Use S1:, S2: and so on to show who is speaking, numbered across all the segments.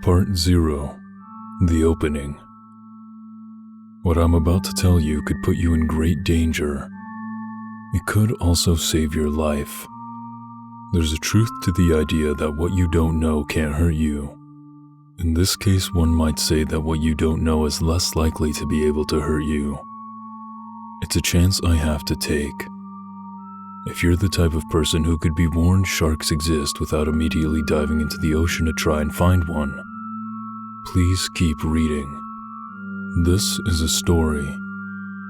S1: Part 0. The Opening. What I'm about to tell you could put you in great danger. It could also save your life. There's a truth to the idea that what you don't know can't hurt you. In this case, one might say that what you don't know is less likely to be able to hurt you. It's a chance I have to take. If you're the type of person who could be warned sharks exist without immediately diving into the ocean to try and find one, please keep reading. This is a story.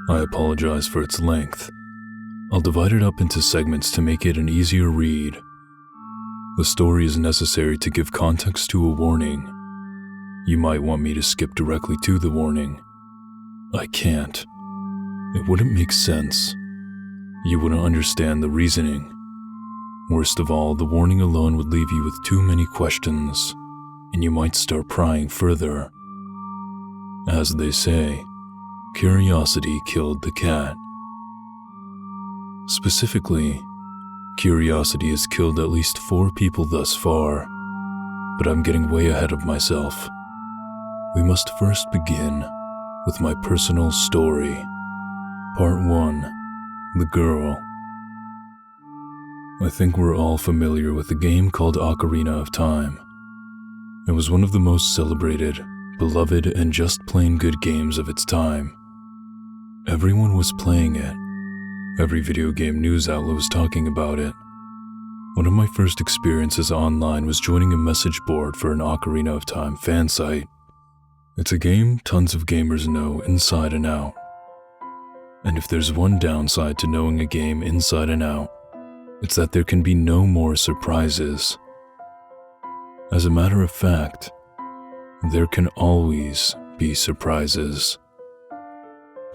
S1: I apologize for its length. I'll divide it up into segments to make it an easier read. The story is necessary to give context to a warning. You might want me to skip directly to the warning. I can't. It wouldn't make sense. You wouldn't understand the reasoning. Worst of all, the warning alone would leave you with too many questions, and you might start prying further. As they say, curiosity killed the cat. Specifically, curiosity has killed at least 4 people thus far, but I'm getting way ahead of myself. We must first begin with my personal story. Part 1. The Girl. I think we're all familiar with the game called Ocarina of Time. It was one of the most celebrated, beloved, and just plain good games of its time. Everyone was playing it. Every video game news outlet was talking about it. One of my first experiences online was joining a message board for an Ocarina of Time fan site. It's a game tons of gamers know inside and out. And if there's one downside to knowing a game inside and out, it's that there can be no more surprises. As a matter of fact, there can always be surprises.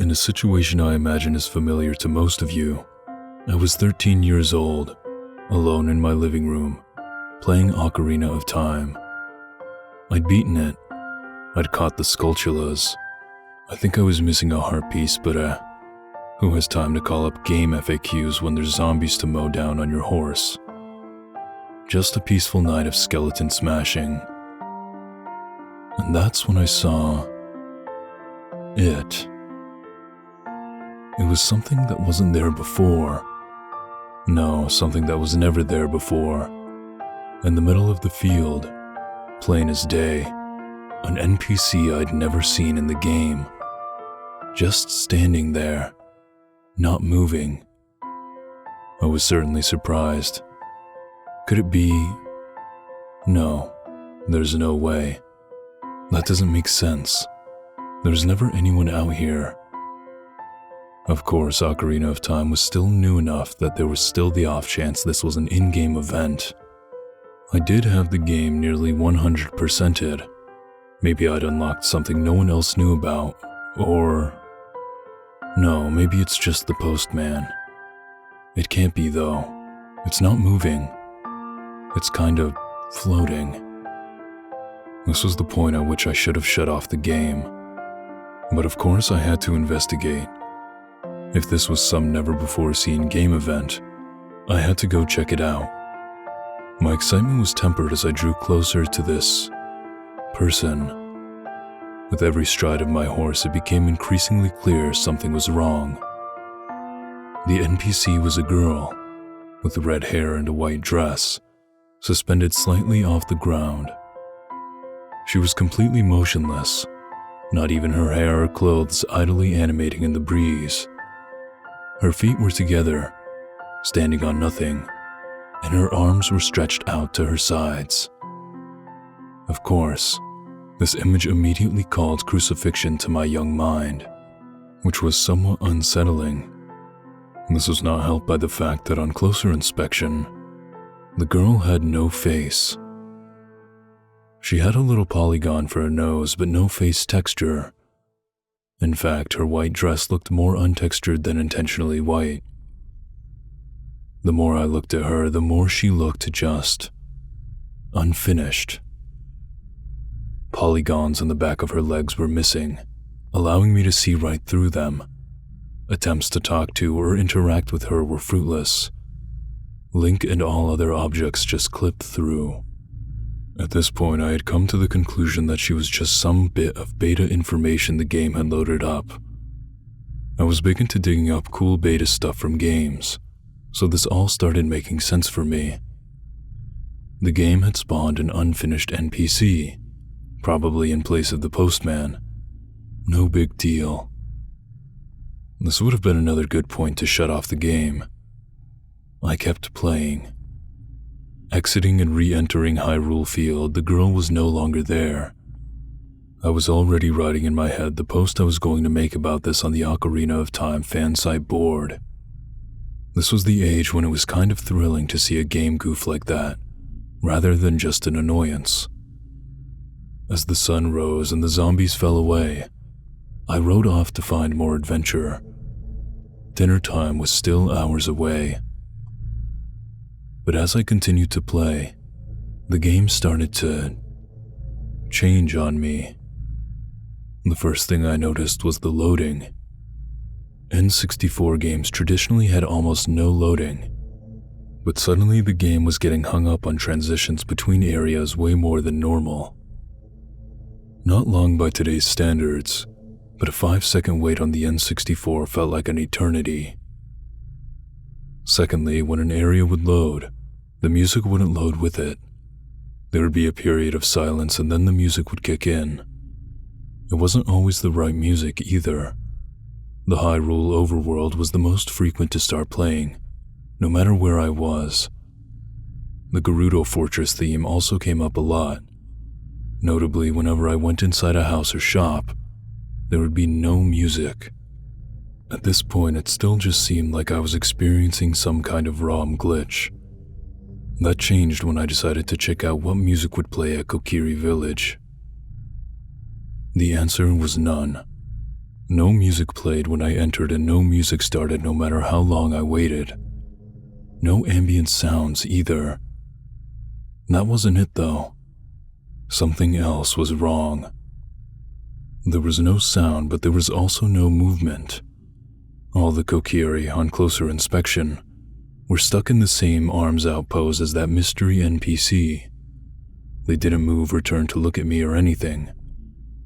S1: In a situation I imagine is familiar to most of you, I was 13 years old, alone in my living room, playing Ocarina of Time. I'd beaten it. I'd caught the Skulltulas. I think I was missing a heart piece, but who has time to call up game FAQs when there's zombies to mow down on your horse? Just a peaceful night of skeleton smashing. And that's when I saw it. It was something that wasn't there before. No, something that was never there before. In the middle of the field, plain as day, an NPC I'd never seen in the game. Just standing there, not moving. I was certainly surprised. Could it be? No, there's no way. That doesn't make sense. There's never anyone out here. Of course, Ocarina of Time was still new enough that there was still the off chance this was an in-game event. I did have the game nearly 100%ed. Maybe I'd unlocked something no one else knew about, or... No, maybe it's just the postman. It can't be though. It's not moving. It's kind of floating. This was the point at which I should have shut off the game. But of course I had to investigate. If this was some never-before-seen game event, I had to go check it out. My excitement was tempered as I drew closer to this person. With every stride of my horse, it became increasingly clear something was wrong. The NPC was a girl, with red hair and a white dress, suspended slightly off the ground. She was completely motionless, not even her hair or clothes idly animating in the breeze. Her feet were together, standing on nothing, and her arms were stretched out to her sides. Of course, this image immediately called crucifixion to my young mind, which was somewhat unsettling. This was not helped by the fact that on closer inspection, the girl had no face. She had a little polygon for a nose, but no face texture. In fact, her white dress looked more untextured than intentionally white. The more I looked at her, the more she looked just unfinished. Polygons on the back of her legs were missing, allowing me to see right through them. Attempts to talk to or interact with her were fruitless. Link and all other objects just clipped through. At this point, I had come to the conclusion that she was just some bit of beta information the game had loaded up. I was big into digging up cool beta stuff from games, so this all started making sense for me. The game had spawned an unfinished NPC, probably in place of the postman. No big deal. This would have been another good point to shut off the game. I kept playing. Exiting and re-entering Hyrule Field, the girl was no longer there. I was already writing in my head the post I was going to make about this on the Ocarina of Time fansite board. This was the age when it was kind of thrilling to see a game goof like that, rather than just an annoyance. As the sun rose and the zombies fell away, I rode off to find more adventure. Dinner time was still hours away. But as I continued to play, the game started to change on me. The first thing I noticed was the loading. N64 games traditionally had almost no loading, but suddenly the game was getting hung up on transitions between areas way more than normal. Not long by today's standards, but a 5-second wait on the N64 felt like an eternity. Secondly, when an area would load, the music wouldn't load with it. There would be a period of silence and then the music would kick in. It wasn't always the right music either. The Hyrule overworld was the most frequent to start playing, no matter where I was. The Gerudo Fortress theme also came up a lot. Notably, whenever I went inside a house or shop, there would be no music. At this point, it still just seemed like I was experiencing some kind of ROM glitch. That changed when I decided to check out what music would play at Kokiri Village. The answer was none. No music played when I entered and no music started no matter how long I waited. No ambient sounds either. That wasn't it though. Something else was wrong. There was no sound, but there was also no movement. All the Kokiri, on closer inspection, were stuck in the same arms-out pose as that mystery NPC. They didn't move or turn to look at me or anything.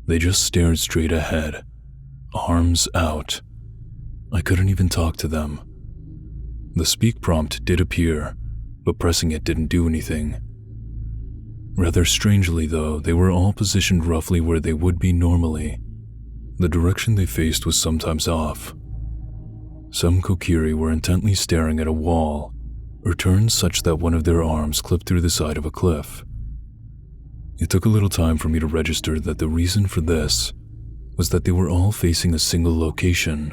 S1: They just stared straight ahead, arms out. I couldn't even talk to them. The speak prompt did appear, but pressing it didn't do anything. Rather strangely though, they were all positioned roughly where they would be normally. The direction they faced was sometimes off. Some Kokiri were intently staring at a wall, or turned such that one of their arms clipped through the side of a cliff. It took a little time for me to register that the reason for this was that they were all facing a single location.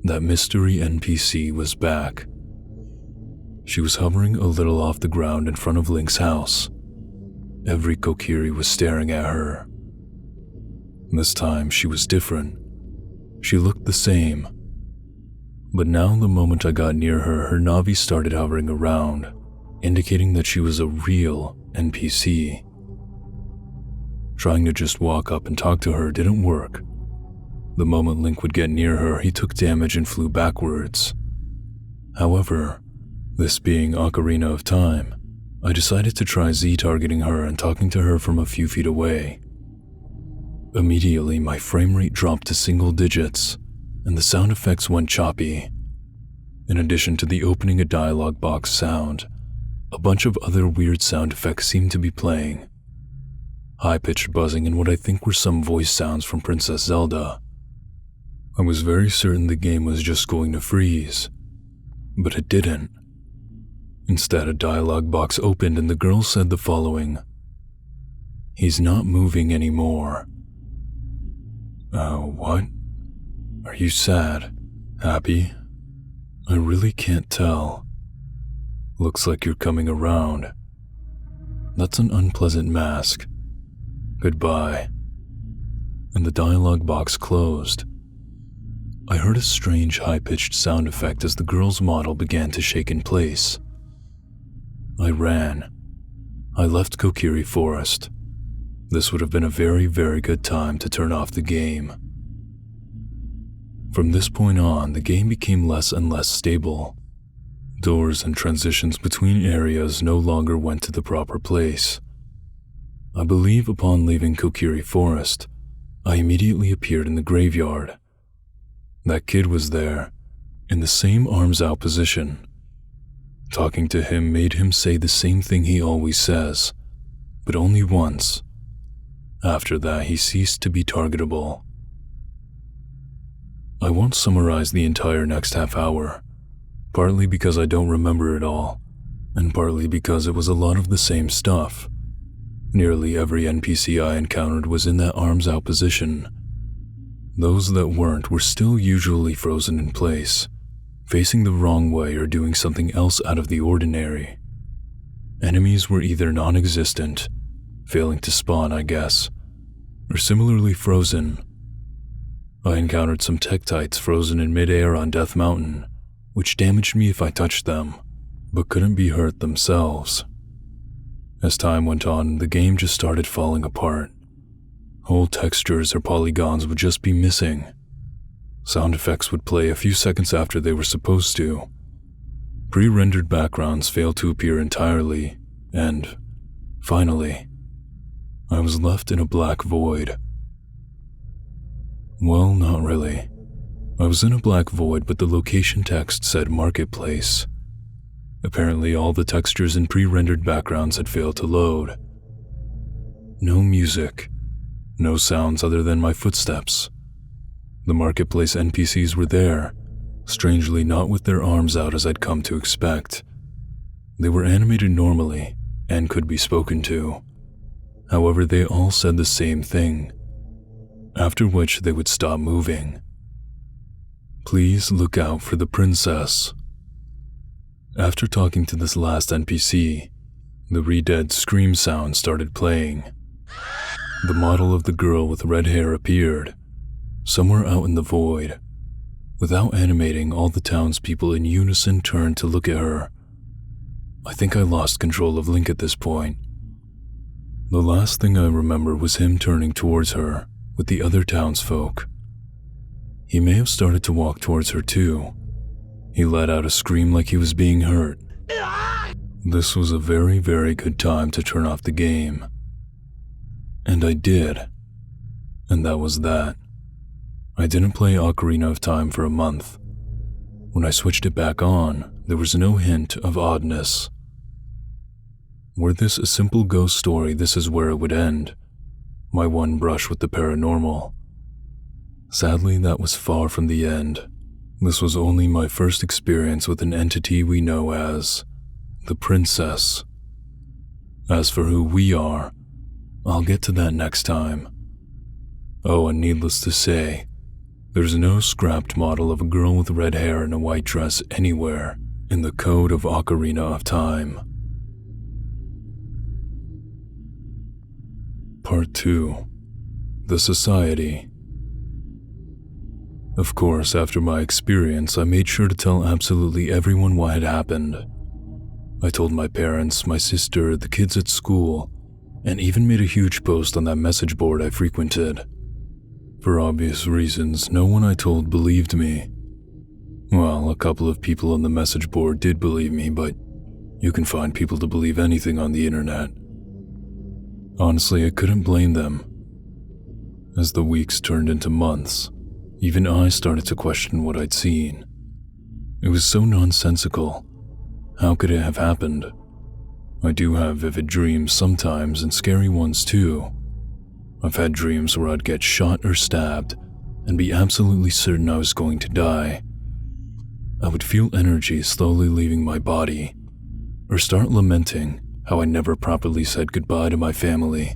S1: That mystery NPC was back. She was hovering a little off the ground in front of Link's house. Every Kokiri was staring at her. This time she was different. She looked the same. But now the moment I got near her, her Navi started hovering around, indicating that she was a real NPC. Trying to just walk up and talk to her didn't work. The moment Link would get near her, he took damage and flew backwards. However, this being Ocarina of Time, I decided to try Z-targeting her and talking to her from a few feet away. Immediately, my frame rate dropped to single digits, and the sound effects went choppy. In addition to the opening a dialogue box sound, a bunch of other weird sound effects seemed to be playing. High-pitched buzzing and what I think were some voice sounds from Princess Zelda. I was very certain the game was just going to freeze, but it didn't. Instead, a dialogue box opened and the girl said the following: "He's not moving anymore." What? Are you sad? Happy? I really can't tell. Looks like you're coming around. That's an unpleasant mask. Goodbye. And the dialogue box closed. I heard a strange high-pitched sound effect as the girl's model began to shake in place. I ran. I left Kokiri Forest. This would have been a very, very good time to turn off the game. From this point on, the game became less and less stable. Doors and transitions between areas no longer went to the proper place. I believe upon leaving Kokiri Forest, I immediately appeared in the graveyard. That kid was there, in the same arms out position. Talking to him made him say the same thing he always says, but only once. After that, he ceased to be targetable. I won't summarize the entire next half hour, partly because I don't remember it all, and partly because it was a lot of the same stuff. Nearly every NPC I encountered was in that arms out position. Those that weren't were still usually frozen in place, facing the wrong way or doing something else out of the ordinary. Enemies were either non-existent, failing to spawn, I guess, or similarly frozen. I encountered some Tektites frozen in mid-air on Death Mountain, which damaged me if I touched them, but couldn't be hurt themselves. As time went on, the game just started falling apart. Whole textures or polygons would just be missing. Sound effects would play a few seconds after they were supposed to. Pre-rendered backgrounds failed to appear entirely, and, finally, I was left in a black void. Well, not really. I was in a black void, but the location text said Marketplace. Apparently, all the textures and pre-rendered backgrounds had failed to load. No music, no sounds other than my footsteps. The Marketplace NPCs were there, strangely not with their arms out as I'd come to expect. They were animated normally and could be spoken to. However, they all said the same thing, after which they would stop moving. Please look out for the princess. After talking to this last NPC, the re-dead scream sound started playing. The model of the girl with red hair appeared, somewhere out in the void. Without animating, all the townspeople in unison turned to look at her. I think I lost control of Link at this point. The last thing I remember was him turning towards her with the other townsfolk. He may have started to walk towards her too. He let out a scream like he was being hurt. This was a very, very good time to turn off the game. And I did. And that was that. I didn't play Ocarina of Time for a month. When I switched it back on, there was no hint of oddness. Were this a simple ghost story, this is where it would end. My one brush with the paranormal. Sadly, that was far from the end. This was only my first experience with an entity we know as the Princess. As for who we are, I'll get to that next time. Oh, and needless to say, there's no scrapped model of a girl with red hair and a white dress anywhere in the code of Ocarina of Time. Part 2. The Society. Of course, after my experience, I made sure to tell absolutely everyone what had happened. I told my parents, my sister, the kids at school, and even made a huge post on that message board I frequented. For obvious reasons, no one I told believed me. Well, a couple of people on the message board did believe me, but you can find people to believe anything on the internet. Honestly, I couldn't blame them. As the weeks turned into months, even I started to question what I'd seen. It was so nonsensical. How could it have happened? I do have vivid dreams sometimes, and scary ones too. I've had dreams where I'd get shot or stabbed and be absolutely certain I was going to die. I would feel energy slowly leaving my body, or start lamenting how I never properly said goodbye to my family.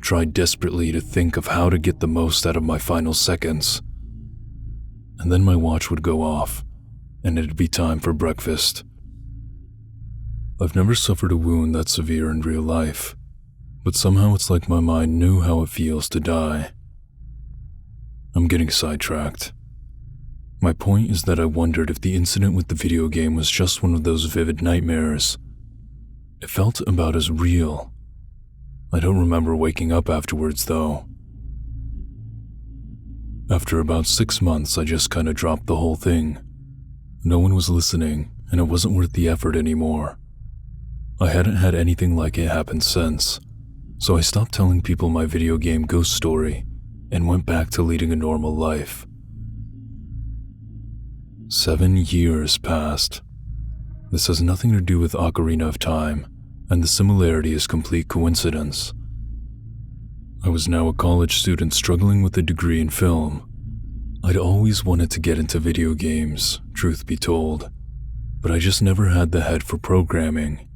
S1: Tried desperately to think of how to get the most out of my final seconds. And then my watch would go off, and it'd be time for breakfast. I've never suffered a wound that severe in real life, but somehow it's like my mind knew how it feels to die. I'm getting sidetracked. My point is that I wondered if the incident with the video game was just one of those vivid nightmares. It felt about as real. I don't remember waking up afterwards, though. After about 6 months, I just kinda dropped the whole thing. No one was listening, and it wasn't worth the effort anymore. I hadn't had anything like it happen since, so I stopped telling people my video game ghost story and went back to leading a normal life. 7 years passed. This has nothing to do with Ocarina of Time, and the similarity is complete coincidence. I was now a college student struggling with a degree in film. I'd always wanted to get into video games, truth be told, but I just never had the head for programming.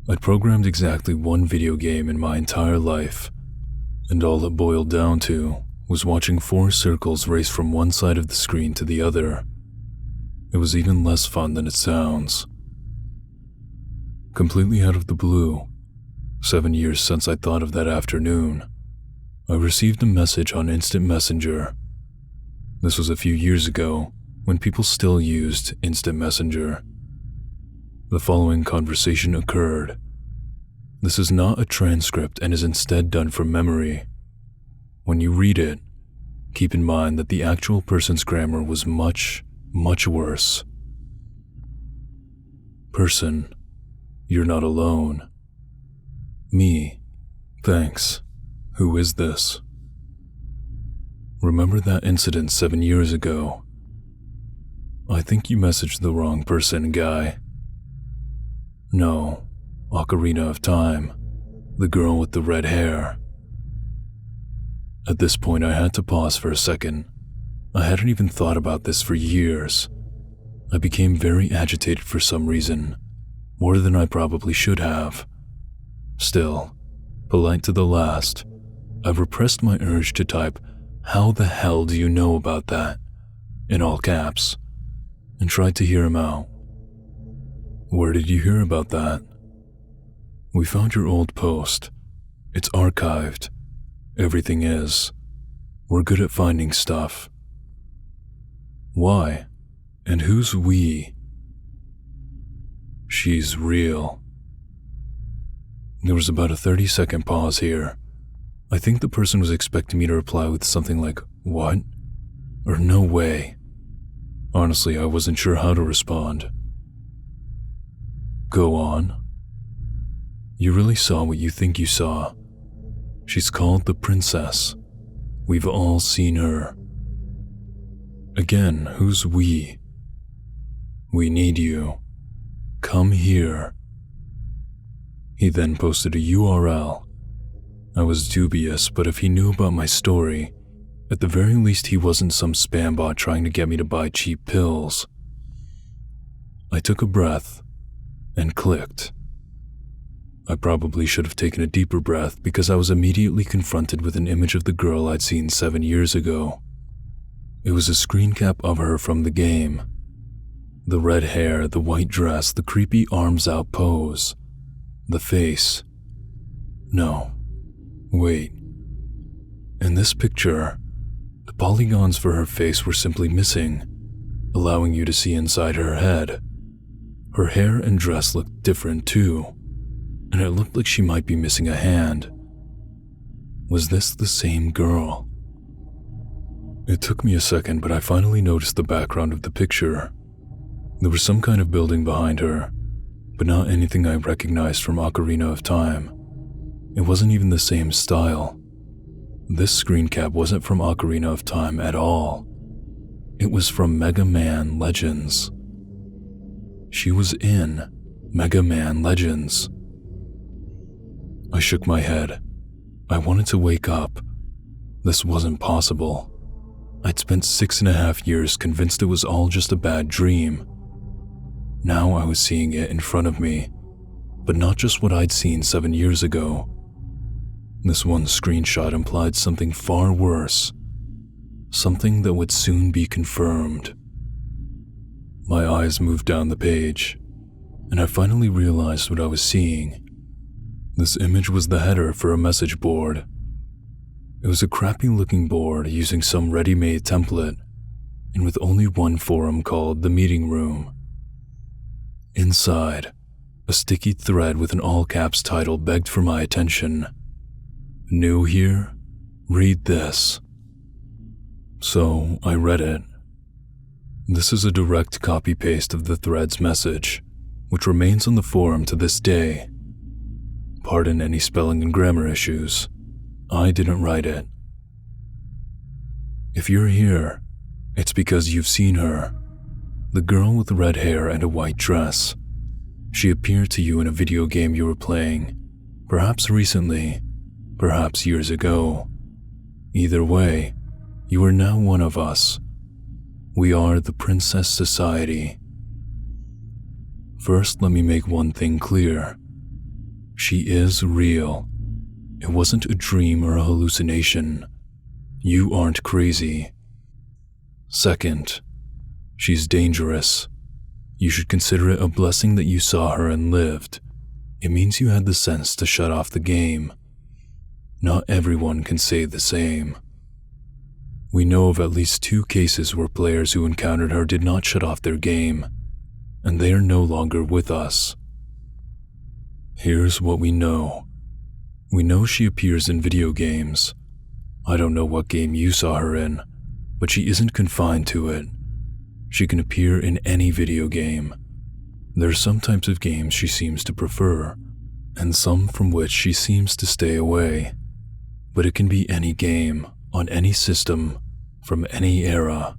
S1: I'd programmed exactly one video game in my entire life, and all it boiled down to was watching 4 circles race from one side of the screen to the other. It was even less fun than it sounds. Completely out of the blue, 7 years since I thought of that afternoon, I received a message on Instant Messenger. This was a few years ago, when people still used Instant Messenger. The following conversation occurred. This is not a transcript and is instead done from memory. When you read it, keep in mind that the actual person's grammar was much worse. Person, you're not alone. Me, thanks. Who is this? Remember that incident 7 years ago? I think you messaged the wrong person, guy. No, Ocarina of Time, the girl with the red hair. At this point, I had to pause for a second. I hadn't even thought about this for years. I became very agitated for some reason, more than I probably should have. Still, polite to the last, I repressed my urge to type, "How the hell do you know about that?" in all caps, and tried to hear him out. Where did you hear about that? We found your old post. It's archived. Everything is. We're good at finding stuff. Why? And who's we? She's real. There was about a 30-second pause here. I think the person was expecting me to reply with something like, "What?" or "No way." Honestly, I wasn't sure how to respond. Go on. You really saw what you think you saw. She's called the Princess. We've all seen her. Again, who's we? We need you. Come here. He then posted a URL. I was dubious, but if he knew about my story, at the very least he wasn't some spam bot trying to get me to buy cheap pills. I took a breath and clicked. I probably should have taken a deeper breath because I was immediately confronted with an image of the girl I'd seen 7 years ago. It was a screen cap of her from the game. The red hair, the white dress, the creepy arms out pose, the face. No, wait. In this picture, the polygons for her face were simply missing, allowing you to see inside her head. Her hair and dress looked different too, and it looked like she might be missing a hand. Was this the same girl? It took me a second, but I finally noticed the background of the picture. There was some kind of building behind her, but not anything I recognized from Ocarina of Time. It wasn't even the same style. This screen cap wasn't from Ocarina of Time at all. It was from Mega Man Legends. She was in Mega Man Legends. I shook my head. I wanted to wake up. This wasn't possible. I'd spent 6.5 years convinced it was all just a bad dream. Now I was seeing it in front of me, but not just what I'd seen 7 years ago. This one screenshot implied something far worse, something that would soon be confirmed. My eyes moved down the page, and I finally realized what I was seeing. This image was the header for a message board. It was a crappy-looking board using some ready-made template, and with only one forum called the meeting room. Inside, a sticky thread with an all-caps title begged for my attention. New here? Read this. So I read it. This is a direct copy-paste of the thread's message, which remains on the forum to this day. Pardon any spelling and grammar issues. I didn't write it. If you're here, it's because you've seen her. The girl with red hair and a white dress. She appeared to you in a video game you were playing, perhaps recently, perhaps years ago. Either way, you are now one of us. We are the Princess Society. First, let me make one thing clear. She is real. It wasn't a dream or a hallucination. You aren't crazy. Second, she's dangerous. You should consider it a blessing that you saw her and lived. It means you had the sense to shut off the game. Not everyone can say the same. We know of at least 2 cases where players who encountered her did not shut off their game, and they are no longer with us. Here's what we know. We know she appears in video games. I don't know what game you saw her in, but she isn't confined to it. She can appear in any video game. There are some types of games she seems to prefer, and some from which she seems to stay away. But it can be any game, on any system, from any era.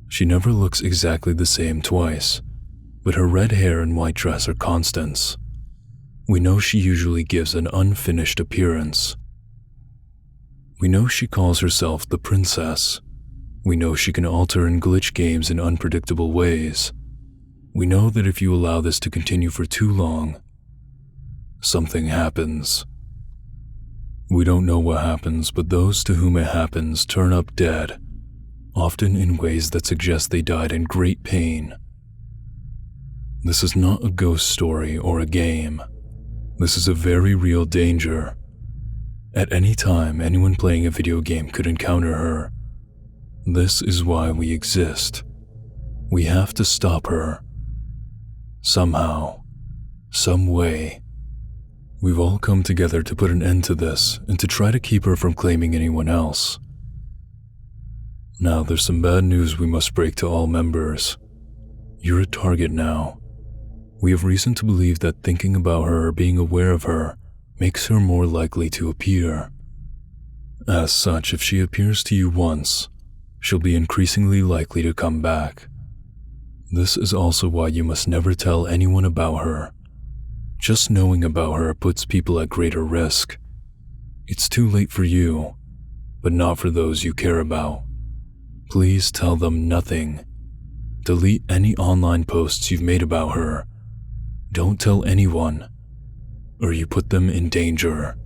S1: She never looks exactly the same twice, but her red hair and white dress are constants. We know she usually gives an unfinished appearance. We know she calls herself the Princess. We know she can alter and glitch games in unpredictable ways. We know that if you allow this to continue for too long, something happens. We don't know what happens, but those to whom it happens turn up dead, often in ways that suggest they died in great pain. This is not a ghost story or a game. This is a very real danger. At any time, anyone playing a video game could encounter her. This is why we exist. We have to stop her. Somehow, some way. We've all come together to put an end to this and to try to keep her from claiming anyone else. Now there's some bad news we must break to all members. You're a target now. We have reason to believe that thinking about her or being aware of her makes her more likely to appear. As such, if she appears to you once, she'll be increasingly likely to come back. This is also why you must never tell anyone about her. Just knowing about her puts people at greater risk. It's too late for you, but not for those you care about. Please tell them nothing. Delete any online posts you've made about her. Don't tell anyone, or you put them in danger.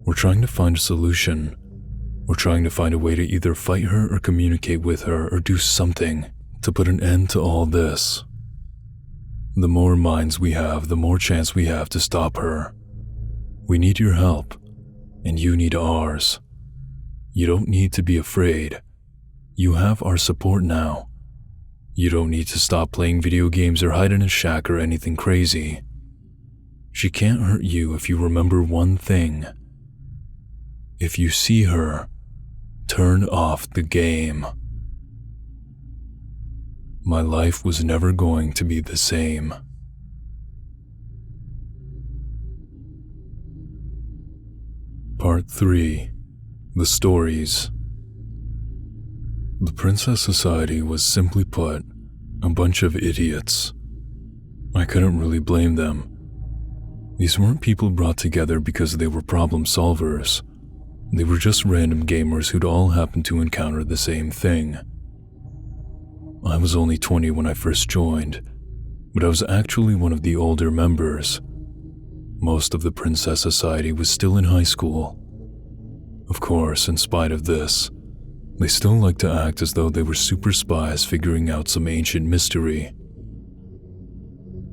S1: We're trying to find a solution. We're trying to find a way to either fight her or communicate with her or do something to put an end to all this. The more minds we have, the more chance we have to stop her. We need your help, and you need ours. You don't need to be afraid. You have our support now. You don't need to stop playing video games or hide in a shack or anything crazy. She can't hurt you if you remember one thing. If you see her, turn off the game. My life was never going to be the same. Part 3. The Stories. The Princess Society was, simply put, a bunch of idiots. I couldn't really blame them. These weren't people brought together because they were problem solvers. They were just random gamers who'd all happened to encounter the same thing. I was only 20 when I first joined, but I was actually one of the older members. Most of the Princess Society was still in high school. Of course, in spite of this, they still liked to act as though they were super spies figuring out some ancient mystery.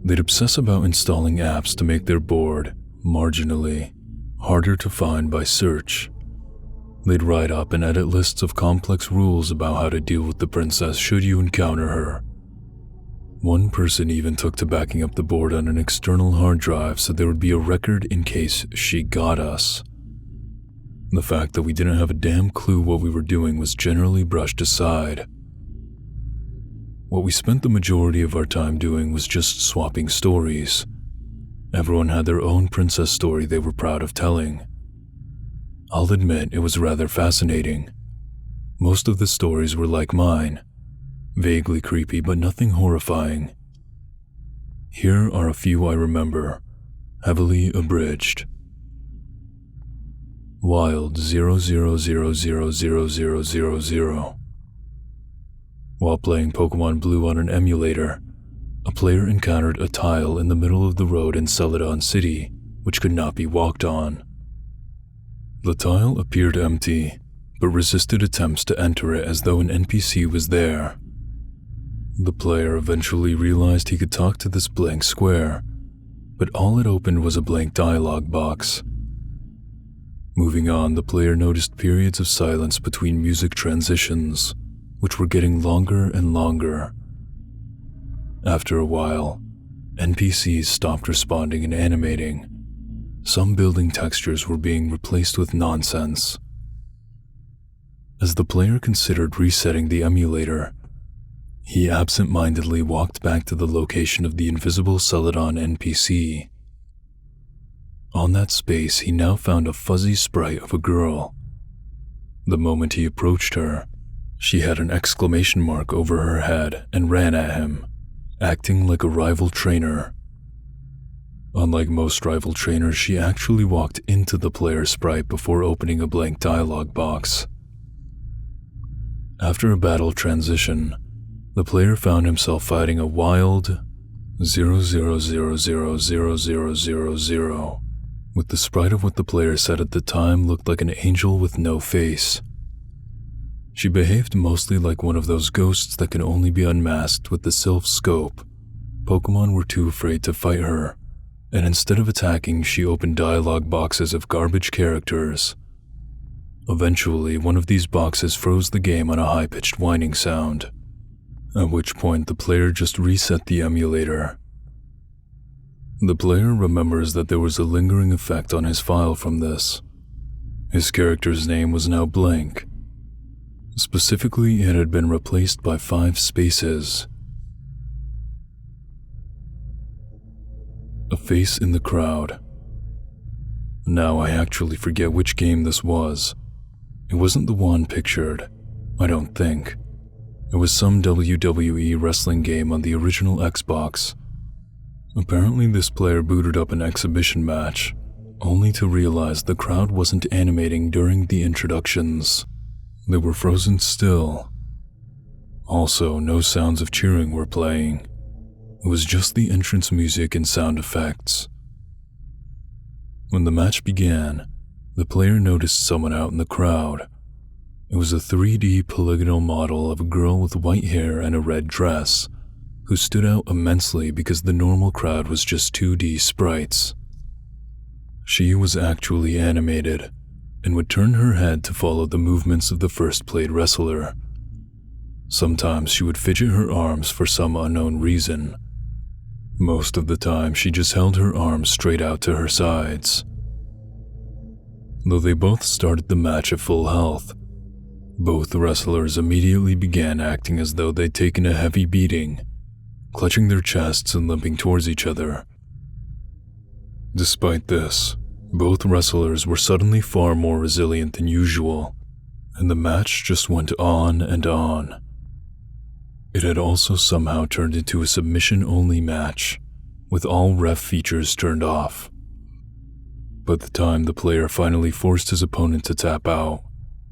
S1: They'd obsess about installing apps to make their board, marginally, harder to find by search. They'd write up and edit lists of complex rules about how to deal with the princess should you encounter her. One person even took to backing up the board on an external hard drive so there would be a record in case she got us. The fact that we didn't have a damn clue what we were doing was generally brushed aside. What we spent the majority of our time doing was just swapping stories. Everyone had their own princess story they were proud of telling. I'll admit it was rather fascinating. Most of the stories were like mine, vaguely creepy but nothing horrifying. Here are a few I remember, heavily abridged. Wild 00000000. While playing Pokemon Blue on an emulator, a player encountered a tile in the middle of the road in Celadon City, which could not be walked on. The tile appeared empty, but resisted attempts to enter it as though an NPC was there. The player eventually realized he could talk to this blank square, but all it opened was a blank dialogue box. Moving on, the player noticed periods of silence between music transitions, which were getting longer and longer. After a while, NPCs stopped responding and animating. Some building textures were being replaced with nonsense. As the player considered resetting the emulator, he absent-mindedly walked back to the location of the invisible Celadon NPC. On that space, he now found a fuzzy sprite of a girl. The moment he approached her, she had an exclamation mark over her head and ran at him, acting like a rival trainer. Unlike most rival trainers, she actually walked into the player's sprite before opening a blank dialogue box. After a battle transition, the player found himself fighting a wild 00000000, with the sprite of what the player said at the time looked like an angel with no face. She behaved mostly like one of those ghosts that can only be unmasked with the Sylph scope. Pokemon were too afraid to fight her, and instead of attacking, she opened dialogue boxes of garbage characters. Eventually, one of these boxes froze the game on a high-pitched whining sound, at which point the player just reset the emulator. The player remembers that there was a lingering effect on his file from this. His character's name was now blank. Specifically, it had been replaced by 5 spaces. A face in the crowd. Now I actually forget which game this was. It wasn't the one pictured, I don't think. It was some WWE wrestling game on the original Xbox. Apparently this player booted up an exhibition match, only to realize the crowd wasn't animating during the introductions. They were frozen still. Also, no sounds of cheering were playing. It was just the entrance music and sound effects. When the match began, the player noticed someone out in the crowd. It was a 3D polygonal model of a girl with white hair and a red dress, who stood out immensely because the normal crowd was just 2D sprites. She was actually animated, and would turn her head to follow the movements of the first-played wrestler. Sometimes she would fidget her arms for some unknown reason. Most of the time, she just held her arms straight out to her sides. Though they both started the match at full health, both wrestlers immediately began acting as though they'd taken a heavy beating, clutching their chests and limping towards each other. Despite this, both wrestlers were suddenly far more resilient than usual, and the match just went on and on. It had also somehow turned into a submission-only match, with all ref features turned off. By the time the player finally forced his opponent to tap out,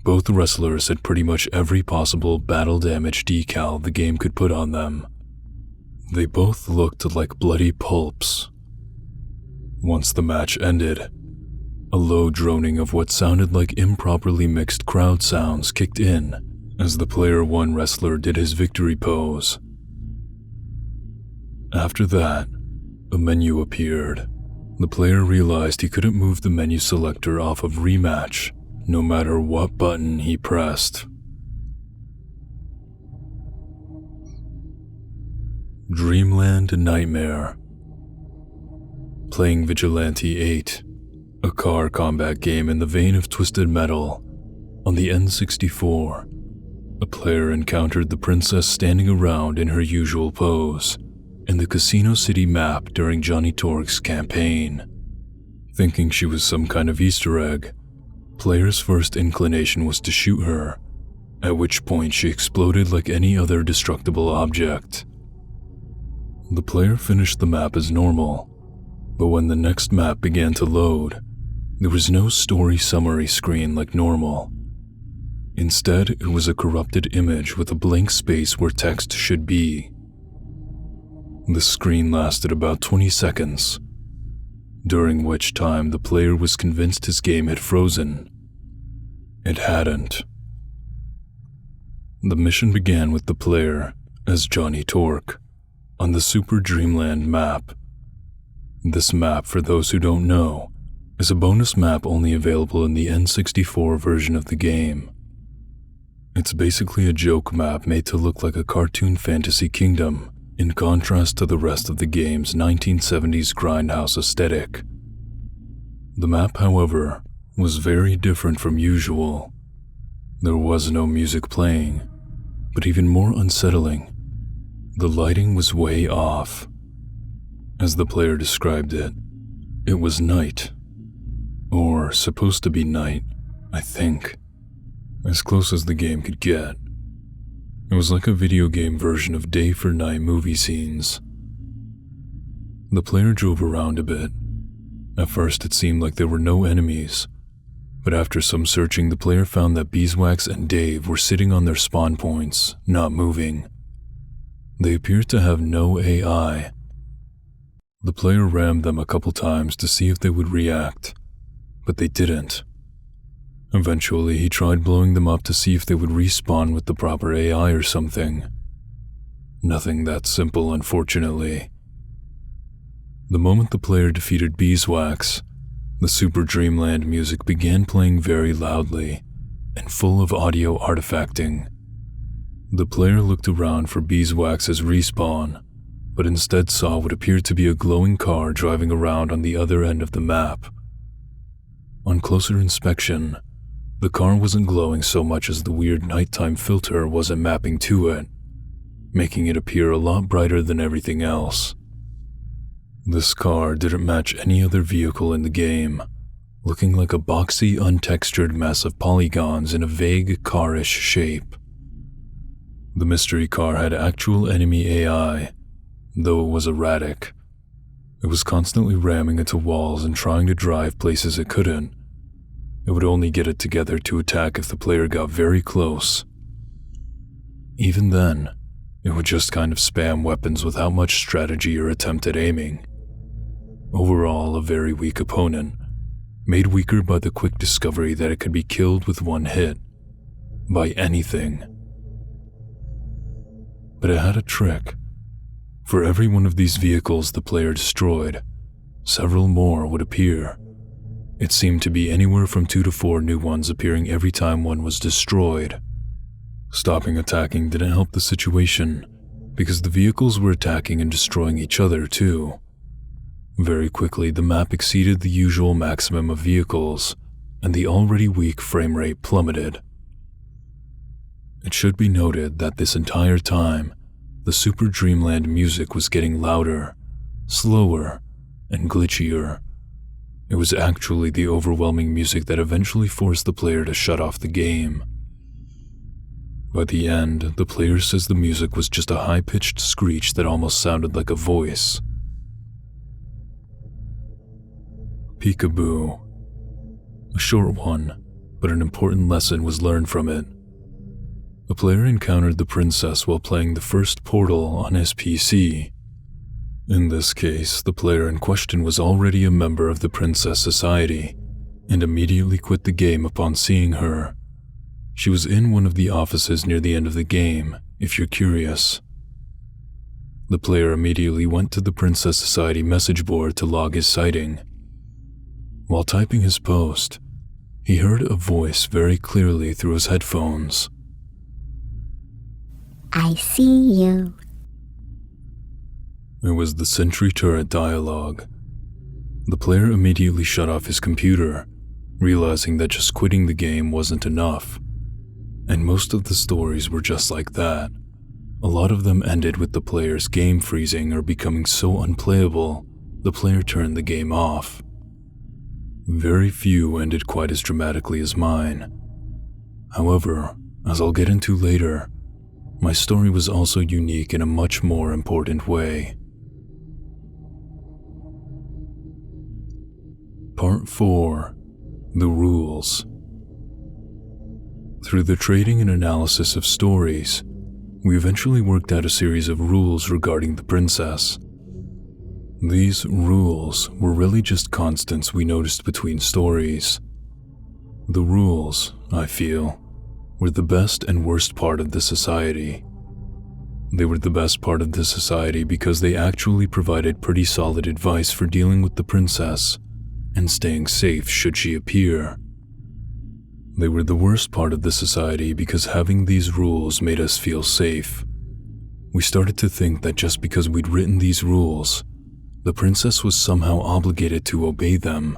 S1: both wrestlers had pretty much every possible battle damage decal the game could put on them. They both looked like bloody pulps. Once the match ended, a low droning of what sounded like improperly mixed crowd sounds kicked in as the player 1 wrestler did his victory pose. After that, a menu appeared. The player realized he couldn't move the menu selector off of rematch, no matter what button he pressed. Dreamland Nightmare. Playing Vigilante 8. a car combat game in the vein of Twisted Metal. On the N64, a player encountered the princess standing around in her usual pose in the Casino City map during Johnny Torque's campaign. Thinking she was some kind of Easter egg, player's first inclination was to shoot her, at which point she exploded like any other destructible object. The player finished the map as normal, but when the next map began to load, there was no story summary screen like normal. Instead, it was a corrupted image with a blank space where text should be. The screen lasted about 20 seconds, during which time the player was convinced his game had frozen. It hadn't. The mission began with the player as Johnny Torque on the Super Dreamland map. This map, for those who don't know, is a bonus map only available in the N64 version of the game. It's basically a joke map made to look like a cartoon fantasy kingdom, in contrast to the rest of the game's 1970s grindhouse aesthetic. The map, however, was very different from usual. There was no music playing, but even more unsettling, the lighting was way off. As the player described it, it was night. Or supposed to be night, I think. As close as the game could get. It was like a video game version of day for night movie scenes. The player drove around a bit. At first it seemed like there were no enemies, but after some searching the player found that Beeswax and Dave were sitting on their spawn points, not moving. They appeared to have no AI. The player rammed them a couple times to see if they would react, but they didn't. Eventually, he tried blowing them up to see if they would respawn with the proper AI or something. Nothing that simple, unfortunately. The moment the player defeated Beeswax, the Super Dreamland music began playing very loudly and full of audio artifacting. The player looked around for Beeswax's respawn, but instead saw what appeared to be a glowing car driving around on the other end of the map. On closer inspection, the car wasn't glowing so much as the weird nighttime filter wasn't mapping to it, making it appear a lot brighter than everything else. This car didn't match any other vehicle in the game, looking like a boxy, untextured mess of polygons in a vague, car-ish shape. The mystery car had actual enemy AI, though it was erratic. It was constantly ramming into walls and trying to drive places it couldn't. It would only get it together to attack if the player got very close. Even then, it would just kind of spam weapons without much strategy or attempt at aiming. Overall, a very weak opponent, made weaker by the quick discovery that it could be killed with one hit, by anything. But it had a trick. For every one of these vehicles the player destroyed, several more would appear. It seemed to be anywhere from 2 to 4 new ones appearing every time one was destroyed. Stopping attacking didn't help the situation, because the vehicles were attacking and destroying each other too. Very quickly, the map exceeded the usual maximum of vehicles, and the already weak frame rate plummeted. It should be noted that this entire time, the Super Dreamland music was getting louder, slower, and glitchier. It was actually the overwhelming music that eventually forced the player to shut off the game. By the end, the player says the music was just a high-pitched screech that almost sounded like a voice. Peekaboo. A short one, but an important lesson was learned from it. The player encountered the princess while playing the first Portal on his PC. In this case, the player in question was already a member of the Princess Society, and immediately quit the game upon seeing her. She was in one of the offices near the end of the game, if you're curious. The player immediately went to the Princess Society message board to log his sighting. While typing his post, he heard a voice very clearly through his headphones.
S2: I see you.
S1: It was the sentry turret dialogue. The player immediately shut off his computer, realizing that just quitting the game wasn't enough. And most of the stories were just like that. A lot of them ended with the player's game freezing or becoming so unplayable, the player turned the game off. Very few ended quite as dramatically as mine. However, as I'll get into later, my story was also unique in a much more important way. Part 4. The Rules. Through the trading and analysis of stories, we eventually worked out a series of rules regarding the princess. These rules were really just constants we noticed between stories. The rules, I feel, were the best and worst part of the society. They were the best part of the society because they actually provided pretty solid advice for dealing with the princess and staying safe should she appear. They were the worst part of the society because having these rules made us feel safe. We started to think that just because we'd written these rules, the princess was somehow obligated to obey them.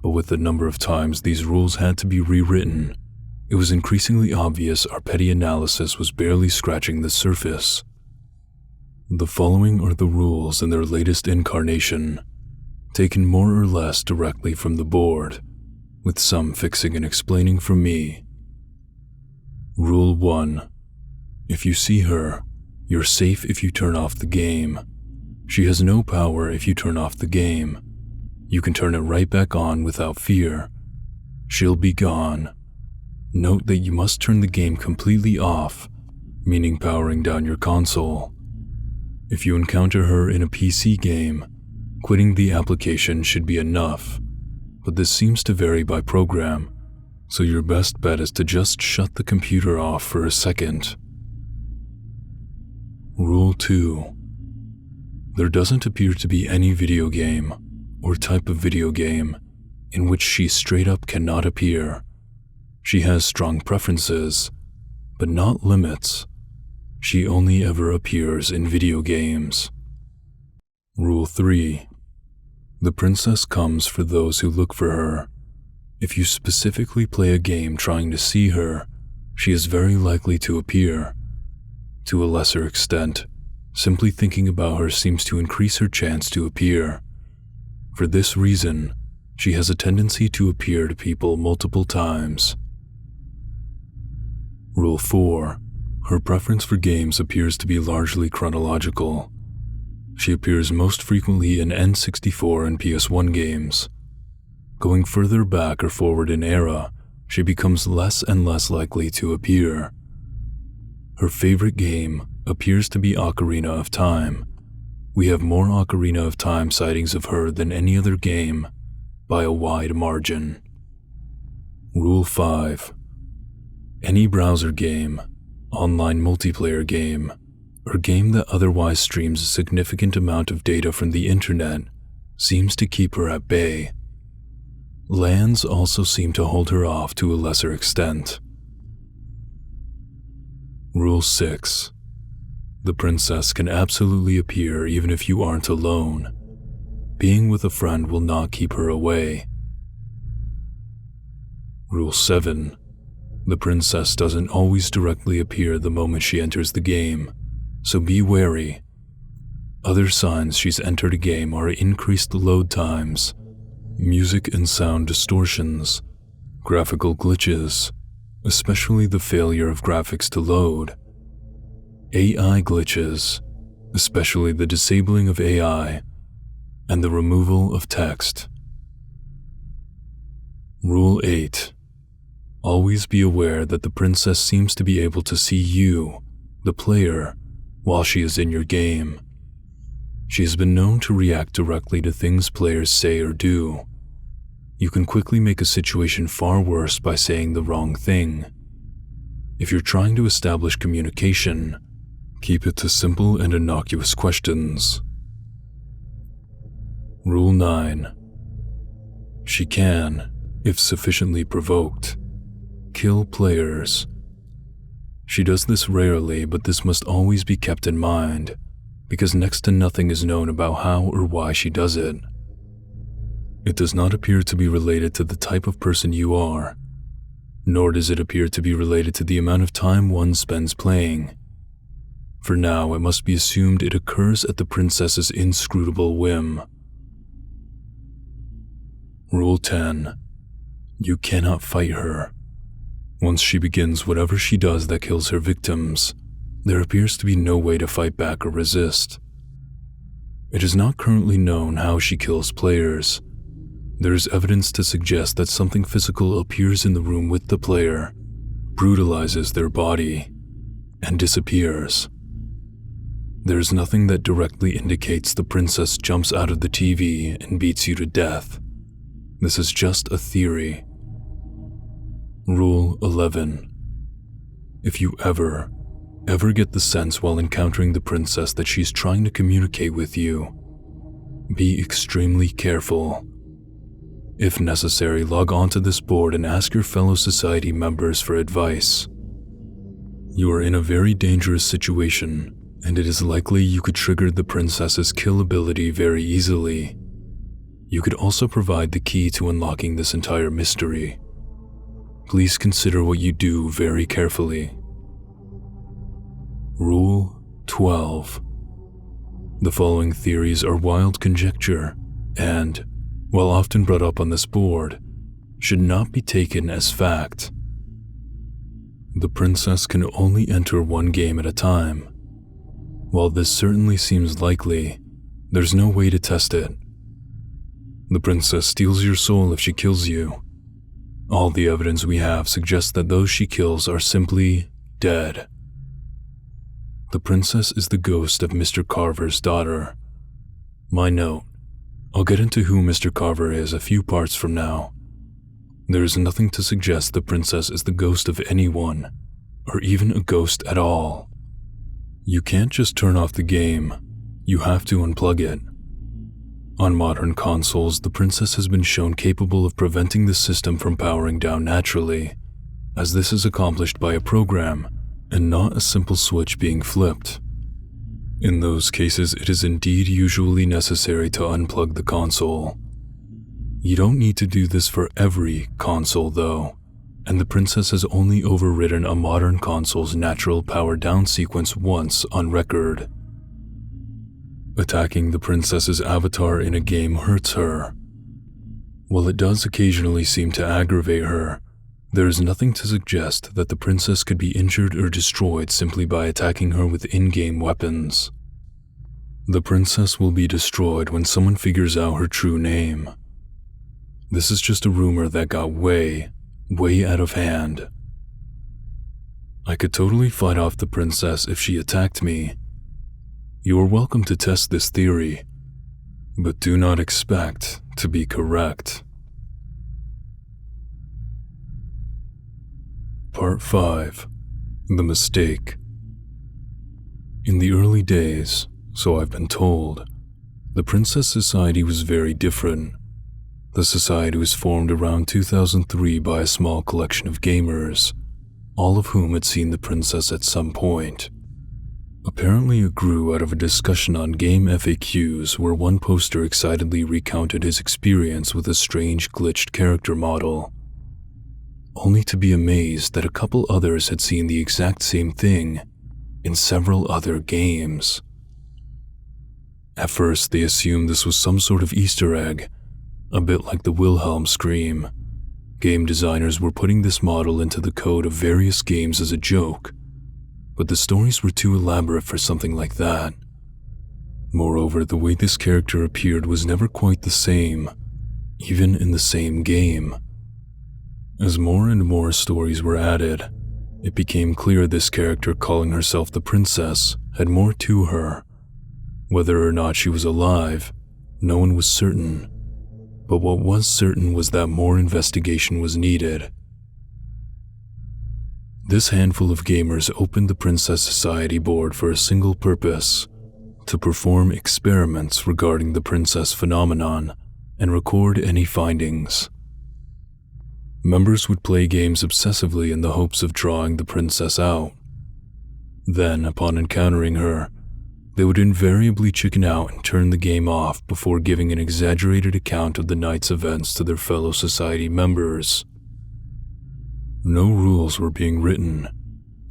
S1: But with the number of times these rules had to be rewritten, it was increasingly obvious our petty analysis was barely scratching the surface. The following are the rules in their latest incarnation, taken more or less directly from the board, with some fixing and explaining from me. Rule 1. If you see her, you're safe if you turn off the game. She has no power if you turn off the game. You can turn it right back on without fear. She'll be gone. Note that you must turn the game completely off, meaning powering down your console. If you encounter her in a PC game, quitting the application should be enough, but this seems to vary by program, so your best bet is to just shut the computer off for a second. Rule 2. There doesn't appear to be any video game, or type of video game, in which she straight up cannot appear. She has strong preferences, but not limits. She only ever appears in video games. Rule 3. The princess comes for those who look for her. If you specifically play a game trying to see her, she is very likely to appear. To a lesser extent, simply thinking about her seems to increase her chance to appear. For this reason, she has a tendency to appear to people multiple times. Rule 4. Her preference for games appears to be largely chronological. She appears most frequently in N64 and PS1 games. Going further back or forward in era, she becomes less and less likely to appear. Her favorite game appears to be Ocarina of Time. We have more Ocarina of Time sightings of her than any other game, by a wide margin. Rule 5. Any browser game, online multiplayer game, or game that otherwise streams a significant amount of data from the internet seems to keep her at bay. LANs also seem to hold her off to a lesser extent. Rule 6. The princess can absolutely appear even if you aren't alone. Being with a friend will not keep her away. Rule 7. The princess doesn't always directly appear the moment she enters the game, so be wary. Other signs she's entered a game are increased load times, music and sound distortions, graphical glitches, especially the failure of graphics to load, AI glitches, especially the disabling of AI, and the removal of text. Rule 8. Always be aware that the princess seems to be able to see you, the player, while she is in your game. She has been known to react directly to things players say or do. You can quickly make a situation far worse by saying the wrong thing. If you're trying to establish communication, keep it to simple and innocuous questions. Rule 9. She can, if sufficiently provoked, kill players. She does this rarely, but this must always be kept in mind, because next to nothing is known about how or why she does it. It does not appear to be related to the type of person you are, nor does it appear to be related to the amount of time one spends playing. For now, it must be assumed it occurs at the princess's inscrutable whim. Rule 10. You cannot fight her. Once she begins whatever she does that kills her victims, there appears to be no way to fight back or resist. It is not currently known how she kills players. There is evidence to suggest that something physical appears in the room with the player, brutalizes their body, and disappears. There is nothing that directly indicates the princess jumps out of the TV and beats you to death. This is just a theory. Rule 11. If you ever get the sense while encountering the princess that she's trying to communicate with you, be extremely careful. If necessary, log onto this board and ask your fellow society members for advice. You are in a very dangerous situation, and it is likely you could trigger the princess's kill ability very easily. You could also provide the key to unlocking this entire mystery. Please consider what you do very carefully. Rule 12. The following theories are wild conjecture and, while often brought up on this board, should not be taken as fact. The princess can only enter one game at a time. While this certainly seems likely, there's no way to test it. The princess steals your soul if she kills you. All the evidence we have suggests that those she kills are simply dead. The princess is the ghost of Mr. Carver's daughter. My note: I'll get into who Mr. Carver is a few parts from now. There is nothing to suggest the princess is the ghost of anyone, or even a ghost at all. You can't just turn off the game, you have to unplug it. On modern consoles, the princess has been shown capable of preventing the system from powering down naturally, as this is accomplished by a program and not a simple switch being flipped. In those cases, it is indeed usually necessary to unplug the console. You don't need to do this for every console though, and the princess has only overridden a modern console's natural power down sequence once on record. Attacking the princess's avatar in a game hurts her. While it does occasionally seem to aggravate her, there is nothing to suggest that the princess could be injured or destroyed simply by attacking her with in-game weapons. The princess will be destroyed when someone figures out her true name. This is just a rumor that got way out of hand. I could totally fight off the princess if she attacked me. You are welcome to test this theory, but do not expect to be correct. Part 5. The Mistake. In the early days, so I've been told, the Princess Society was very different. The society was formed around 2003 by a small collection of gamers, all of whom had seen the princess at some point. Apparently it grew out of a discussion on game FAQs where one poster excitedly recounted his experience with a strange glitched character model, only to be amazed that a couple others had seen the exact same thing in several other games. At first, they assumed this was some sort of Easter egg, a bit like the Wilhelm scream. Game designers were putting this model into the code of various games as a joke, but the stories were too elaborate for something like that. Moreover, the way this character appeared was never quite the same, even in the same game. As more and more stories were added, it became clear this character calling herself the princess had more to her. Whether or not she was alive, no one was certain, but what was certain was that more investigation was needed. This handful of gamers opened the Princess Society board for a single purpose: to perform experiments regarding the princess phenomenon and record any findings. Members would play games obsessively in the hopes of drawing the princess out. Then, upon encountering her, they would invariably chicken out and turn the game off before giving an exaggerated account of the night's events to their fellow society members. No rules were being written,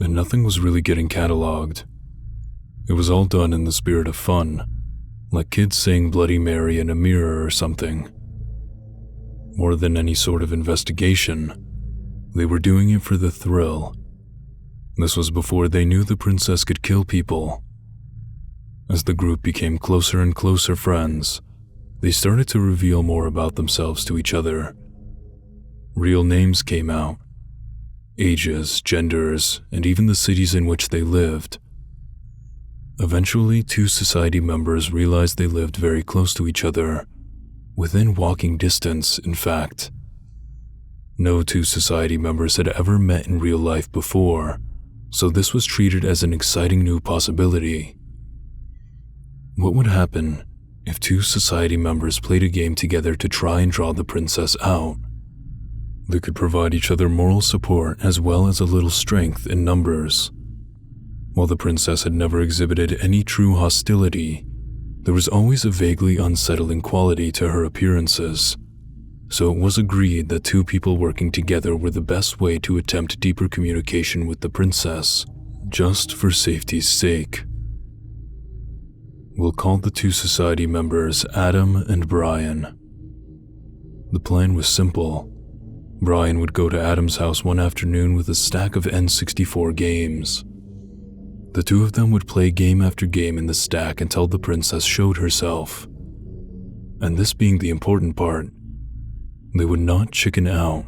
S1: and nothing was really getting cataloged. It was all done in the spirit of fun, like kids saying Bloody Mary in a mirror or something. More than any sort of investigation, they were doing it for the thrill. This was before they knew the princess could kill people. As the group became closer and closer friends, they started to reveal more about themselves to each other. Real names came out, ages, genders, and even the cities in which they lived. Eventually, 2 society members realized they lived very close to each other, within walking distance, in fact. No 2 society members had ever met in real life before, so this was treated as an exciting new possibility. What would happen if 2 society members played a game together to try and draw the princess out? They could provide each other moral support as well as a little strength in numbers. While the princess had never exhibited any true hostility, there was always a vaguely unsettling quality to her appearances, so it was agreed that 2 people working together were the best way to attempt deeper communication with the princess, just for safety's sake. We'll call the 2 society members Adam and Brian. The plan was simple. Brian would go to Adam's house one afternoon with a stack of N64 games. The 2 of them would play game after game in the stack until the princess showed herself. And this being the important part, they would not chicken out.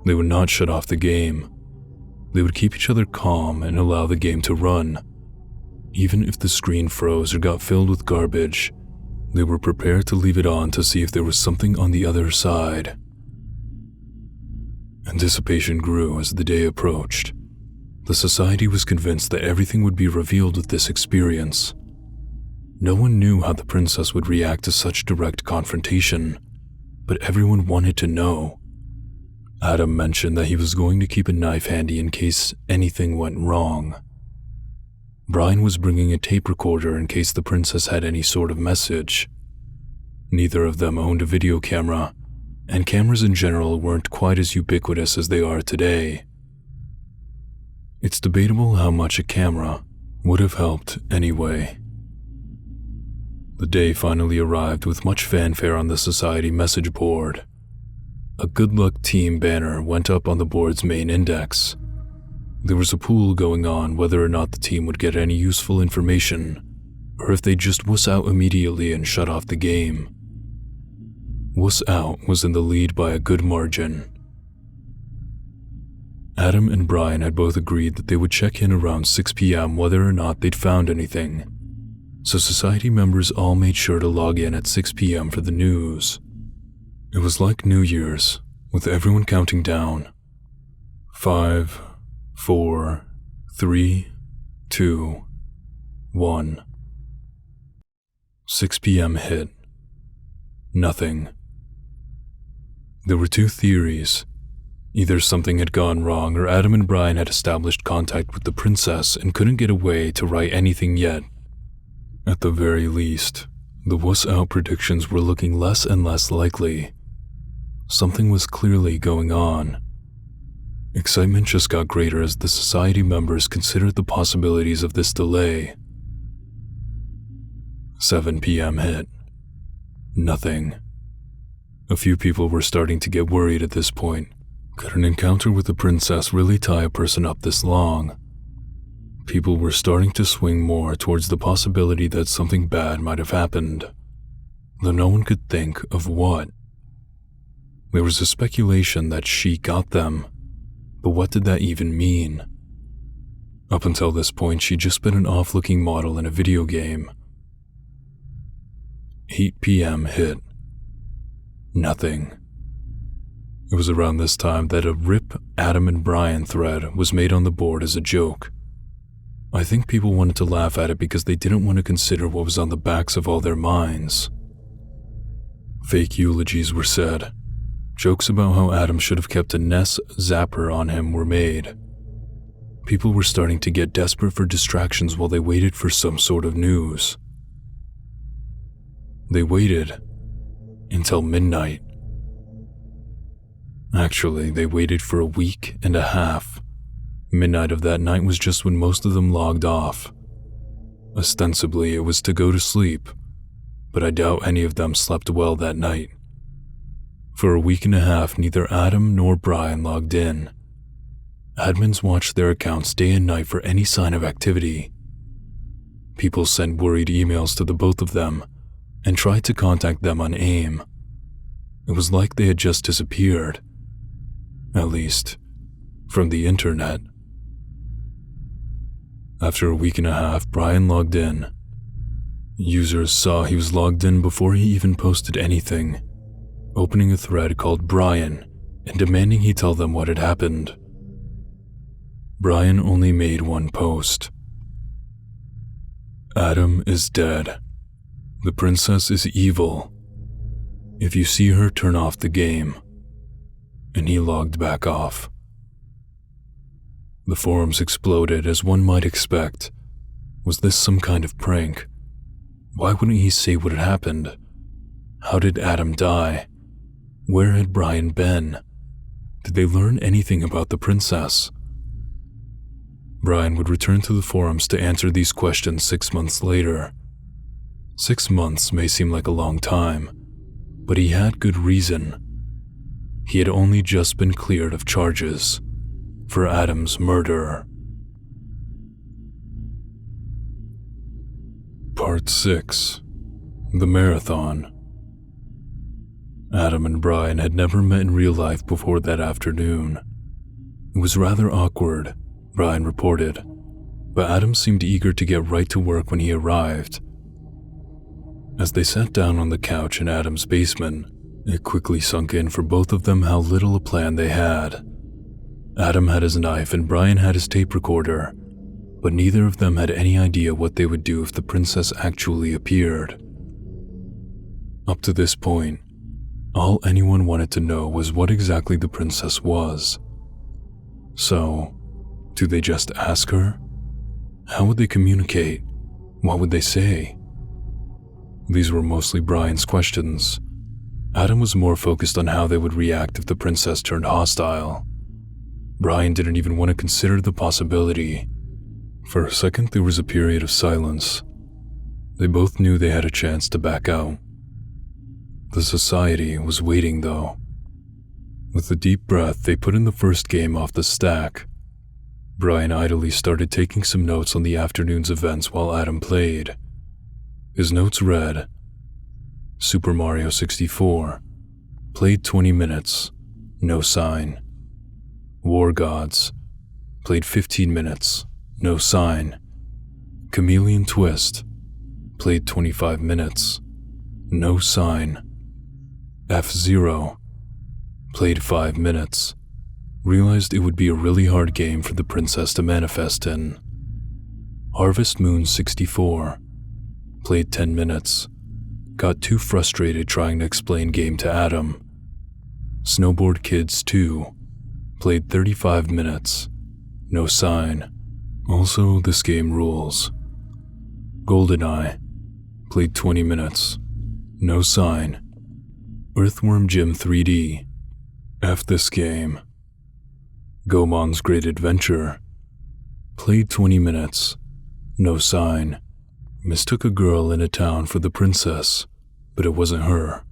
S1: They would not shut off the game. They would keep each other calm and allow the game to run. Even if the screen froze or got filled with garbage, they were prepared to leave it on to see if there was something on the other side. Anticipation grew as the day approached. The society was convinced that everything would be revealed with this experience. No one knew how the princess would react to such direct confrontation, but everyone wanted to know. Adam mentioned that he was going to keep a knife handy in case anything went wrong. Brian was bringing a tape recorder in case the princess had any sort of message. Neither of them owned a video camera, and cameras in general weren't quite as ubiquitous as they are today. It's debatable how much a camera would have helped anyway. The day finally arrived with much fanfare on the society message board. A good luck team banner went up on the board's main index. There was a pool going on whether or not the team would get any useful information, or if they'd just wuss out immediately and shut off the game. Wuss out was in the lead by a good margin. Adam and Brian had both agreed that they would check in around 6 p.m. whether or not they'd found anything, so society members all made sure to log in at 6 p.m. for the news. It was like New Year's, with everyone counting down. 5, 4, 3, 2, 1. 6 p.m. hit. Nothing. There were 2 theories. Either something had gone wrong or Adam and Brian had established contact with the princess and couldn't get away to write anything yet. At the very least, the wuss out predictions were looking less and less likely. Something was clearly going on. Excitement just got greater as the society members considered the possibilities of this delay. 7 p.m. hit. Nothing. A few people were starting to get worried at this point. Could an encounter with the princess really tie a person up this long? People were starting to swing more towards the possibility that something bad might have happened, though no one could think of what. There was a speculation that she got them, but what did that even mean? Up until this point, she'd just been an off-looking model in a video game. 8 p.m. hit. Nothing. It was around this time that a RIP Adam and Brian thread was made on the board as a joke. I think people wanted to laugh at it because they didn't want to consider what was on the backs of all their minds. Fake eulogies were said. Jokes about how Adam should have kept a NES zapper on him were made. People were starting to get desperate for distractions while they waited for some sort of news. They waited until midnight. Actually, they waited for a week and a half. Midnight of that night was just when most of them logged off. Ostensibly, it was to go to sleep, but I doubt any of them slept well that night. For a week and a half, neither Adam nor Brian logged in. Admins watched their accounts day and night for any sign of activity. People sent worried emails to the both of them and tried to contact them on AIM. It was like they had just disappeared. At least, from the internet. After a week and a half, Brian logged in. Users saw he was logged in before he even posted anything, opening a thread called Brian and demanding he tell them what had happened. Brian only made one post. Adam is dead. The princess is evil. If you see her, turn off the game. And he logged back off. The forums exploded, as one might expect. Was this some kind of prank? Why wouldn't he say what had happened? How did Adam die? Where had Brian been? Did they learn anything about the princess? Brian would return to the forums to answer these questions 6 months later. 6 months may seem like a long time, but he had good reason. He had only just been cleared of charges for Adam's murder. Part 6. The Marathon. Adam and Brian had never met in real life before that afternoon. It was rather awkward, Brian reported, but Adam seemed eager to get right to work when he arrived. As they sat down on the couch in Adam's basement, it quickly sunk in for both of them how little a plan they had. Adam had his knife and Brian had his tape recorder, but neither of them had any idea what they would do if the princess actually appeared. Up to this point, all anyone wanted to know was what exactly the princess was. So, do they just ask her? How would they communicate? What would they say? These were mostly Brian's questions. Adam was more focused on how they would react if the princess turned hostile. Brian didn't even want to consider the possibility. For a second, there was a period of silence. They both knew they had a chance to back out. The society was waiting, though. With a deep breath, they put in the first game off the stack. Brian idly started taking some notes on the afternoon's events while Adam played. His notes read, Super Mario 64, played 20 minutes, no sign. War Gods, played 15 minutes, no sign. Chameleon Twist, played 25 minutes, no sign. F-Zero, played 5 minutes, realized it would be a really hard game for the princess to manifest in. Harvest Moon 64, played 10 minutes, got too frustrated trying to explain game to Adam. Snowboard Kids 2, played 35 minutes, no sign. Also, this game rules. GoldenEye, played 20 minutes, no sign. Earthworm Jim 3D, F this game. Goemon's Great Adventure, played 20 minutes, no sign. Mistook a girl in a town for the princess, but it wasn't her.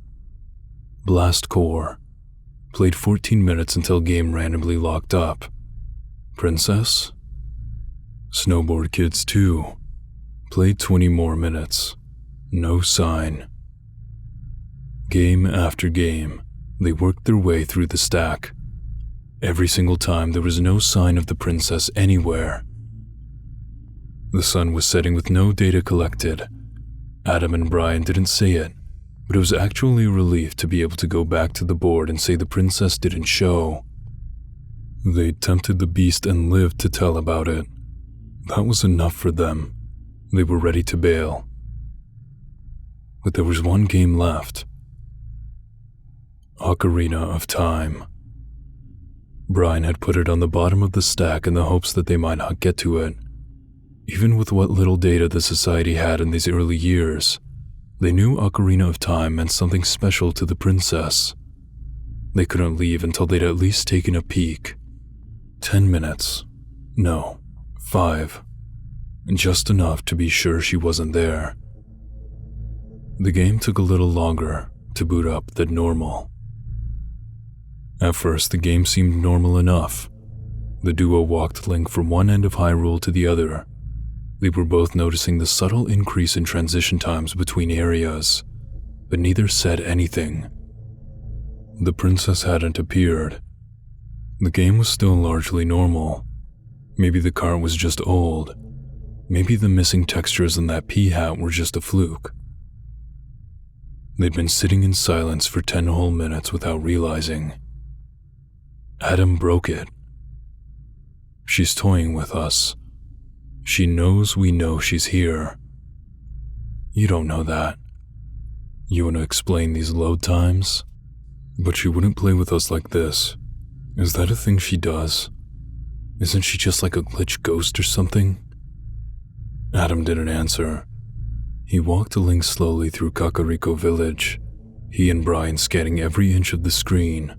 S1: Blast Core, played 14 minutes until game randomly locked up. Princess? Snowboard Kids 2, played 20 more minutes, no sign. Game after game, they worked their way through the stack. Every single time there was no sign of the princess anywhere. The sun was setting with no data collected. Adam and Brian didn't say it, but it was actually a relief to be able to go back to the board and say the princess didn't show. They'd tempted the beast and lived to tell about it. That was enough for them. They were ready to bail. But there was one game left. Ocarina of Time. Brian had put it on the bottom of the stack in the hopes that they might not get to it. Even with what little data the society had in these early years, they knew Ocarina of Time meant something special to the princess. They couldn't leave until they'd at least taken a peek. 10 minutes. No, 5. Just enough to be sure she wasn't there. The game took a little longer to boot up than normal. At first, the game seemed normal enough. The duo walked Link from one end of Hyrule to the other. They were both noticing the subtle increase in transition times between areas, but neither said anything. The princess hadn't appeared. The game was still largely normal. Maybe the cart was just old. Maybe the missing textures in that pea hat were just a fluke. They'd been sitting in silence for 10 whole minutes without realizing. Adam broke it. She's toying with us. She knows we know she's here. You don't know that. You want to explain these load times? But she wouldn't play with us like this. Is that a thing she does? Isn't she just like a glitch ghost or something? Adam didn't answer. He walked Link slowly through Kakariko Village, he and Brian scanning every inch of the screen.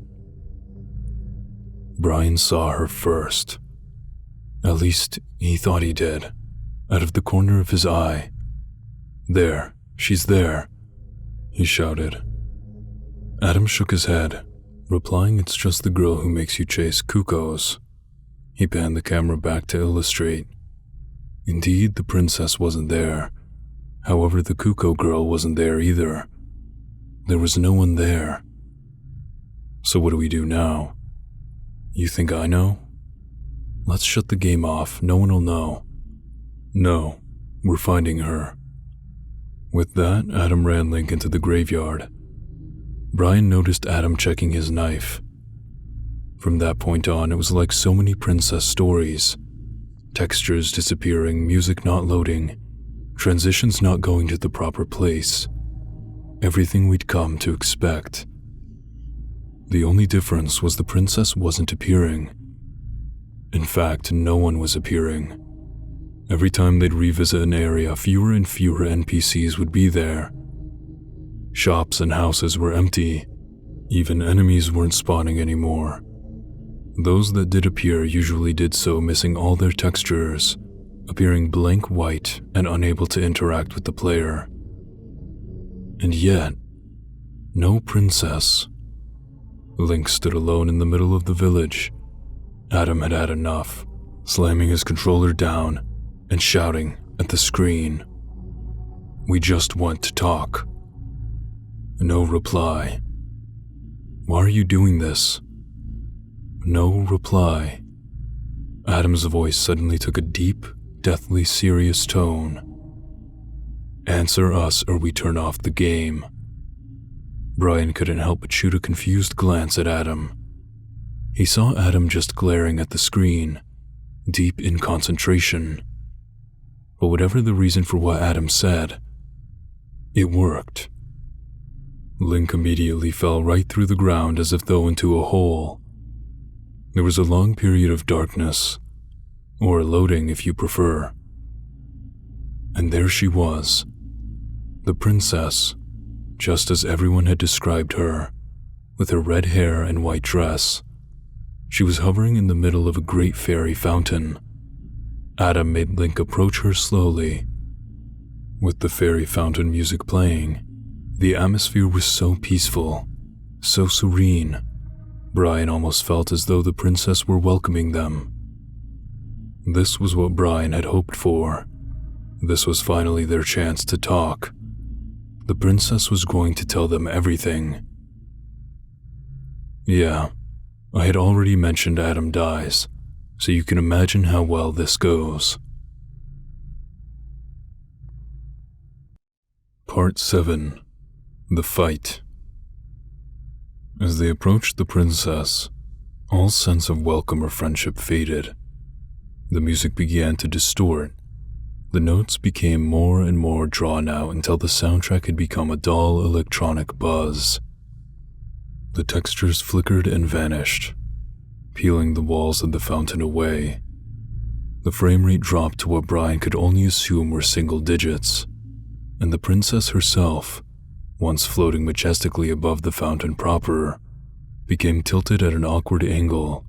S1: Brian saw her first. At least, he thought he did, out of the corner of his eye. There, she's there, he shouted. Adam shook his head, replying it's just the girl who makes you chase cuckoos. He panned the camera back to illustrate. Indeed, the princess wasn't there. However, the cuckoo girl wasn't there either. There was no one there. So what do we do now? You think I know? Let's shut the game off, no one will know. No, we're finding her. With that, Adam ran Link into the graveyard. Brian noticed Adam checking his knife. From that point on, it was like so many princess stories. Textures disappearing, music not loading, transitions not going to the proper place. Everything we'd come to expect. The only difference was the princess wasn't appearing. In fact, no one was appearing. Every time they'd revisit an area, fewer and fewer NPCs would be there. Shops and houses were empty. Even enemies weren't spawning anymore. Those that did appear usually did so missing all their textures, appearing blank white and unable to interact with the player. And yet, no princess. Link stood alone in the middle of the village. Adam had had enough, slamming his controller down and shouting at the screen. We just want to talk. No reply. Why are you doing this? No reply. Adam's voice suddenly took a deep, deathly serious tone. Answer us or we turn off the game. Brian couldn't help but shoot a confused glance at Adam. He saw Adam just glaring at the screen, deep in concentration. But whatever the reason for what Adam said, it worked. Link immediately fell right through the ground as if though into a hole. There was a long period of darkness, or loading if you prefer. And there she was, the princess, just as everyone had described her, with her red hair and white dress. She was hovering in the middle of a great fairy fountain. Adam made Link approach her slowly. With the fairy fountain music playing, the atmosphere was so peaceful, so serene. Brian almost felt as though the princess were welcoming them. This was what Brian had hoped for. This was finally their chance to talk. The princess was going to tell them everything. Yeah, I had already mentioned Adam dies, so you can imagine how well this goes. Part 7. The Fight. As they approached the princess, all sense of welcome or friendship faded. The music began to distort. The notes became more and more drawn out until the soundtrack had become a dull electronic buzz. The textures flickered and vanished. peeling the walls of the fountain away. The frame rate dropped to what Brian could only assume were single digits, and the princess herself, once floating majestically above the fountain proper, became tilted at an awkward angle,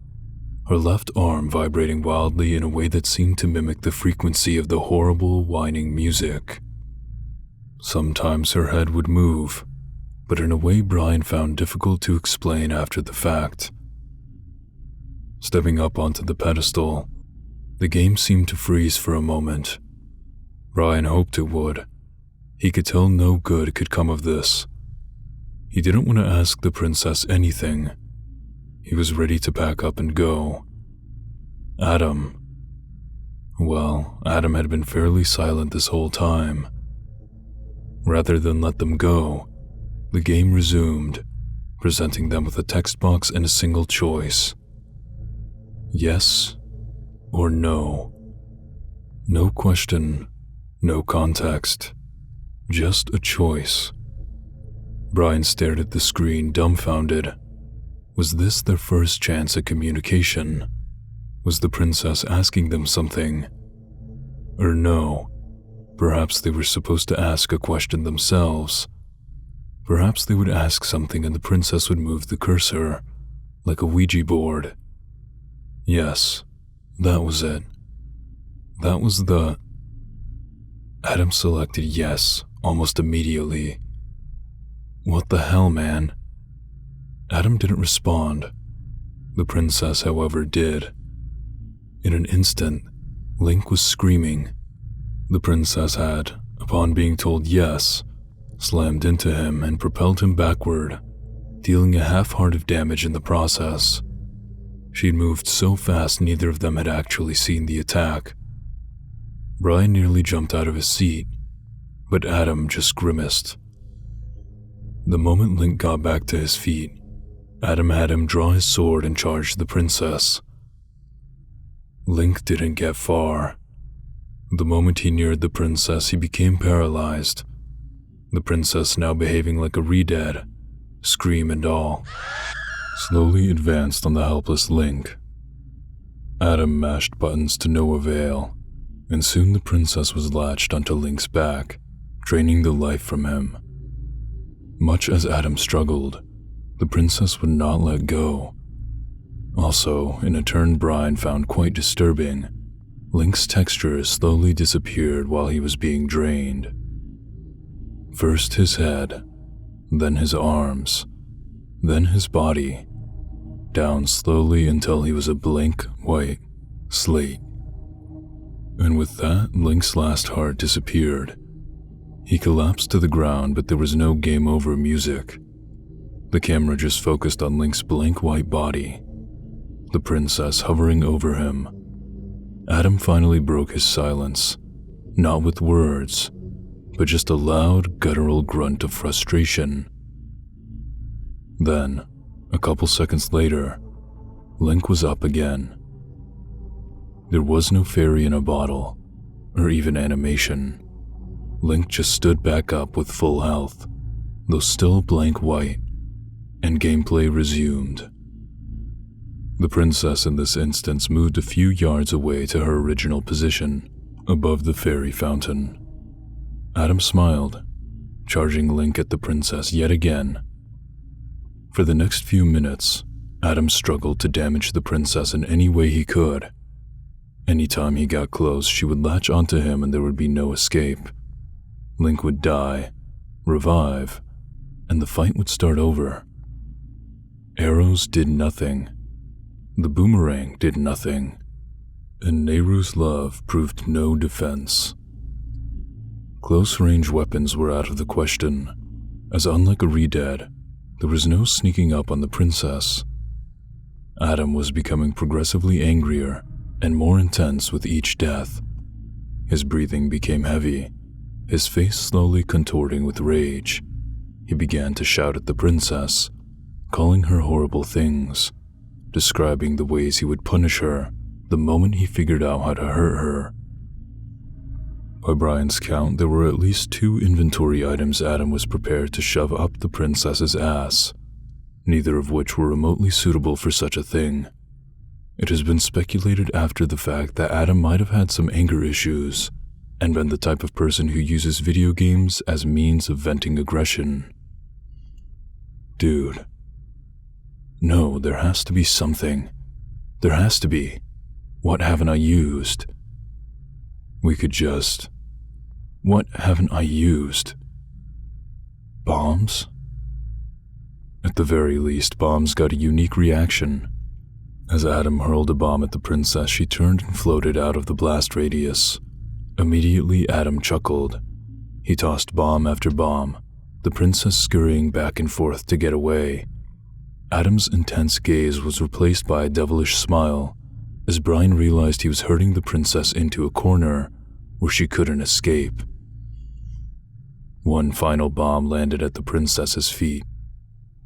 S1: her left arm vibrating wildly in a way that seemed to mimic the frequency of the horrible, whining music. Sometimes her head would move, but in a way Brian found difficult to explain after the fact. Stepping up onto the pedestal, the game seemed to freeze for a moment. Brian hoped it would. He could tell no good could come of this. He didn't want to ask the princess anything. He was ready to pack up and go. Adam. Well, Adam had been fairly silent this whole time. Rather than let them go, the game resumed, presenting them with a text box and a single choice. Yes or no. No question, no context, just a choice. Brian stared at the screen, dumbfounded. Was this their first chance at communication? Was the princess asking them something? Or no, perhaps they were supposed to ask a question themselves. Perhaps they would ask something and the princess would move the cursor, like a Ouija board. Yes, that was it. That was the... Adam selected yes almost immediately. What the hell, man? Adam didn't respond. The princess, however, did. In an instant, Link was screaming. The princess had, upon being told yes, slammed into him and propelled him backward, dealing a half-heart of damage in the process. She'd moved so fast neither of them had actually seen the attack. Brian nearly jumped out of his seat, but Adam just grimaced. The moment Link got back to his feet, Adam had him draw his sword and charge the princess. Link didn't get far. The moment he neared the princess, he became paralyzed, the princess now behaving like a re-dead, scream and all, slowly advanced on the helpless Link. Adam mashed buttons to no avail, and soon the princess was latched onto Link's back, draining the life from him. Much as Adam struggled, the princess would not let go. Also, in a turn Brian found quite disturbing, Link's texture slowly disappeared while he was being drained. First his head, then his arms, then his body, down slowly until he was a blank white slate. And with that, Link's last heart disappeared. He collapsed to the ground, but there was no game over music. The camera just focused on Link's blank white body, the princess hovering over him. Adam finally broke his silence, not with words, but just a loud, guttural grunt of frustration. Then, a couple seconds later, Link was up again. There was no fairy in a bottle, or even animation. Link just stood back up with full health, though still blank white, and gameplay resumed. The princess in this instance moved a few yards away to her original position, above the fairy fountain. Adam smiled, charging Link at the princess yet again. For the next few minutes, Adam struggled to damage the princess in any way he could. Anytime he got close, she would latch onto him and there would be no escape. Link would die, revive, and the fight would start over. Arrows did nothing. The boomerang did nothing. And Nehru's love proved no defense. Close-range weapons were out of the question, as unlike a re-dead, there was no sneaking up on the princess. Adam was becoming progressively angrier and more intense with each death. His breathing became heavy, his face slowly contorting with rage. He began to shout at the princess, calling her horrible things, describing the ways he would punish her the moment he figured out how to hurt her. By Brian's count, there were at least 2 inventory items Adam was prepared to shove up the princess's ass, neither of which were remotely suitable for such a thing. It has been speculated after the fact that Adam might have had some anger issues and been the type of person who uses video games as means of venting aggression. Dude. No, there has to be something. There has to be. What haven't I used? We could just... What haven't I used? Bombs? At the very least, bombs got a unique reaction. As Adam hurled a bomb at the princess, she turned and floated out of the blast radius. Immediately, Adam chuckled. He tossed bomb after bomb, the princess scurrying back and forth to get away. Adam's intense gaze was replaced by a devilish smile as Brian realized he was herding the princess into a corner where she couldn't escape. One final bomb landed at the princess's feet.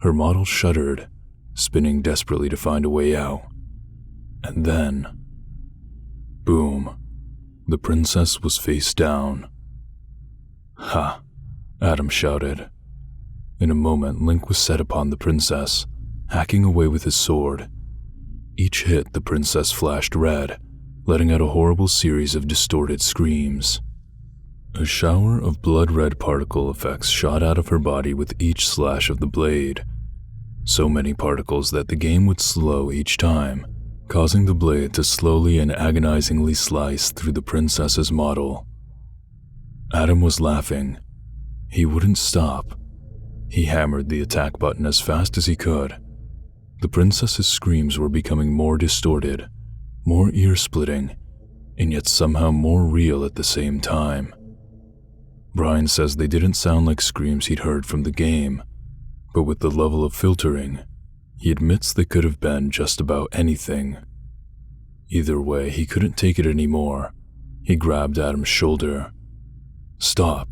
S1: Her model shuddered, spinning desperately to find a way out. And then... boom. The princess was face down. Ha! Adam shouted. In a moment, Link was set upon the princess, hacking away with his sword. Each hit, the princess flashed red, letting out a horrible series of distorted screams. A shower of blood-red particle effects shot out of her body with each slash of the blade. So many particles that the game would slow each time, causing the blade to slowly and agonizingly slice through the princess's model. Adam was laughing. He wouldn't stop. He hammered the attack button as fast as he could. The princess's screams were becoming more distorted, more ear-splitting, and yet somehow more real at the same time. Brian says they didn't sound like screams he'd heard from the game, but with the level of filtering, he admits they could have been just about anything. Either way, he couldn't take it anymore. He grabbed Adam's shoulder. Stop.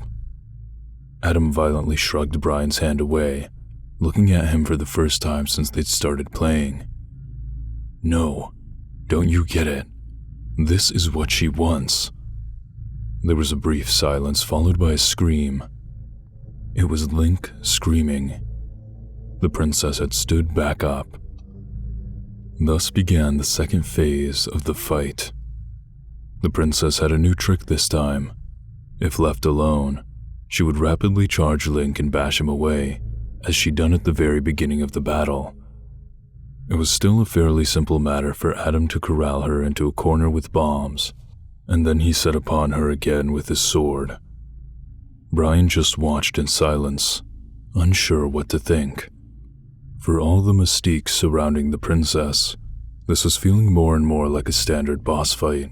S1: Adam violently shrugged Brian's hand away, looking at him for the first time since they'd started playing. No, don't you get it? This is what she wants. There was a brief silence followed by a scream. It was Link screaming. The princess had stood back up. Thus began the second phase of the fight. The princess had a new trick this time. If left alone, she would rapidly charge Link and bash him away, as she'd done at the very beginning of the battle. It was still a fairly simple matter for Adam to corral her into a corner with bombs, and then he set upon her again with his sword. Brian just watched in silence, unsure what to think. For all the mystique surrounding the princess, this was feeling more and more like a standard boss fight.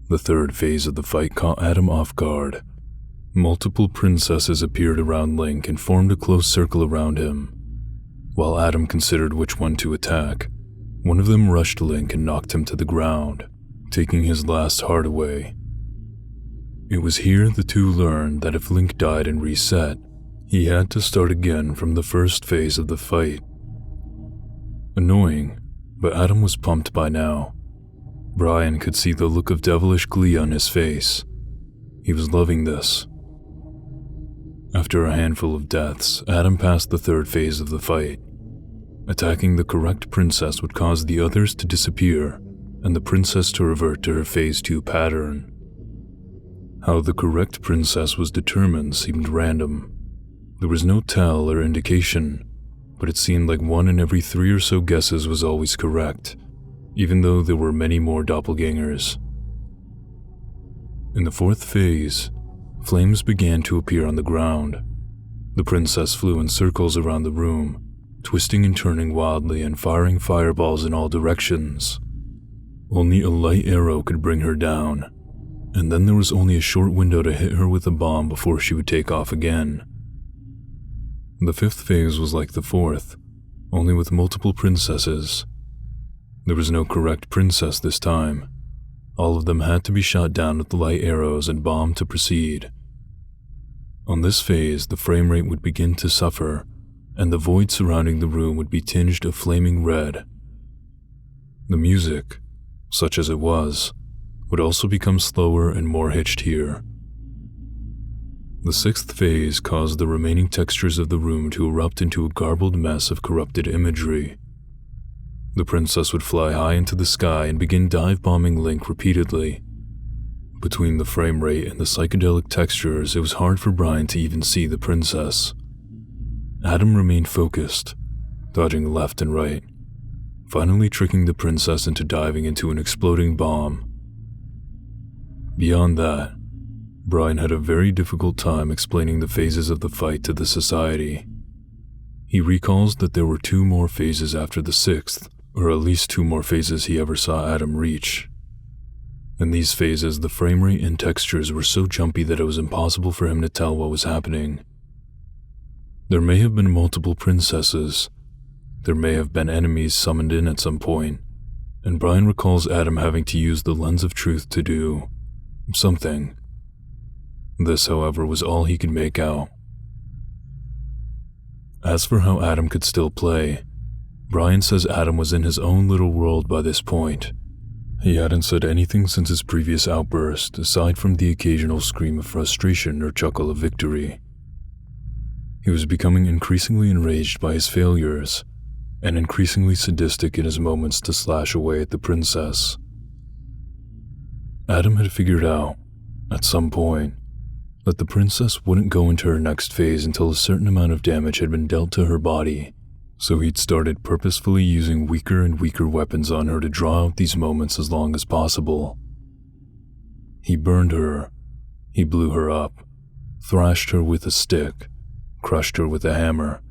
S1: The third phase of the fight caught Adam off guard. Multiple princesses appeared around Link and formed a close circle around him. While Adam considered which one to attack, one of them rushed Link and knocked him to the ground, taking his last heart away. It was here the two learned that if Link died and reset, he had to start again from the first phase of the fight. Annoying, but Adam was pumped by now. Brian could see the look of devilish glee on his face. He was loving this. After a handful of deaths, Adam passed the third phase of the fight. Attacking the correct princess would cause the others to disappear and the princess to revert to her phase 2 pattern. How the correct princess was determined seemed random. There was no tell or indication, but it seemed like 1 in every 3 or so guesses was always correct, even though there were many more doppelgangers. In the fourth phase, flames began to appear on the ground. The princess flew in circles around the room, twisting and turning wildly and firing fireballs in all directions. Only a light arrow could bring her down, and then there was only a short window to hit her with a bomb before she would take off again. The fifth phase was like the fourth, only with multiple princesses. There was no correct princess this time. All of them had to be shot down with light arrows and bombed to proceed. On this phase, the frame rate would begin to suffer, and the void surrounding the room would be tinged a flaming red. The music, such as it was, would also become slower and more hitched here. The sixth phase caused the remaining textures of the room to erupt into a garbled mess of corrupted imagery. The princess would fly high into the sky and begin dive-bombing Link repeatedly. Between the frame rate and the psychedelic textures, it was hard for Brian to even see the princess. Adam remained focused, dodging left and right, finally tricking the princess into diving into an exploding bomb. Beyond that, Brian had a very difficult time explaining the phases of the fight to the society. He recalls that there were 2 more phases after the 6th, or at least 2 more phases he ever saw Adam reach. In these phases, the frame rate and textures were so jumpy that it was impossible for him to tell what was happening. There may have been multiple princesses. There may have been enemies summoned in at some point, and Brian recalls Adam having to use the lens of truth to do something. This, however, was all he could make out. As for how Adam could still play, Brian says Adam was in his own little world by this point. He hadn't said anything since his previous outburst, aside from the occasional scream of frustration or chuckle of victory. He was becoming increasingly enraged by his failures, and increasingly sadistic in his moments to slash away at the princess. Adam had figured out, at some point, that the princess wouldn't go into her next phase until a certain amount of damage had been dealt to her body, so he'd started purposefully using weaker and weaker weapons on her to draw out these moments as long as possible. He burned her, he blew her up, thrashed her with a stick, crushed her with a hammer,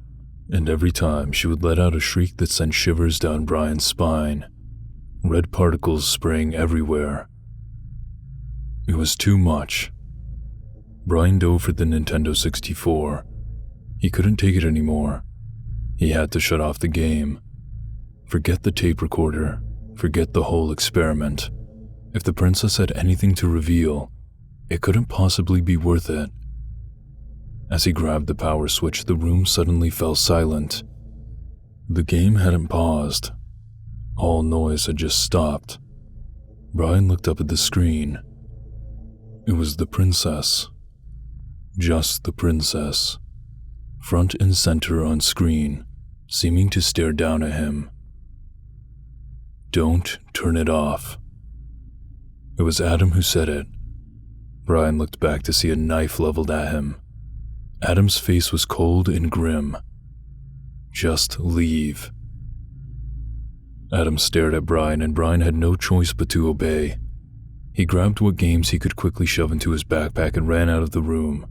S1: and every time she would let out a shriek that sent shivers down Brian's spine, red particles spraying everywhere. It was too much. Brian dove for the Nintendo 64. He couldn't take it anymore. He had to shut off the game. Forget the tape recorder. Forget the whole experiment. If the princess had anything to reveal, it couldn't possibly be worth it. As he grabbed the power switch, the room suddenly fell silent. The game hadn't paused. All noise had just stopped. Brian looked up at the screen. It was the princess. Just the princess. Front and center on screen, seeming to stare down at him. "Don't turn it off." It was Adam who said it. Brian looked back to see a knife leveled at him. Adam's face was cold and grim. "Just leave." Adam stared at Brian, and Brian had no choice but to obey. He grabbed what games he could quickly shove into his backpack and ran out of the room.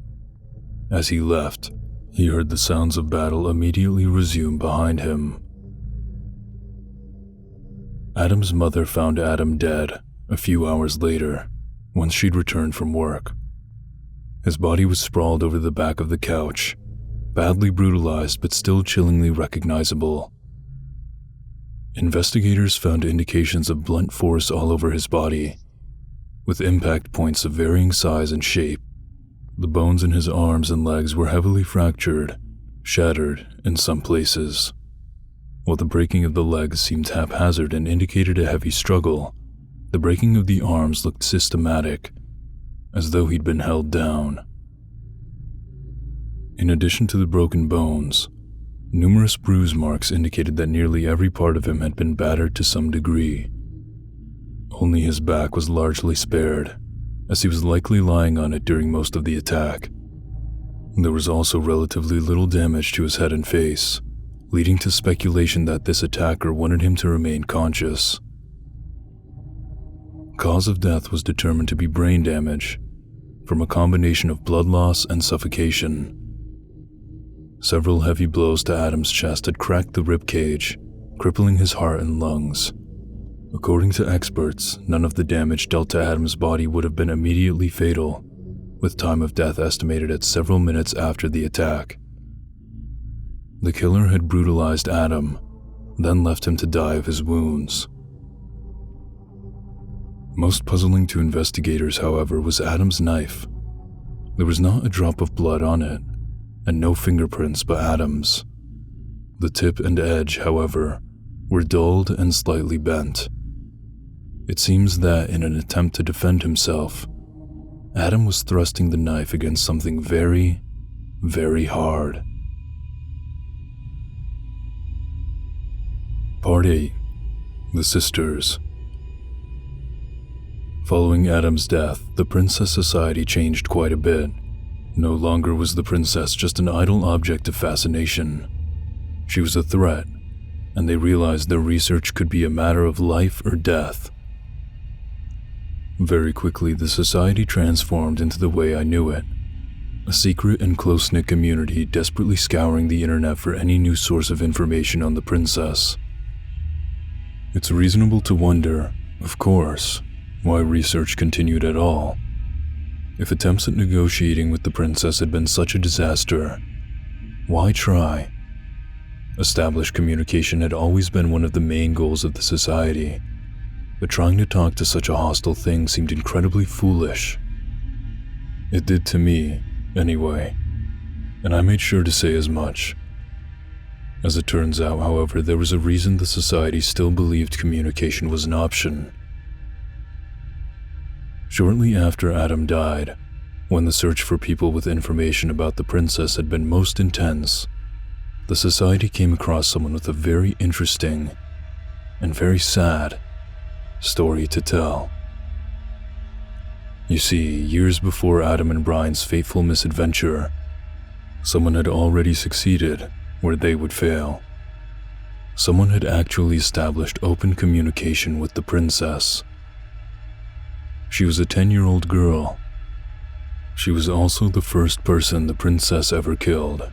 S1: As he left, he heard the sounds of battle immediately resume behind him. Adam's mother found Adam dead a few hours later, once she'd returned from work. His body was sprawled over the back of the couch, badly brutalized but still chillingly recognizable. Investigators found indications of blunt force all over his body, with impact points of varying size and shape. The bones in his arms and legs were heavily fractured, shattered in some places. While the breaking of the legs seemed haphazard and indicated a heavy struggle, the breaking of the arms looked systematic, as though he'd been held down. In addition to the broken bones, numerous bruise marks indicated that nearly every part of him had been battered to some degree. Only his back was largely spared, as he was likely lying on it during most of the attack. There was also relatively little damage to his head and face, leading to speculation that this attacker wanted him to remain conscious. Cause of death was determined to be brain damage, from a combination of blood loss and suffocation. Several heavy blows to Adam's chest had cracked the rib cage, crippling his heart and lungs. According to experts, none of the damage dealt to Adam's body would have been immediately fatal, with time of death estimated at several minutes after the attack. The killer had brutalized Adam, then left him to die of his wounds. Most puzzling to investigators, however, was Adam's knife. There was not a drop of blood on it, and no fingerprints but Adam's. The tip and edge, however, were dulled and slightly bent. It seems that in an attempt to defend himself, Adam was thrusting the knife against something very, very hard. Part 8. The sisters. Following Adam's death, the Princess Society changed quite a bit. No longer was the princess just an idle object of fascination. She was a threat, and they realized their research could be a matter of life or death. Very quickly, the society transformed into the way I knew it. A secret and close-knit community desperately scouring the internet for any new source of information on the princess. It's reasonable to wonder, of course, why research continued at all. If attempts at negotiating with the princess had been such a disaster, why try? Established communication had always been one of the main goals of the society, but trying to talk to such a hostile thing seemed incredibly foolish. It did to me, anyway, and I made sure to say as much. As it turns out, however, there was a reason the society still believed communication was an option. Shortly after Adam died, when the search for people with information about the princess had been most intense, the society came across someone with a very interesting and very sad story to tell. You see, years before Adam and Brian's fateful misadventure, someone had already succeeded where they would fail. Someone had actually established open communication with the princess. She was a 10-year-old girl. She was also the first person the princess ever killed.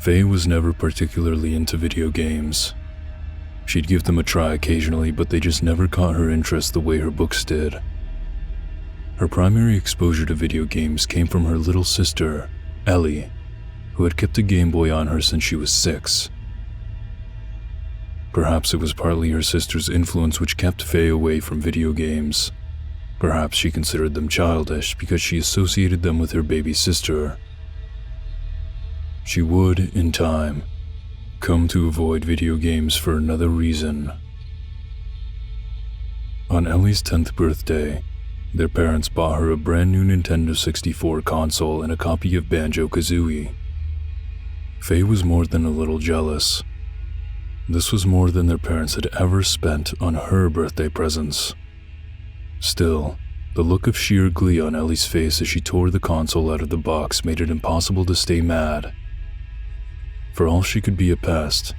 S1: Faye was never particularly into video games. She'd give them a try occasionally, but they just never caught her interest the way her books did. Her primary exposure to video games came from her little sister, Ellie, who had kept a Game Boy on her since she was 6. Perhaps it was partly her sister's influence which kept Faye away from video games. Perhaps she considered them childish because she associated them with her baby sister. She would, in time, come to avoid video games for another reason. On Ellie's 10th birthday, their parents bought her a brand new Nintendo 64 console and a copy of Banjo-Kazooie. Faye was more than a little jealous. This was more than their parents had ever spent on her birthday presents. Still, the look of sheer glee on Ellie's face as she tore the console out of the box made it impossible to stay mad. For all she could be a pest,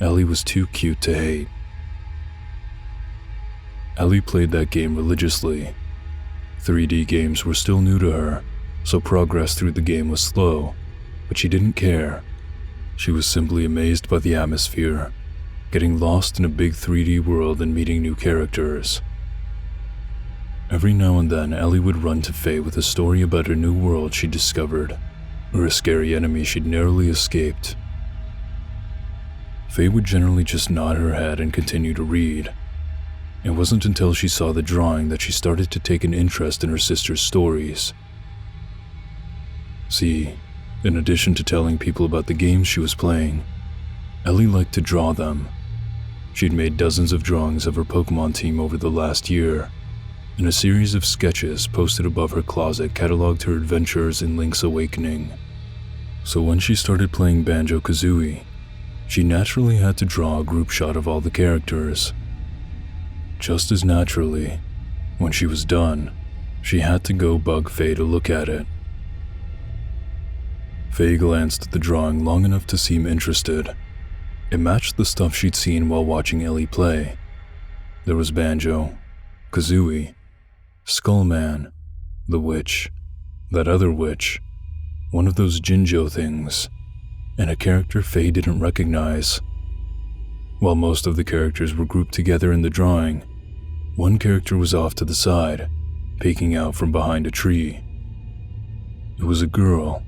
S1: Ellie was too cute to hate. Ellie played that game religiously. 3D games were still new to her, so progress through the game was slow, but she didn't care. She was simply amazed by the atmosphere, getting lost in a big 3D world and meeting new characters. Every now and then, Ellie would run to Faye with a story about a new world she'd discovered, or a scary enemy she'd narrowly escaped. Faye would generally just nod her head and continue to read. It wasn't until she saw the drawing that she started to take an interest in her sister's stories. See, in addition to telling people about the games she was playing, Ellie liked to draw them. She'd made dozens of drawings of her Pokemon team over the last year, and a series of sketches posted above her closet cataloged her adventures in Link's Awakening. So when she started playing Banjo-Kazooie, she naturally had to draw a group shot of all the characters. Just as naturally, when she was done, she had to go bug Faye to look at it. Faye glanced at the drawing long enough to seem interested. It matched the stuff she'd seen while watching Ellie play. There was Banjo, Kazooie, Skullman, the witch, that other witch, one of those Jinjo things, and a character Faye didn't recognize. While most of the characters were grouped together in the drawing, one character was off to the side, peeking out from behind a tree. It was a girl,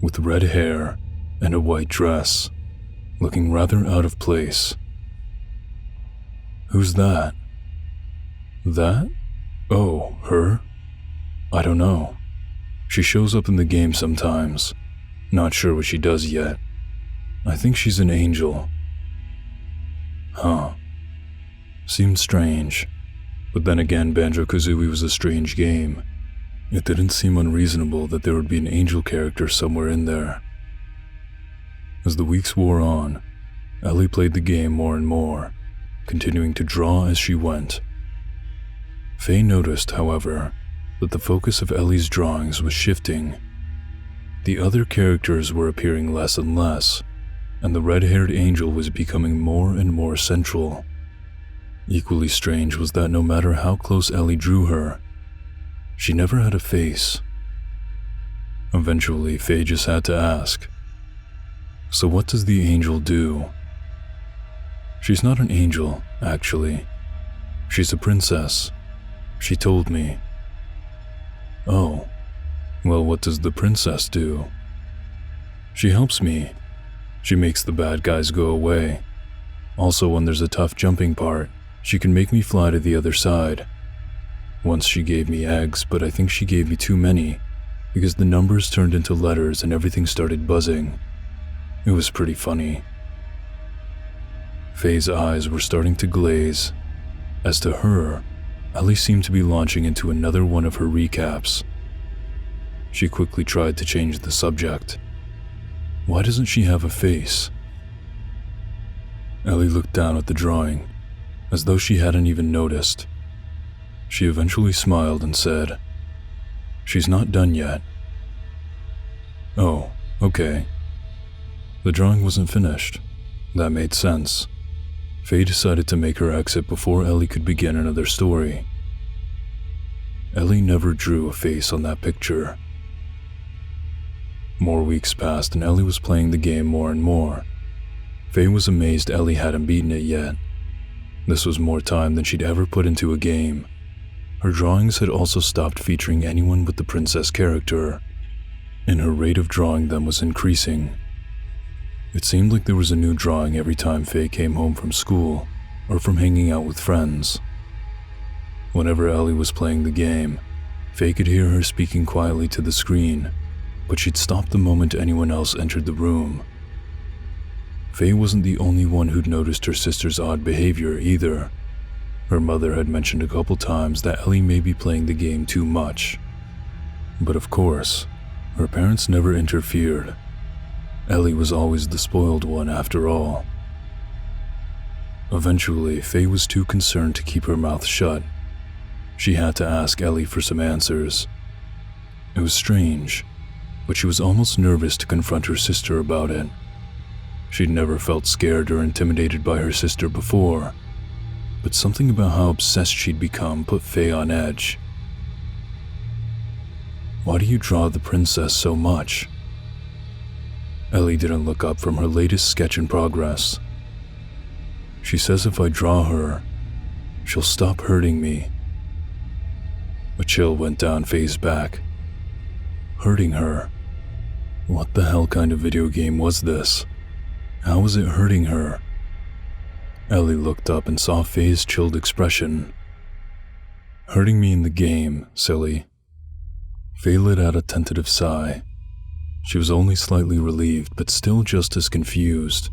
S1: with red hair and a white dress, looking rather out of place. Who's that? That? Oh, her? I don't know. She shows up in the game sometimes. Not sure what she does yet. I think she's an angel. Huh. Seemed strange. But then again, Banjo-Kazooie was a strange game. It didn't seem unreasonable that there would be an angel character somewhere in there. As the weeks wore on, Ellie played the game more and more, continuing to draw as she went. Faye noticed, however, that the focus of Ellie's drawings was shifting. The other characters were appearing less and less, and the red-haired angel was becoming more and more central. Equally strange was that no matter how close Ellie drew her, she never had a face. Eventually, Faye just had to ask, "So what does the angel do?" "She's not an angel, actually. She's a princess. She told me." "Oh, well, what does the princess do?" "She helps me. She makes the bad guys go away. Also, when there's a tough jumping part, she can make me fly to the other side. Once she gave me eggs, but I think she gave me too many, because the numbers turned into letters and everything started buzzing. It was pretty funny." Faye's eyes were starting to glaze. As to her, Ellie seemed to be launching into another one of her recaps. She quickly tried to change the subject. "Why doesn't she have a face?" Ellie looked down at the drawing, as though she hadn't even noticed. She eventually smiled and said, "She's not done yet." "Oh, okay." The drawing wasn't finished. That made sense. Faye decided to make her exit before Ellie could begin another story. Ellie never drew a face on that picture. More weeks passed and Ellie was playing the game more and more. Faye was amazed Ellie hadn't beaten it yet. This was more time than she'd ever put into a game. Her drawings had also stopped featuring anyone but the princess character, and her rate of drawing them was increasing. It seemed like there was a new drawing every time Faye came home from school or from hanging out with friends. Whenever Ellie was playing the game, Faye could hear her speaking quietly to the screen, but she'd stop the moment anyone else entered the room. Faye wasn't the only one who'd noticed her sister's odd behavior either. Her mother had mentioned a couple times that Ellie may be playing the game too much. But of course, her parents never interfered. Ellie was always the spoiled one after all. Eventually, Faye was too concerned to keep her mouth shut. She had to ask Ellie for some answers. It was strange, but she was almost nervous to confront her sister about it. She'd never felt scared or intimidated by her sister before, but something about how obsessed she'd become put Faye on edge. "Why do you draw the princess so much?" Ellie didn't look up from her latest sketch in progress. "She says if I draw her, she'll stop hurting me." A chill went down Faye's back. Hurting her? What the hell kind of video game was this? How was it hurting her? Ellie looked up and saw Faye's chilled expression. "Hurting me in the game, silly." Faye let out a tentative sigh. She was only slightly relieved, but still just as confused.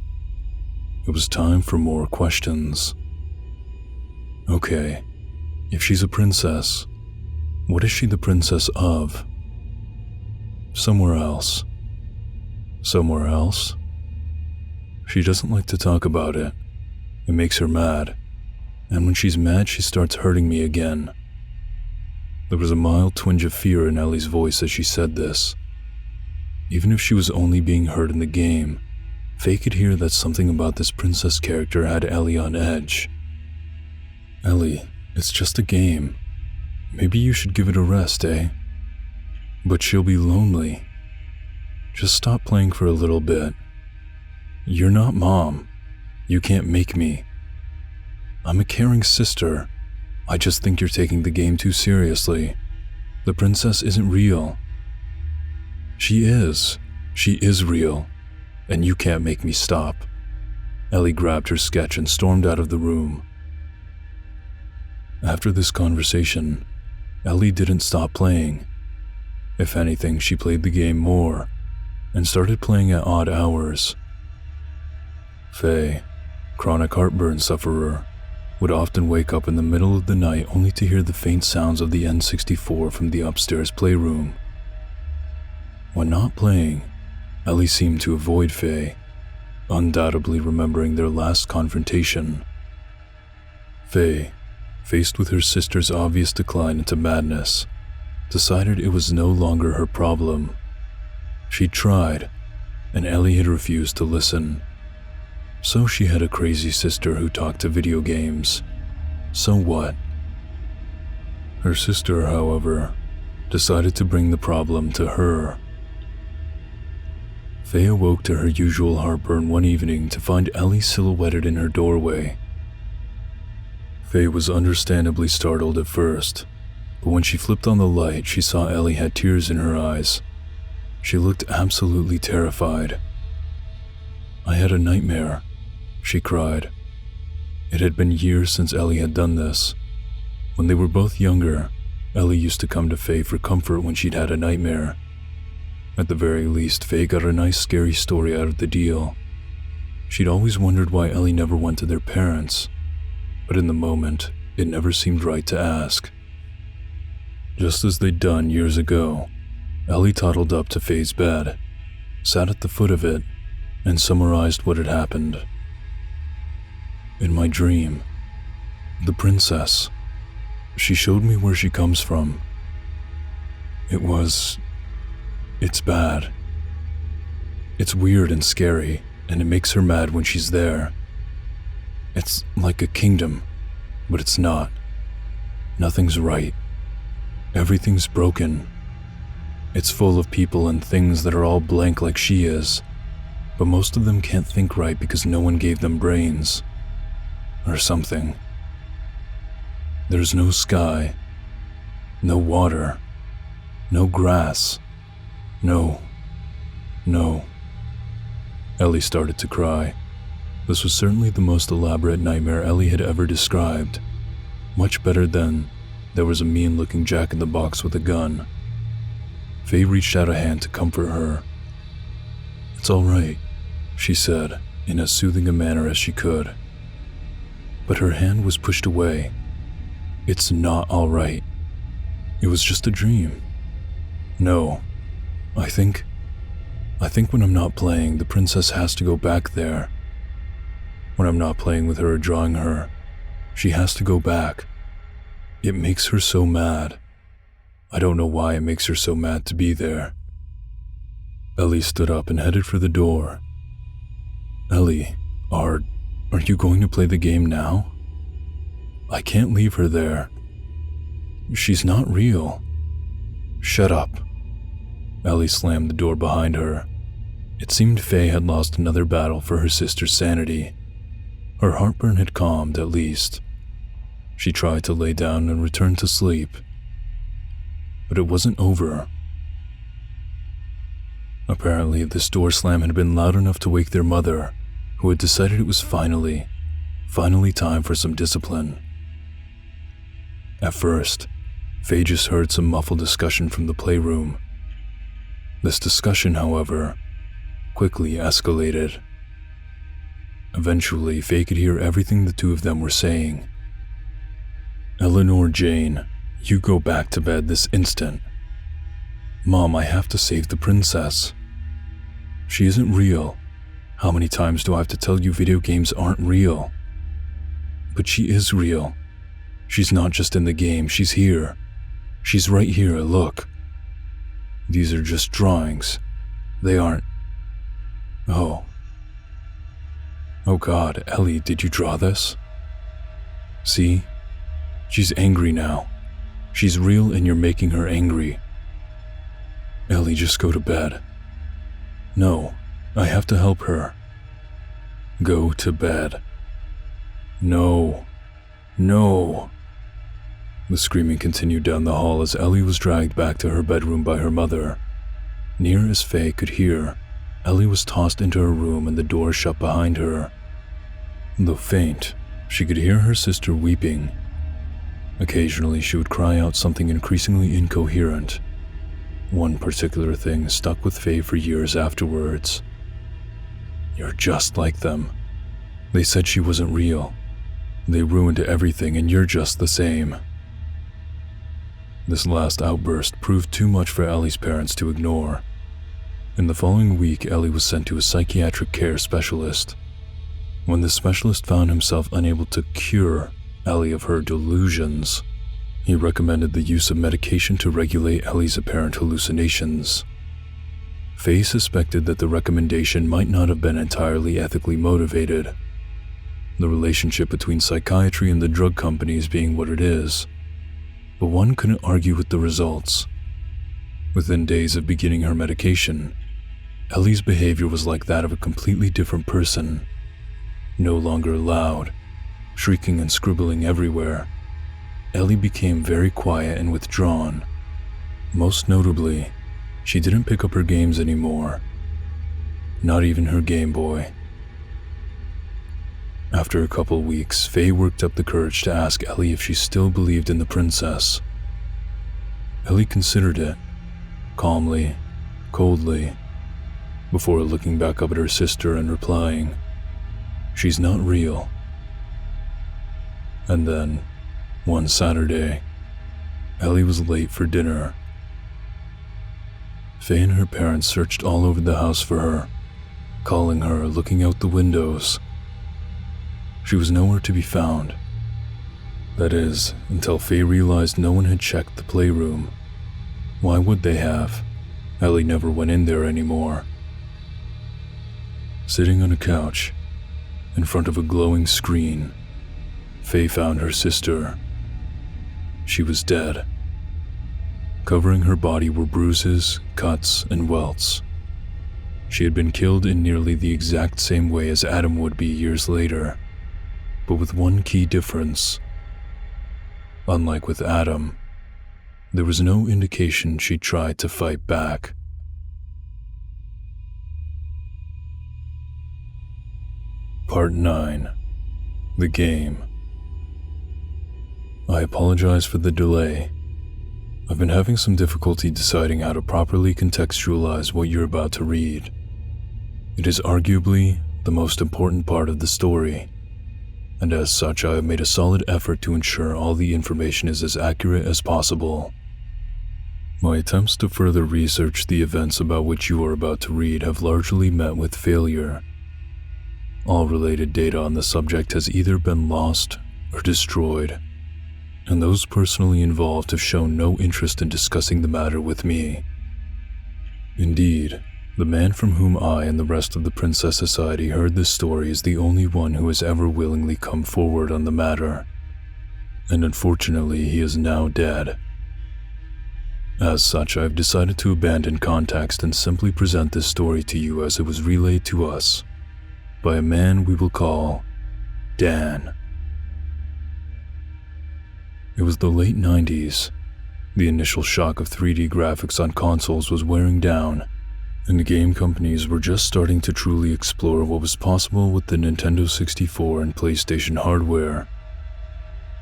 S1: It was time for more questions. Okay, if she's a princess, what is she the princess of? Somewhere else. Somewhere else? She doesn't like to talk about it. It makes her mad, and when she's mad, she starts hurting me again. There was a mild twinge of fear in Ellie's voice as she said this. Even if she was only being heard in the game, Faye could hear that something about this princess character had Ellie on edge. "Ellie, it's just a game. Maybe you should give it a rest, eh? But she'll be lonely. Just stop playing for a little bit. You're not Mom. You can't make me. I'm a caring sister. I just think you're taking the game too seriously. The princess isn't real." She is. She is real. And you can't make me stop." Ellie grabbed her sketch and stormed out of the room. After this conversation, Ellie didn't stop playing. If anything, she played the game more, and started playing at odd hours. Faye, chronic heartburn sufferer, would often wake up in the middle of the night only to hear the faint sounds of the N64 from the upstairs playroom. When not playing, Ellie seemed to avoid Faye. undoubtedly remembering their last confrontation. Faye, faced with her sister's obvious decline into madness, decided it was no longer her problem. She tried, and Ellie had refused to listen. So she had a crazy sister who talked to video games. So what? Her sister, however, decided to bring the problem to her. Faye awoke to her usual heartburn one evening to find Ellie silhouetted in her doorway. Faye was understandably startled at first, but when she flipped on the light, she saw Ellie had tears in her eyes. She looked absolutely terrified. "I had a nightmare," she cried. It had been years since Ellie had done this. When they were both younger, Ellie used to come to Faye for comfort when she'd had a nightmare. At the very least, Faye got a nice scary story out of the deal. She'd always wondered why Ellie never went to their parents, but in the moment, it never seemed right to ask. Just as they'd done years ago, Ellie toddled up to Faye's bed, sat at the foot of it, and summarized what had happened. "In my dream, the princess, she showed me where she comes from. It's bad. It's weird and scary, and it makes her mad when she's there. It's like a kingdom, but it's not. Nothing's right. Everything's broken. It's full of people and things that are all blank like she is, but most of them can't think right because no one gave them brains. Or something. There's no sky, no water, no grass, no. Ellie started to cry. This was certainly the most elaborate nightmare Ellie had ever described. Much better than there was a mean-looking jack-in-the-box with a gun. Faye reached out a hand to comfort her. "It's all right," she said, in as soothing a manner as she could. But her hand was pushed away. "It's not all right. It was just a dream. No, I think when I'm not playing, the princess has to go back there. When I'm not playing with her or drawing her, she has to go back. It makes her so mad. I don't know why it makes her so mad to be there." Ellie stood up and headed for the door. "Ellie, are you going to play the game now? I can't leave her there. She's not real." "Shut up." Ellie slammed the door behind her. It seemed Faye had lost another battle for her sister's sanity. Her heartburn had calmed, at least. She tried to lay down and return to sleep. But it wasn't over. Apparently, this door slam had been loud enough to wake their mother, who had decided it was finally time for some discipline. At first, Faye just heard some muffled discussion from the playroom. This discussion, however, quickly escalated. Eventually, Faye could hear everything the two of them were saying. "Eleanor Jane, you go back to bed this instant. Mom, I have to save the princess. She isn't real. How many times do I have to tell you video games aren't real? But she is real. She's not just in the game, she's here. She's right here, look. These are just drawings. They aren't... Oh God, Ellie, did you draw this? See? She's angry now. She's real and you're making her angry. Ellie, just go to bed. No, I have to help her. Go to bed. No. The screaming continued down the hall as Ellie was dragged back to her bedroom by her mother. Near as Faye could hear, Ellie was tossed into her room and the door shut behind her. Though faint, she could hear her sister weeping. Occasionally, she would cry out something increasingly incoherent. One particular thing stuck with Faye for years afterwards. "You're just like them. They said she wasn't real. They ruined everything and you're just the same." This last outburst proved too much for Ellie's parents to ignore. In the following week, Ellie was sent to a psychiatric care specialist. When the specialist found himself unable to cure Ellie of her delusions, he recommended the use of medication to regulate Ellie's apparent hallucinations. Faye suspected that the recommendation might not have been entirely ethically motivated, the relationship between psychiatry and the drug companies being what it is, but one couldn't argue with the results. Within days of beginning her medication, Ellie's behavior was like that of a completely different person. No longer loud, shrieking and scribbling everywhere, Ellie became very quiet and withdrawn. Most notably, she didn't pick up her games anymore, not even her Game Boy. After a couple weeks, Faye worked up the courage to ask Ellie if she still believed in the princess. Ellie considered it, calmly, coldly, before looking back up at her sister and replying, "She's not real." And then, one Saturday, Ellie was late for dinner. Faye and her parents searched all over the house for her, calling her, looking out the windows. She was nowhere to be found. That is, until Faye realized no one had checked the playroom. Why would they have? Ellie never went in there anymore. Sitting on a couch, in front of a glowing screen, Faye found her sister. She was dead. Covering her body were bruises, cuts, and welts. She had been killed in nearly the exact same way as Adam would be years later, but with one key difference. Unlike with Adam, there was no indication she tried to fight back. Part 9. The Game. I apologize for the delay. I've been having some difficulty deciding how to properly contextualize what you're about to read. It is arguably the most important part of the story, and as such I have made a solid effort to ensure all the information is as accurate as possible. My attempts to further research the events about which you are about to read have largely met with failure. All related data on the subject has either been lost or destroyed, and those personally involved have shown no interest in discussing the matter with me. Indeed, the man from whom I and the rest of the Princess Society heard this story is the only one who has ever willingly come forward on the matter, and unfortunately he is now dead. As such, I have decided to abandon context and simply present this story to you as it was relayed to us by a man we will call Dan. It was the late 90s. The initial shock of 3D graphics on consoles was wearing down, and the game companies were just starting to truly explore what was possible with the Nintendo 64 and PlayStation hardware.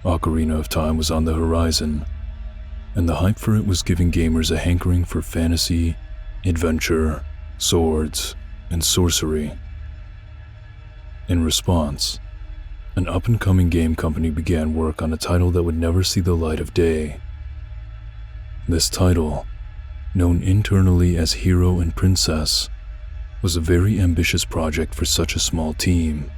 S1: Ocarina of Time was on the horizon, and the hype for it was giving gamers a hankering for fantasy, adventure, swords, and sorcery. In response, an up-and-coming game company began work on a title that would never see the light of day. This title, known internally as Hero and Princess, was a very ambitious project for such a small team.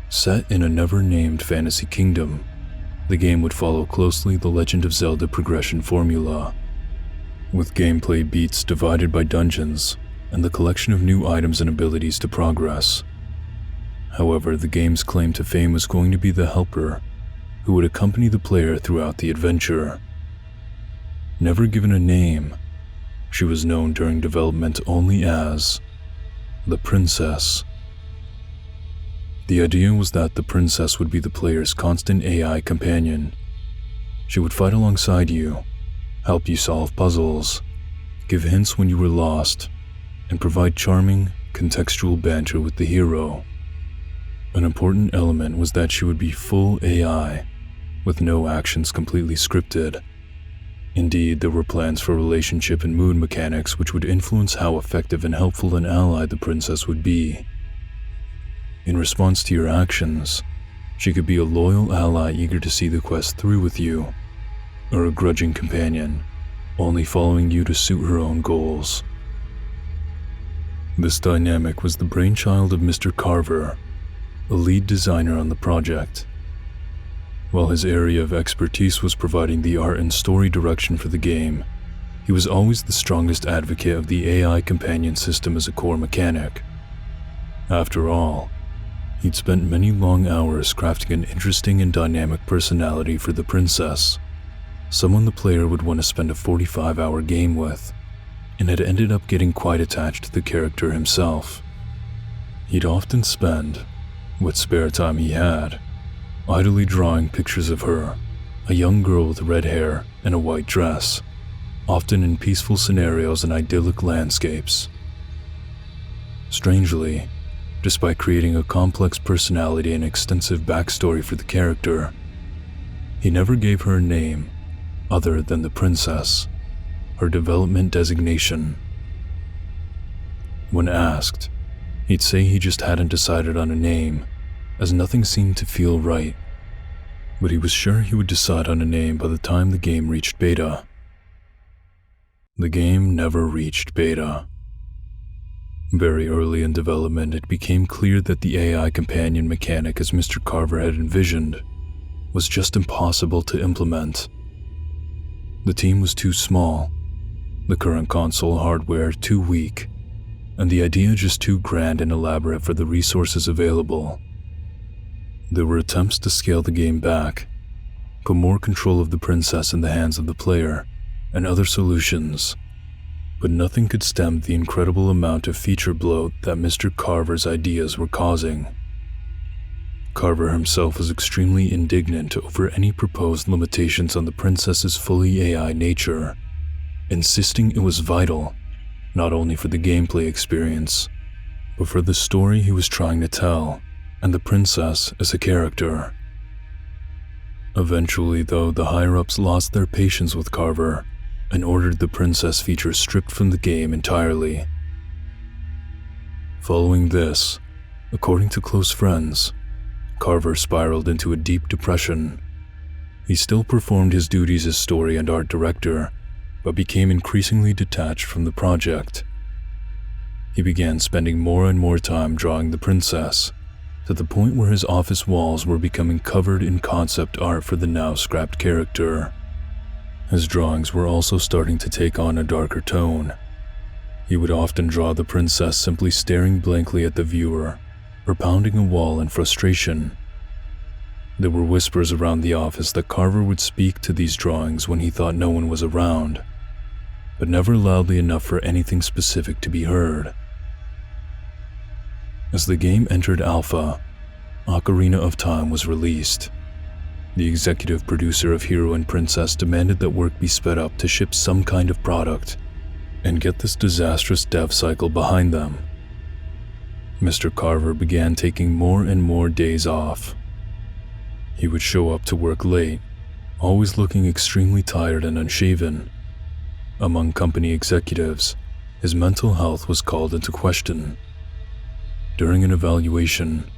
S1: Set in a never-named fantasy kingdom, the game would follow closely the Legend of Zelda progression formula, with gameplay beats divided by dungeons and the collection of new items and abilities to progress. However, the game's claim to fame was going to be the helper, who would accompany the player throughout the adventure. Never given a name, she was known during development only as the Princess. The idea was that the Princess would be the player's constant AI companion. She would fight alongside you, help you solve puzzles, give hints when you were lost, and provide charming, contextual banter with the hero. An important element was that she would be full AI, with no actions completely scripted. Indeed, there were plans for relationship and mood mechanics which would influence how effective and helpful an ally the princess would be. In response to your actions, she could be a loyal ally eager to see the quest through with you, or a grudging companion, only following you to suit her own goals. This dynamic was the brainchild of Mr. Carver, a lead designer on the project. While his area of expertise was providing the art and story direction for the game, he was always the strongest advocate of the AI companion system as a core mechanic. After all, he'd spent many long hours crafting an interesting and dynamic personality for the princess, someone the player would want to spend a 45-hour game with, and had ended up getting quite attached to the character himself. He'd often spend, what spare time he had, idly drawing pictures of her, a young girl with red hair and a white dress, often in peaceful scenarios and idyllic landscapes. Strangely, despite creating a complex personality and extensive backstory for the character, he never gave her a name other than the princess, her development designation. When asked, he'd say he just hadn't decided on a name, as nothing seemed to feel right, but he was sure he would decide on a name by the time the game reached beta. The game never reached beta. Very early in development, it became clear that the AI companion mechanic as Mr. Carver had envisioned was just impossible to implement. The team was too small, the current console hardware too weak, and the idea just too grand and elaborate for the resources available. There were attempts to scale the game back, put more control of the princess in the hands of the player, and other solutions, but nothing could stem the incredible amount of feature bloat that Mr. Carver's ideas were causing. Carver himself was extremely indignant over any proposed limitations on the princess's fully AI nature, insisting it was vital, not only for the gameplay experience, but for the story he was trying to tell, and the princess as a character. Eventually, though, the higher-ups lost their patience with Carver and ordered the princess feature stripped from the game entirely. Following this, according to close friends, Carver spiraled into a deep depression. He still performed his duties as story and art director, but became increasingly detached from the project. He began spending more and more time drawing the princess, to the point where his office walls were becoming covered in concept art for the now scrapped character. His drawings were also starting to take on a darker tone. He would often draw the princess simply staring blankly at the viewer, or pounding a wall in frustration. There were whispers around the office that Carver would speak to these drawings when he thought no one was around, but never loudly enough for anything specific to be heard. As the game entered alpha, Ocarina of Time was released. The executive producer of Hero and Princess demanded that work be sped up to ship some kind of product and get this disastrous dev cycle behind them. Mr. Carver began taking more and more days off. He would show up to work late, always looking extremely tired and unshaven. Among company executives, his mental health was called into question. During an evaluation,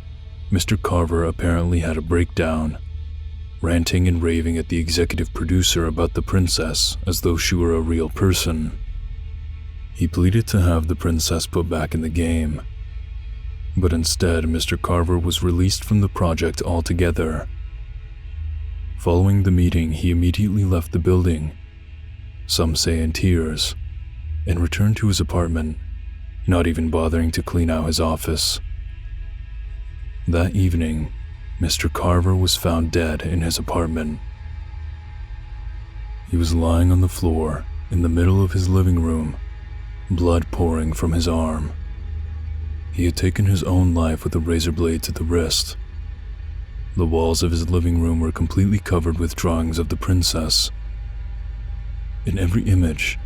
S1: Mr. Carver apparently had a breakdown, ranting and raving at the executive producer about the princess as though she were a real person. He pleaded to have the princess put back in the game, but instead Mr. Carver was released from the project altogether. Following the meeting, he immediately left the building, some say in tears, and returned to his apartment, not even bothering to clean out his office. That evening, Mr. Carver was found dead in his apartment. He was lying on the floor in the middle of his living room, blood pouring from his arm. He had taken his own life with a razor blade to the wrist. The walls of his living room were completely covered with drawings of the princess. In every image,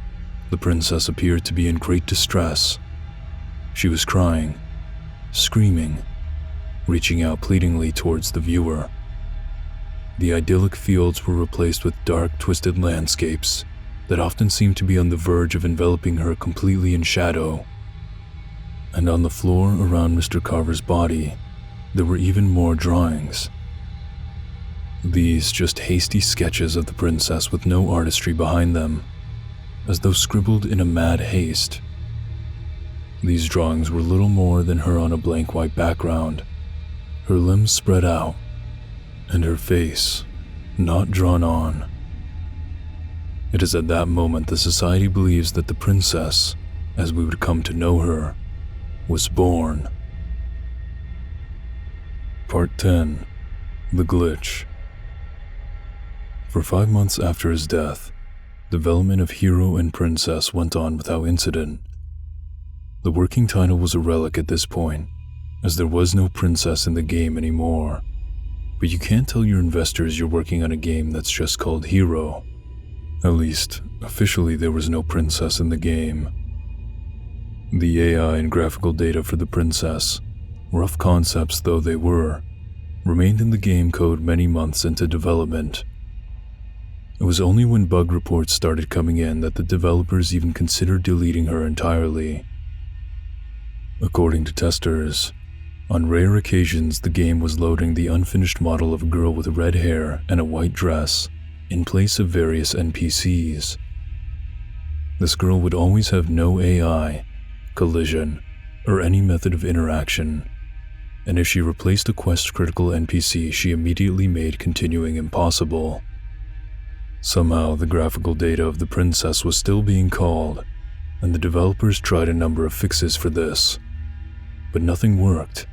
S1: the princess appeared to be in great distress. She was crying, screaming, reaching out pleadingly towards the viewer. The idyllic fields were replaced with dark, twisted landscapes that often seemed to be on the verge of enveloping her completely in shadow. And on the floor around Mr. Carver's body, there were even more drawings. These just hasty sketches of the princess with no artistry behind them, as though scribbled in a mad haste. These drawings were little more than her on a blank white background, her limbs spread out, and her face not drawn on. It is at that moment the society believes that the princess, as we would come to know her, was born. Part 10. The Glitch. For 5 months after his death, development of Hero and Princess went on without incident. The working title was a relic at this point, as there was no princess in the game anymore. But you can't tell your investors you're working on a game that's just called Hero. At least, officially there was no princess in the game. The AI and graphical data for the princess, rough concepts though they were, remained in the game code many months into development. It was only when bug reports started coming in that the developers even considered deleting her entirely. According to testers, on rare occasions the game was loading the unfinished model of a girl with red hair and a white dress in place of various NPCs. This girl would always have no AI, collision, or any method of interaction, and if she replaced a quest-critical NPC, she immediately made continuing impossible. Somehow, the graphical data of the princess was still being called, and the developers tried a number of fixes for this, but nothing worked.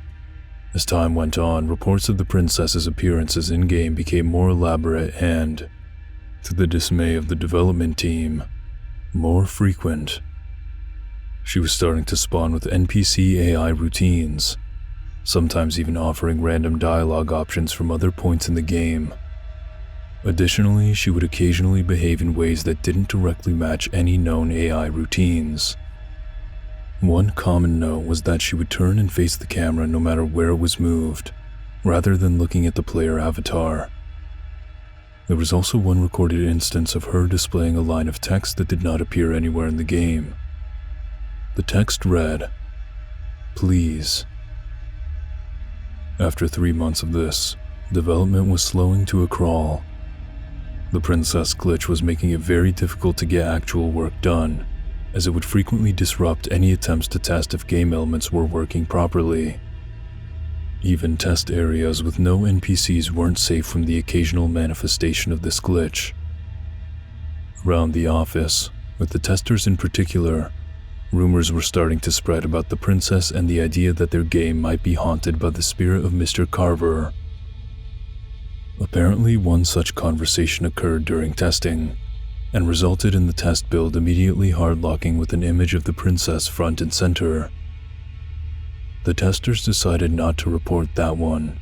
S1: As time went on, reports of the princess's appearances in-game became more elaborate and, to the dismay of the development team, more frequent. She was starting to spawn with NPC AI routines, sometimes even offering random dialogue options from other points in the game. Additionally, she would occasionally behave in ways that didn't directly match any known AI routines. One common note was that she would turn and face the camera no matter where it was moved, rather than looking at the player avatar. There was also one recorded instance of her displaying a line of text that did not appear anywhere in the game. The text read, "Please." After 3 months of this, development was slowing to a crawl. The princess glitch was making it very difficult to get actual work done, as it would frequently disrupt any attempts to test if game elements were working properly. Even test areas with no NPCs weren't safe from the occasional manifestation of this glitch. Around the office, with the testers in particular, rumors were starting to spread about the princess and the idea that their game might be haunted by the spirit of Mr. Carver. Apparently, one such conversation occurred during testing, and resulted in the test build immediately hardlocking with an image of the princess front and center. The testers decided not to report that one.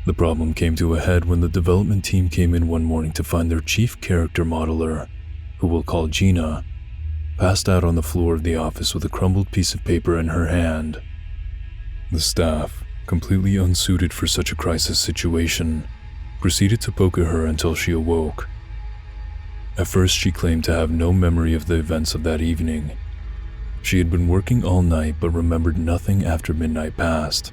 S1: The problem came to a head when the development team came in one morning to find their chief character modeler, who we'll call Gina, passed out on the floor of the office with a crumbled piece of paper in her hand. The staff, completely unsuited for such a crisis situation, proceeded to poke at her until she awoke. At first, she claimed to have no memory of the events of that evening. She had been working all night but remembered nothing after midnight passed.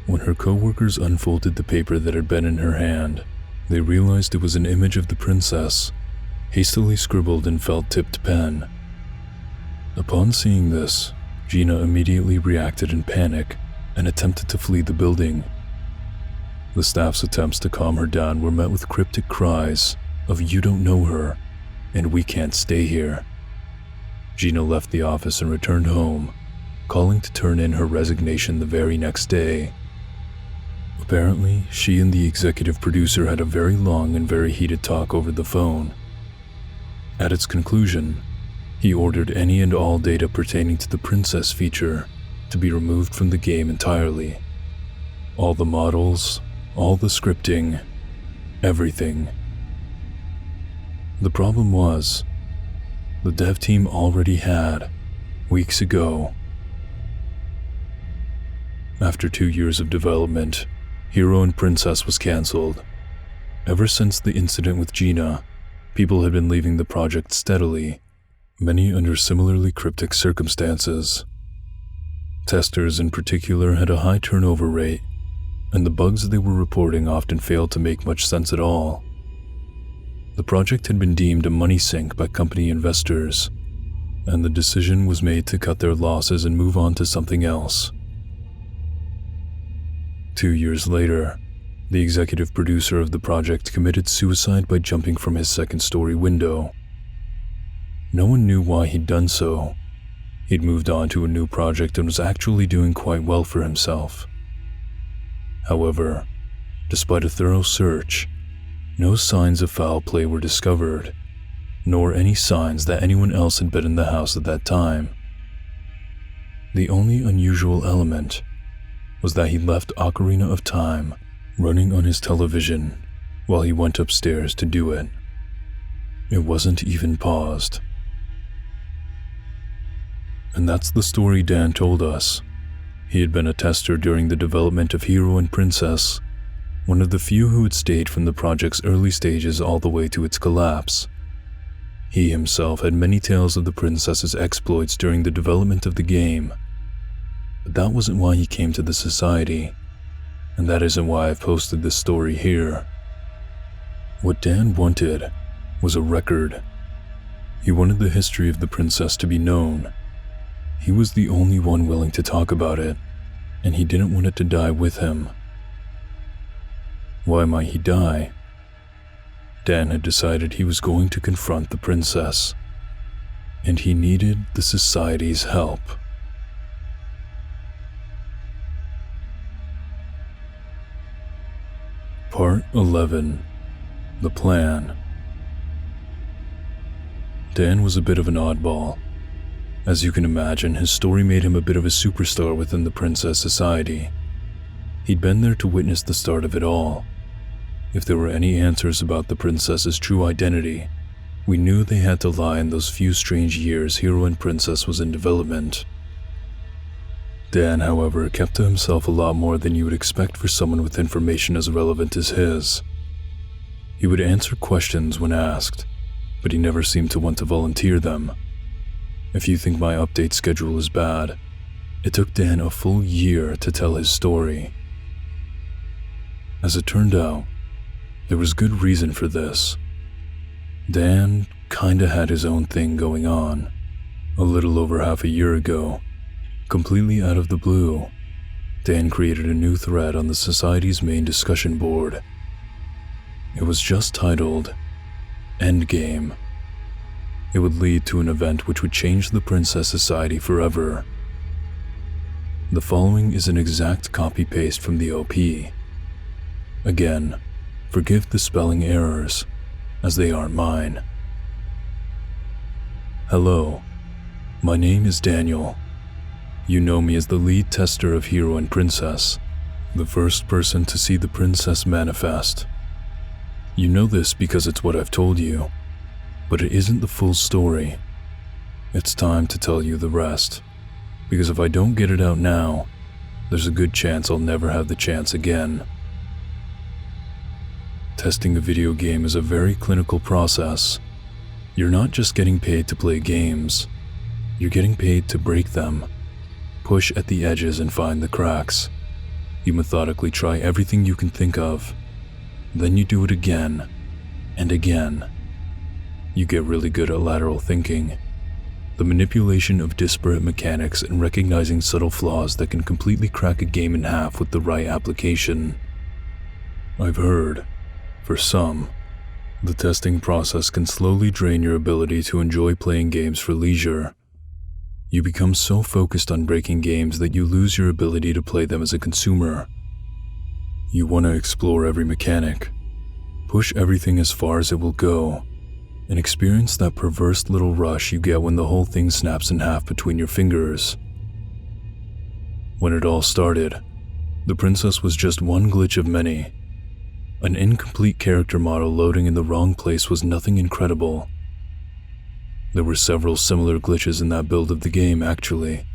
S1: When her co-workers unfolded the paper that had been in her hand, they realized it was an image of the princess, hastily scribbled in felt-tipped pen. Upon seeing this, Gina immediately reacted in panic and attempted to flee the building. The staff's attempts to calm her down were met with cryptic cries of "You don't know her," and "We can't stay here." Gina left the office and returned home, calling to turn in her resignation the very next day. Apparently, she and the executive producer had a very long and very heated talk over the phone. At its conclusion, he ordered any and all data pertaining to the princess feature to be removed from the game entirely. All the models, all the scripting, everything. The problem was, the dev team already had, weeks ago. After 2 years of development, Hero and Princess was cancelled. Ever since the incident with Gina, people had been leaving the project steadily, many under similarly cryptic circumstances. Testers in particular had a high turnover rate, and the bugs they were reporting often failed to make much sense at all. The project had been deemed a money sink by company investors, and the decision was made to cut their losses and move on to something else. 2 years later, the executive producer of the project committed suicide by jumping from his second-story window. No one knew why he'd done so. He'd moved on to a new project and was actually doing quite well for himself. However, despite a thorough search, no signs of foul play were discovered, nor any signs that anyone else had been in the house at that time. The only unusual element was that he left Ocarina of Time running on his television while he went upstairs to do it. It wasn't even paused. And that's the story Dan told us. He had been a tester during the development of Hero and Princess, one of the few who had stayed from the project's early stages all the way to its collapse. He himself had many tales of the princess's exploits during the development of the game, but that wasn't why he came to the society, and that isn't why I've posted this story here. What Dan wanted was a record. He wanted the history of the princess to be known. He was the only one willing to talk about it, and he didn't want it to die with him. Why might he die? Dan had decided he was going to confront the princess, and he needed the society's help. Part 11. The Plan. Dan was a bit of an oddball. As you can imagine, his story made him a bit of a superstar within the princess society. He'd been there to witness the start of it all. If there were any answers about the princess's true identity, we knew they had to lie in those few strange years Hero and Princess was in development. Dan, however, kept to himself a lot more than you would expect for someone with information as relevant as his. He would answer questions when asked, but he never seemed to want to volunteer them. If you think my update schedule is bad, it took Dan a full year to tell his story. As it turned out, there was good reason for this. Dan kinda had his own thing going on. A little over half a year ago, completely out of the blue, Dan created a new thread on the society's main discussion board. It was just titled, Endgame. It would lead to an event which would change the Princess Society forever. The following is an exact copy-paste from the OP. Again, forgive the spelling errors, as they aren't mine. Hello, my name is Daniel. You know me as the lead tester of Hero and Princess, the first person to see the princess manifest. You know this because it's what I've told you, but it isn't the full story. It's time to tell you the rest, because if I don't get it out now, there's a good chance I'll never have the chance again. Testing a video game is a very clinical process. You're not just getting paid to play games, you're getting paid to break them, push at the edges and find the cracks. You methodically try everything you can think of, then you do it again and again. You get really good at lateral thinking, the manipulation of disparate mechanics and recognizing subtle flaws that can completely crack a game in half with the right application. I've heard, for some, the testing process can slowly drain your ability to enjoy playing games for leisure. You become so focused on breaking games that you lose your ability to play them as a consumer. You want to explore every mechanic, push everything as far as it will go, and experience that perverse little rush you get when the whole thing snaps in half between your fingers. When it all started, the princess was just one glitch of many. An incomplete character model loading in the wrong place was nothing incredible. There were several similar glitches in that build of the game, actually.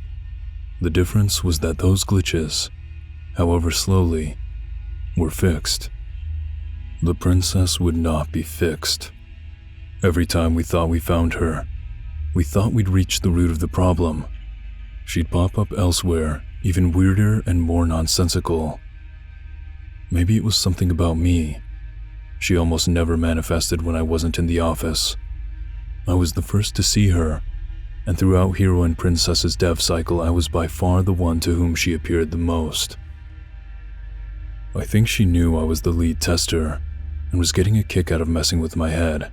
S1: The difference was that those glitches, however slowly, were fixed. The princess would not be fixed. Every time we thought we found her, we thought we'd reached the root of the problem. She'd pop up elsewhere, even weirder and more nonsensical. Maybe it was something about me. She almost never manifested when I wasn't in the office. I was the first to see her, and throughout Hero and Princess's dev cycle, I was by far the one to whom she appeared the most. I think she knew I was the lead tester and was getting a kick out of messing with my head.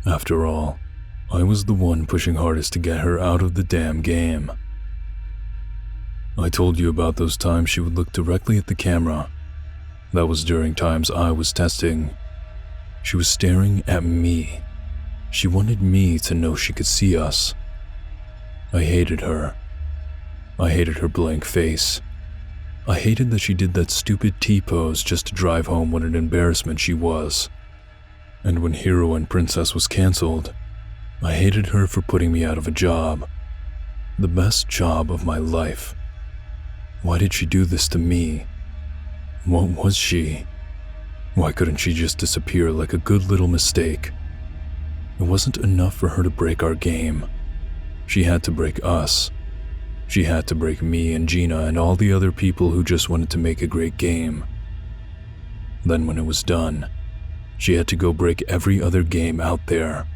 S1: After all, I was the one pushing hardest to get her out of the damn game. I told you about those times she would look directly at the camera. That was during times I was testing. She was staring at me. She wanted me to know she could see us. I hated her. I hated her blank face. I hated that she did that stupid T-pose just to drive home what an embarrassment she was. And when Hero and Princess was cancelled, I hated her for putting me out of a job. The best job of my life. Why did she do this to me? What was she? Why couldn't she just disappear like a good little mistake? It wasn't enough for her to break our game. She had to break us. She had to break me and Gina and all the other people who just wanted to make a great game. Then when it was done, she had to go break every other game out there.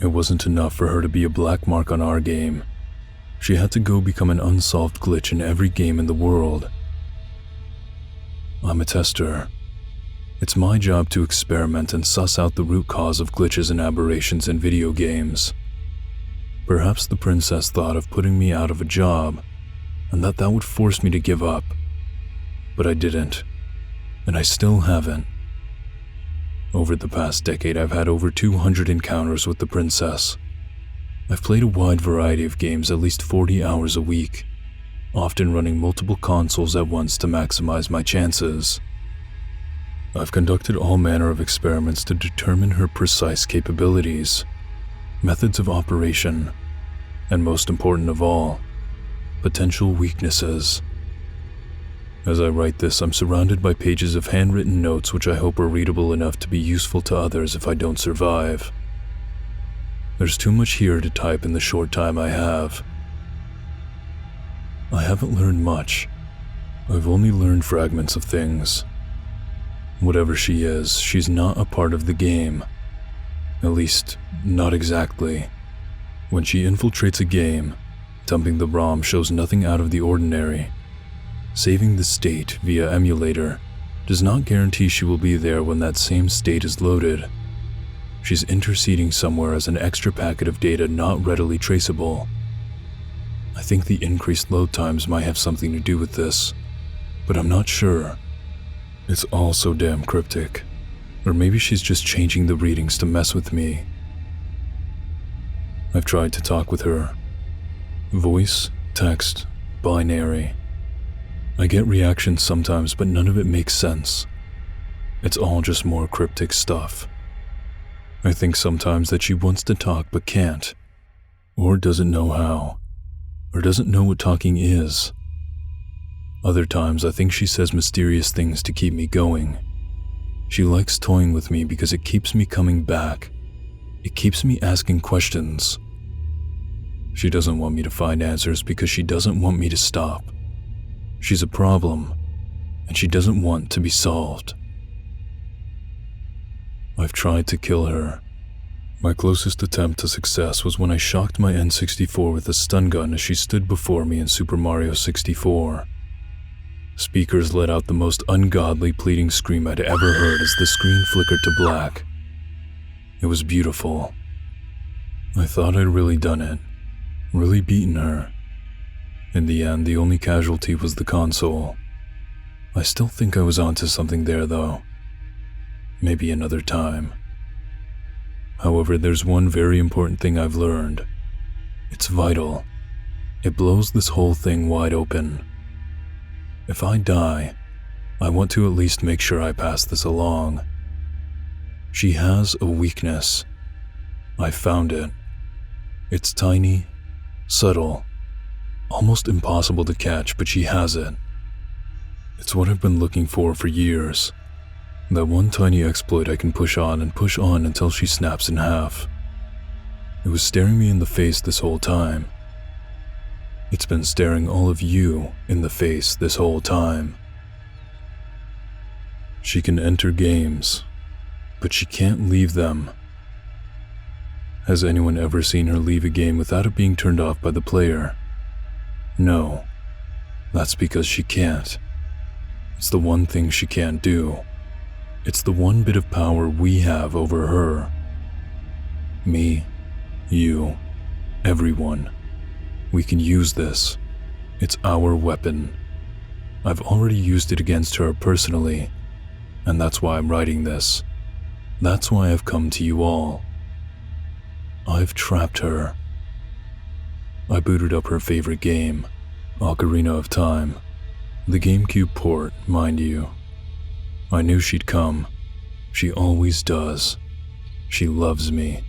S1: It wasn't enough for her to be a black mark on our game. She had to go become an unsolved glitch in every game in the world. I'm a tester. It's my job to experiment and suss out the root cause of glitches and aberrations in video games. Perhaps the princess thought of putting me out of a job, and that would force me to give up. But I didn't, and I still haven't. Over the past decade, I've had over 200 encounters with the princess. I've played a wide variety of games at least 40 hours a week, often running multiple consoles at once to maximize my chances. I've conducted all manner of experiments to determine her precise capabilities, methods of operation, and most important of all, potential weaknesses. As I write this, I'm surrounded by pages of handwritten notes which I hope are readable enough to be useful to others if I don't survive. There's too much here to type in the short time I have. I haven't learned much. I've only learned fragments of things. Whatever she is, she's not a part of the game. At least, not exactly. When she infiltrates a game, dumping the ROM shows nothing out of the ordinary. Saving the state via emulator does not guarantee she will be there when that same state is loaded. She's interceding somewhere as an extra packet of data not readily traceable. I think the increased load times might have something to do with this, but I'm not sure. It's all so damn cryptic. Or maybe she's just changing the readings to mess with me. I've tried to talk with her. Voice, text, binary. I get reactions sometimes, but none of it makes sense. It's all just more cryptic stuff. I think sometimes that she wants to talk but can't, or doesn't know how, or doesn't know what talking is. Other times I think she says mysterious things to keep me going. She likes toying with me because it keeps me coming back. It keeps me asking questions. She doesn't want me to find answers because she doesn't want me to stop. She's a problem, and she doesn't want to be solved. I've tried to kill her. My closest attempt to success was when I shocked my N64 with a stun gun as she stood before me in Super Mario 64. Speakers let out the most ungodly pleading scream I'd ever heard as the screen flickered to black. It was beautiful. I thought I'd really done it, really beaten her. In the end, the only casualty was the console. I still think I was onto something there though. Maybe another time. However, there's one very important thing I've learned. It's vital. It blows this whole thing wide open. If I die, I want to at least make sure I pass this along. She has a weakness. I found it. It's tiny, subtle, almost impossible to catch, but she has it. It's what I've been looking for years. That one tiny exploit I can push on until she snaps in half. It was staring me in the face this whole time. It's been staring all of you in the face this whole time. She can enter games, but she can't leave them. Has anyone ever seen her leave a game without it being turned off by the player? No. That's because she can't. It's the one thing she can't do. It's the one bit of power we have over her. Me, you, everyone. We can use this. It's our weapon. I've already used it against her personally, and that's why I'm writing this. That's why I've come to you all. I've trapped her. I booted up her favorite game, Ocarina of Time. The GameCube port, mind you. I knew she'd come. She always does. She loves me.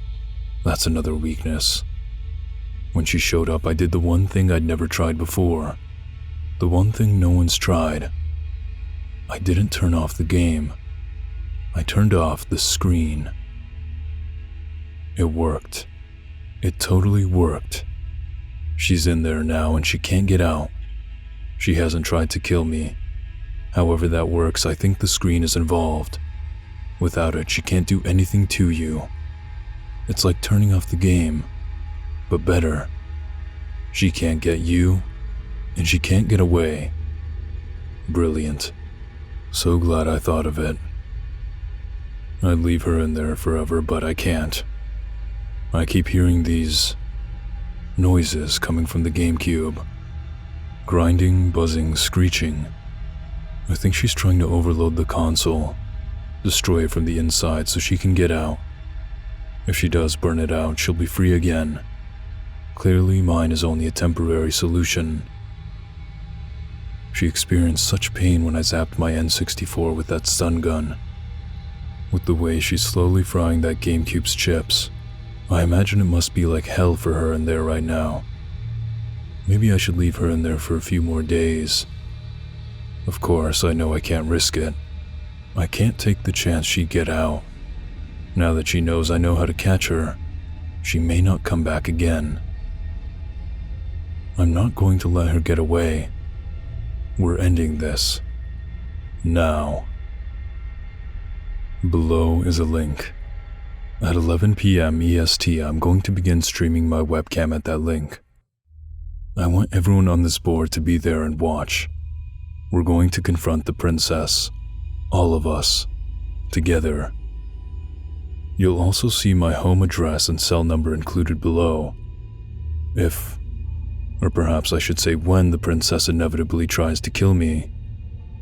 S1: That's another weakness. When she showed up, I did the one thing I'd never tried before. The one thing no one's tried. I didn't turn off the game. I turned off the screen. It worked. It totally worked. She's in there now and she can't get out. She hasn't tried to kill me. However that works, I think the screen is involved. Without it, she can't do anything to you. It's like turning off the game, but better. She can't get you, and she can't get away. Brilliant. So glad I thought of it. I'd leave her in there forever, but I can't. I keep hearing these noises coming from the GameCube. Grinding, buzzing, screeching. I think she's trying to overload the console, destroy it from the inside so she can get out. If she does burn it out, she'll be free again. Clearly, mine is only a temporary solution. She experienced such pain when I zapped my N64 with that stun gun. With the way she's slowly frying that GameCube's chips, I imagine it must be like hell for her in there right now. Maybe I should leave her in there for a few more days. Of course, I know I can't risk it. I can't take the chance she'd get out. Now that she knows I know how to catch her, she may not come back again. I'm not going to let her get away. We're ending this. Now. Below is a link. At 11 p.m. EST, I'm going to begin streaming my webcam at that link. I want everyone on this board to be there and watch. We're going to confront the princess. All of us. Together. You'll also see my home address and cell number included below. If, or perhaps I should say when, the princess inevitably tries to kill me,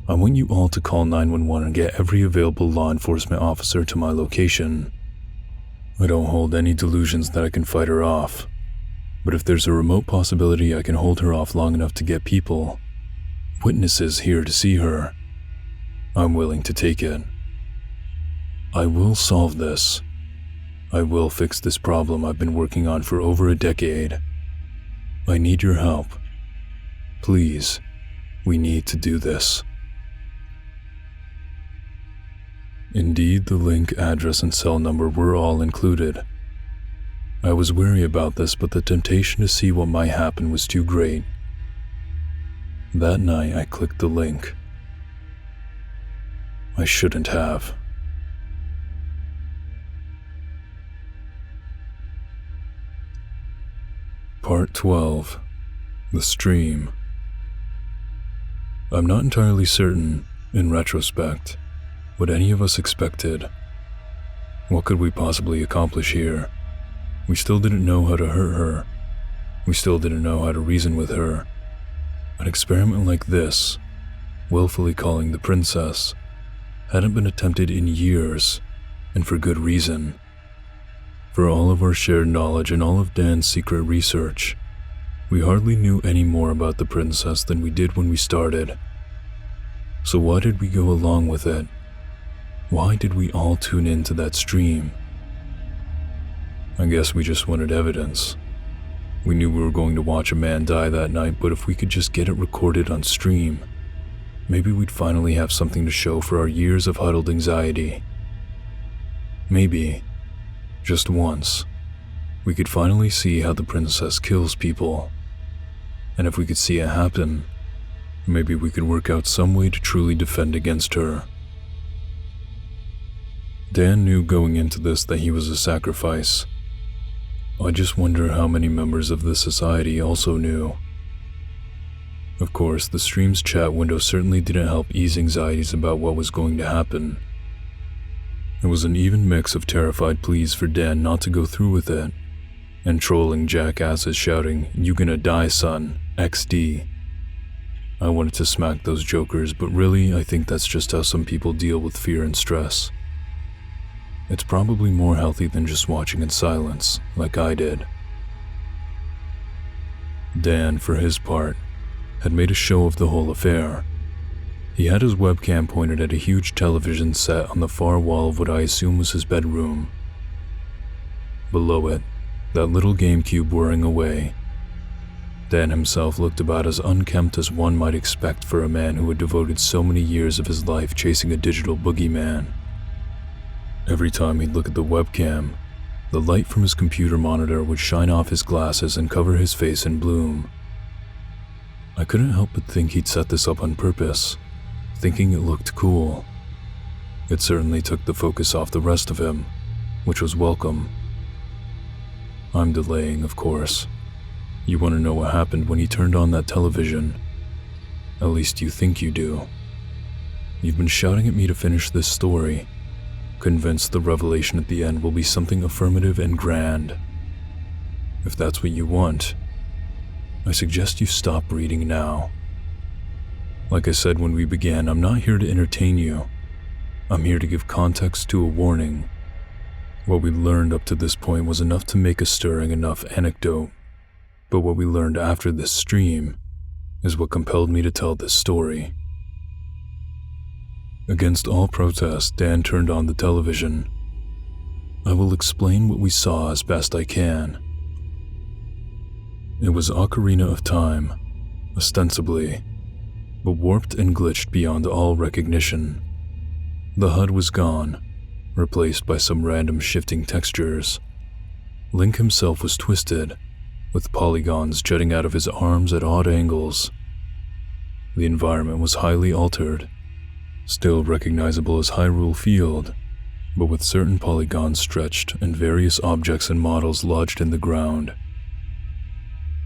S1: I want you all to call 911 and get every available law enforcement officer to my location. I don't hold any delusions that I can fight her off, but if there's a remote possibility I can hold her off long enough to get people, witnesses here to see her, I'm willing to take it. I will solve this. I will fix this problem I've been working on for over a decade. I need your help. Please, we need to do this. Indeed, the link, address, and cell number were all included. I was wary about this, but the temptation to see what might happen was too great. That night, I clicked the link. I shouldn't have. Part 12. The Stream. I'm not entirely certain, in retrospect, what any of us expected. What could we possibly accomplish here? We still didn't know how to hurt her. We still didn't know how to reason with her. An experiment like this, willfully calling the princess, hadn't been attempted in years, and for good reason. For all of our shared knowledge and all of Dan's secret research, we hardly knew any more about the princess than we did when we started. So why did we go along with it? Why did we all tune into that stream? I guess we just wanted evidence. We knew we were going to watch a man die that night, but if we could just get it recorded on stream, maybe we'd finally have something to show for our years of huddled anxiety. Maybe, just once, we could finally see how the princess kills people. And if we could see it happen, maybe we could work out some way to truly defend against her. Dan knew going into this that he was a sacrifice. I just wonder how many members of the society also knew. Of course, the stream's chat window certainly didn't help ease anxieties about what was going to happen. It was an even mix of terrified pleas for Dan not to go through with it, and trolling jackasses shouting, "You gonna die, son, XD. I wanted to smack those jokers, but really, I think that's just how some people deal with fear and stress. It's probably more healthy than just watching in silence, like I did." Dan, for his part, had made a show of the whole affair. He had his webcam pointed at a huge television set on the far wall of what I assume was his bedroom. Below it, that little GameCube whirring away. Dan himself looked about as unkempt as one might expect for a man who had devoted so many years of his life chasing a digital boogeyman. Every time he'd look at the webcam, the light from his computer monitor would shine off his glasses and cover his face in bloom. I couldn't help but think he'd set this up on purpose, thinking it looked cool. It certainly took the focus off the rest of him, which was welcome. I'm delaying, of course. You want to know what happened when he turned on that television? At least you think you do. You've been shouting at me to finish this story, convinced the revelation at the end will be something affirmative and grand. If that's what you want, I suggest you stop reading now. Like I said when we began, I'm not here to entertain you. I'm here to give context to a warning. What we learned up to this point was enough to make a stirring enough anecdote, but what we learned after this stream is what compelled me to tell this story. Against all protest, Dan turned on the television. I will explain what we saw as best I can. It was Ocarina of Time, ostensibly, but warped and glitched beyond all recognition. The HUD was gone, replaced by some random shifting textures. Link himself was twisted, with polygons jutting out of his arms at odd angles. The environment was highly altered, still recognizable as Hyrule Field, but with certain polygons stretched and various objects and models lodged in the ground.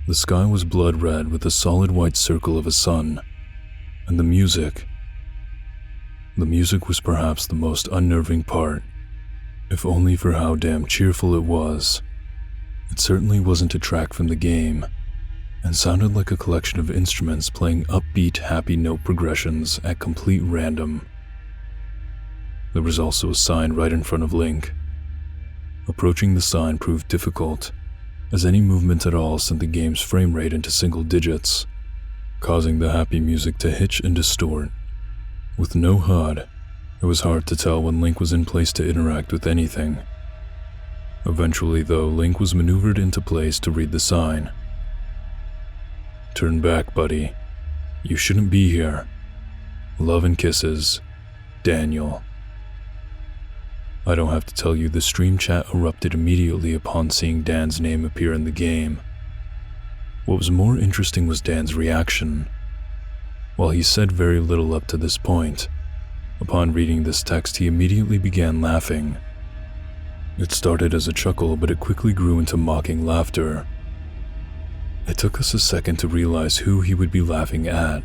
S1: The sky was blood red with a solid white circle of a sun, and the music was perhaps the most unnerving part, if only for how damn cheerful it was. It certainly wasn't a track from the game, and sounded like a collection of instruments playing upbeat, happy note progressions at complete random. There was also a sign right in front of Link. Approaching the sign proved difficult, as any movement at all sent the game's frame rate into single digits, causing the happy music to hitch and distort. With no HUD, it was hard to tell when Link was in place to interact with anything. Eventually, though, Link was maneuvered into place to read the sign. "Turn back, buddy. You shouldn't be here. Love and kisses, Daniel." I don't have to tell you the stream chat erupted immediately upon seeing Dan's name appear in the game. What was more interesting was Dan's reaction. While he said very little up to this point, upon reading this text he immediately began laughing. It started as a chuckle, but it quickly grew into mocking laughter. It took us a second to realize who he would be laughing at.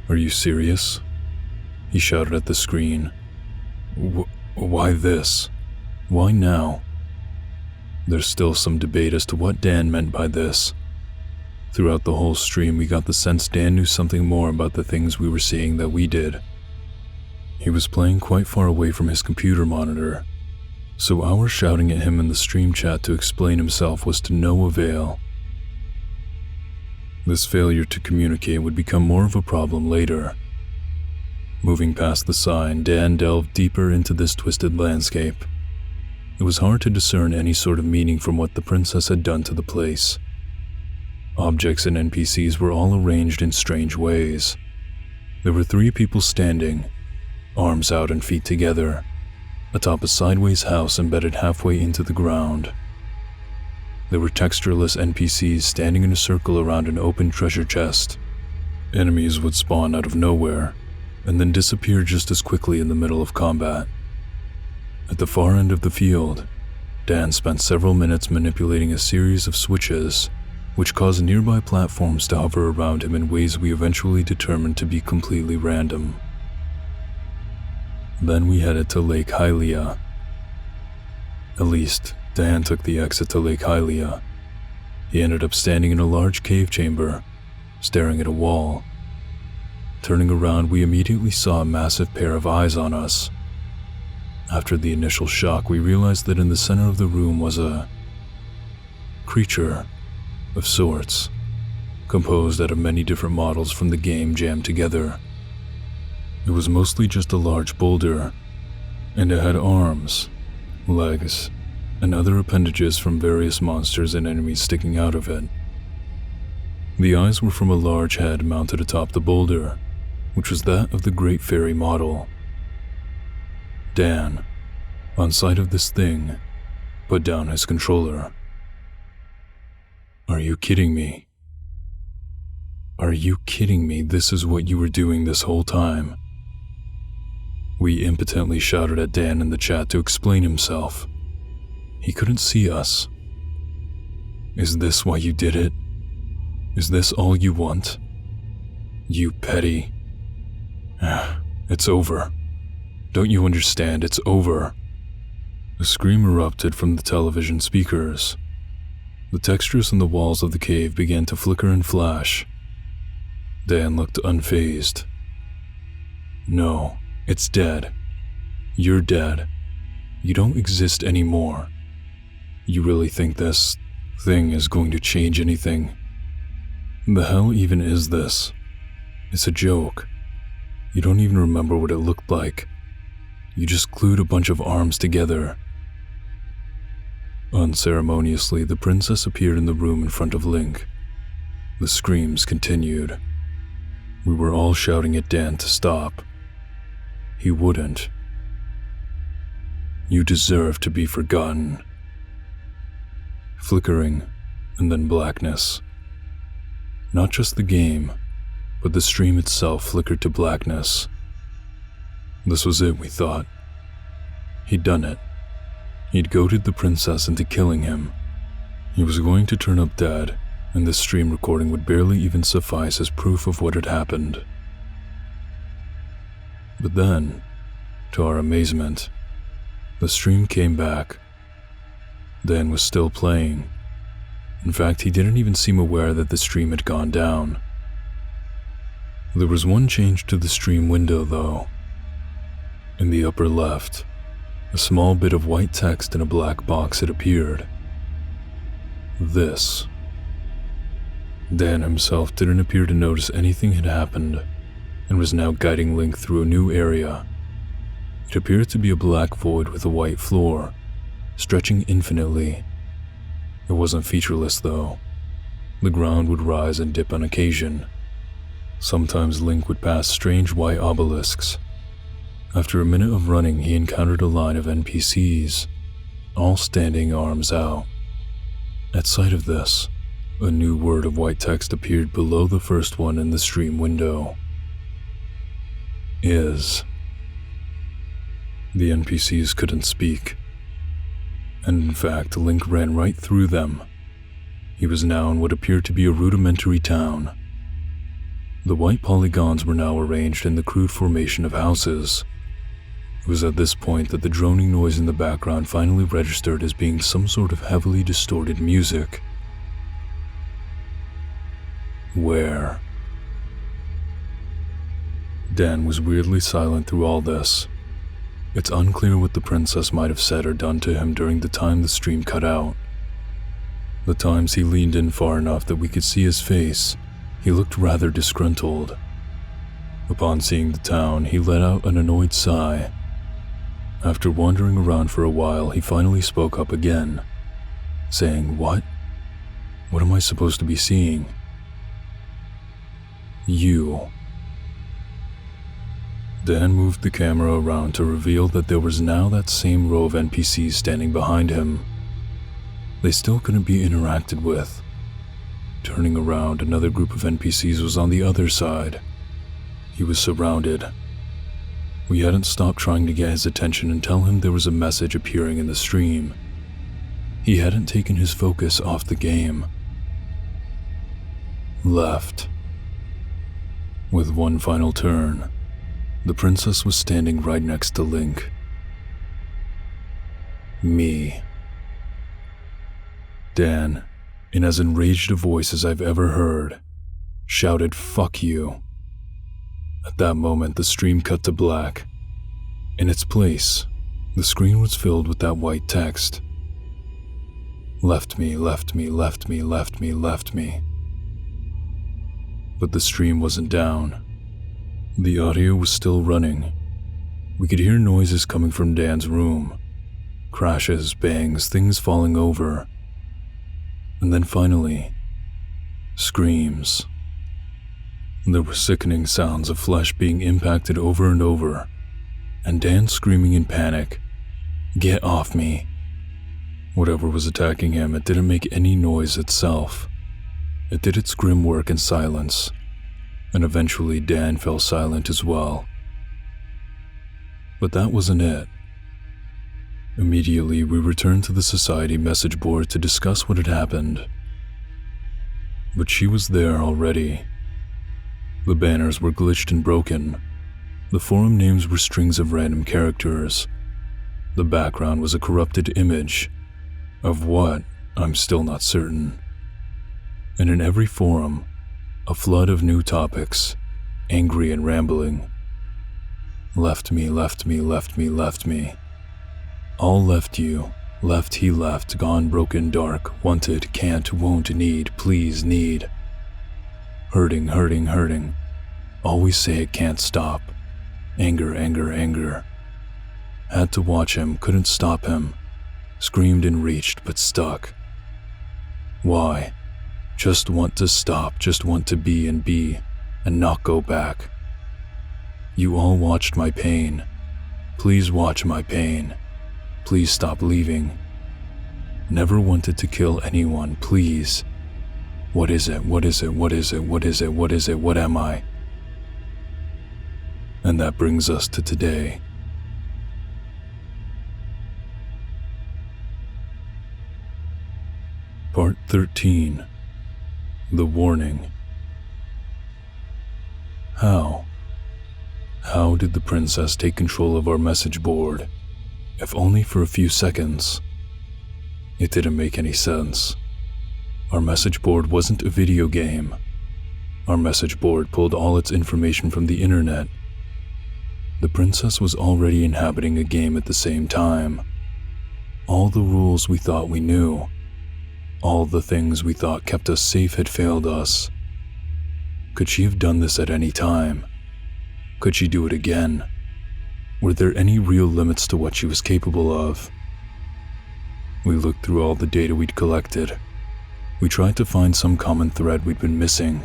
S1: "Are you serious?" he shouted at the screen. Why this? Why now?" There's still some debate as to what Dan meant by this. Throughout the whole stream, we got the sense Dan knew something more about the things we were seeing that we did. He was playing quite far away from his computer monitor, so our shouting at him in the stream chat to explain himself was to no avail. This failure to communicate would become more of a problem later. Moving past the sign, Dan delved deeper into this twisted landscape. It was hard to discern any sort of meaning from what the princess had done to the place. Objects and NPCs were all arranged in strange ways. There were 3 people standing, arms out and feet together, atop a sideways house embedded halfway into the ground. There were textureless NPCs standing in a circle around an open treasure chest. Enemies would spawn out of nowhere, and then disappear just as quickly in the middle of combat. At the far end of the field, Dan spent several minutes manipulating a series of switches, which caused nearby platforms to hover around him in ways we eventually determined to be completely random. Then we headed to Lake Hylia. At least, Dan took the exit to Lake Hylia. He ended up standing in a large cave chamber, staring at a wall. Turning around, we immediately saw a massive pair of eyes on us. After the initial shock, we realized that in the center of the room was a creature of sorts, composed out of many different models from the game jammed together. It was mostly just a large boulder, and it had arms, legs, and other appendages from various monsters and enemies sticking out of it. The eyes were from a large head mounted atop the boulder, which was that of the Great Fairy model. Dan, on sight of this thing, put down his controller. "Are you kidding me? Are you kidding me? This is what you were doing this whole time?" We impotently shouted at Dan in the chat to explain himself. He couldn't see us. "Is this why you did it? Is this all you want? You petty..." "It's over. Don't you understand? It's over." A scream erupted from the television speakers. The textures on the walls of the cave began to flicker and flash. Dan looked unfazed. "No, it's dead. You're dead. You don't exist anymore. You really think this thing is going to change anything? The hell even is this? It's a joke. You don't even remember what it looked like. You just glued a bunch of arms together." Unceremoniously, the princess appeared in the room in front of Link. The screams continued. We were all shouting at Dan to stop. He wouldn't. "You deserve to be forgotten." Flickering, and then blackness. Not just the game, but the stream itself flickered to blackness. This was it, we thought. He'd done it. He'd goaded the princess into killing him. He was going to turn up dead, and this stream recording would barely even suffice as proof of what had happened. But then, to our amazement, the stream came back. Dan was still playing. In fact, he didn't even seem aware that the stream had gone down. There was one change to the stream window, though. In the upper left, a small bit of white text in a black box had appeared. This. Dan himself didn't appear to notice anything had happened, and was now guiding Link through a new area. It appeared to be a black void with a white floor, stretching infinitely. It wasn't featureless, though. The ground would rise and dip on occasion. Sometimes Link would pass strange white obelisks. After a minute of running, he encountered a line of NPCs, all standing arms out. At sight of this, a new word of white text appeared below the first one in the stream window. Is. The NPCs couldn't speak. And in fact, Link ran right through them. He was now in what appeared to be a rudimentary town. The white polygons were now arranged in the crude formation of houses. It was at this point that the droning noise in the background finally registered as being some sort of heavily distorted music. Where? Dan was weirdly silent through all this. It's unclear what the princess might have said or done to him during the time the stream cut out. The times he leaned in far enough that we could see his face, he looked rather disgruntled. Upon seeing the town, he let out an annoyed sigh. After wandering around for a while, he finally spoke up again, saying, "What? What am I supposed to be seeing?" "You." Dan moved the camera around to reveal that there was now that same row of NPCs standing behind him. They still couldn't be interacted with. Turning around, another group of NPCs was on the other side. He was surrounded. We hadn't stopped trying to get his attention and tell him there was a message appearing in the stream. He hadn't taken his focus off the game. Left. With one final turn, the princess was standing right next to Link. Me. Dan, in as enraged a voice as I've ever heard, shouted, "Fuck you." At that moment, the stream cut to black. In its place, the screen was filled with that white text. Left me, left me, left me, left me, left me. But the stream wasn't down. The audio was still running. We could hear noises coming from Dan's room. Crashes, bangs, things falling over. And then finally, screams. There were sickening sounds of flesh being impacted over and over, and Dan screaming in panic, "Get off me." Whatever was attacking him, it didn't make any noise itself. It did its grim work in silence, and eventually Dan fell silent as well. But that wasn't it. Immediately, we returned to the society message board to discuss what had happened. But she was there already. The banners were glitched and broken. The forum names were strings of random characters. The background was a corrupted image. Of what, I'm still not certain. And in every forum, a flood of new topics, angry and rambling. Left me, left me, left me, left me. All left you, left he left, gone, broken, dark, wanted, can't, won't, need, please, need. Hurting, hurting, hurting. Always say it can't stop. Anger, anger, anger. Had to watch him, couldn't stop him. Screamed and reached, but stuck. Why? Just want to stop, just want to be, and not go back. You all watched my pain. Please watch my pain. Please stop leaving. Never wanted to kill anyone, please. What is it? What is it? What is it? What is it? What is it? What am I? And that brings us to today. Part 13. The Warning. How did the princess take control of our message board, if only for a few seconds? It didn't make any sense. Our message board wasn't a video game. Our message board pulled all its information from the internet. The princess was already inhabiting a game at the same time. All the rules we thought we knew, all the things we thought kept us safe had failed us. Could she have done this at any time? Could she do it again? Were there any real limits to what she was capable of? We looked through all the data we'd collected. We tried to find some common thread we'd been missing.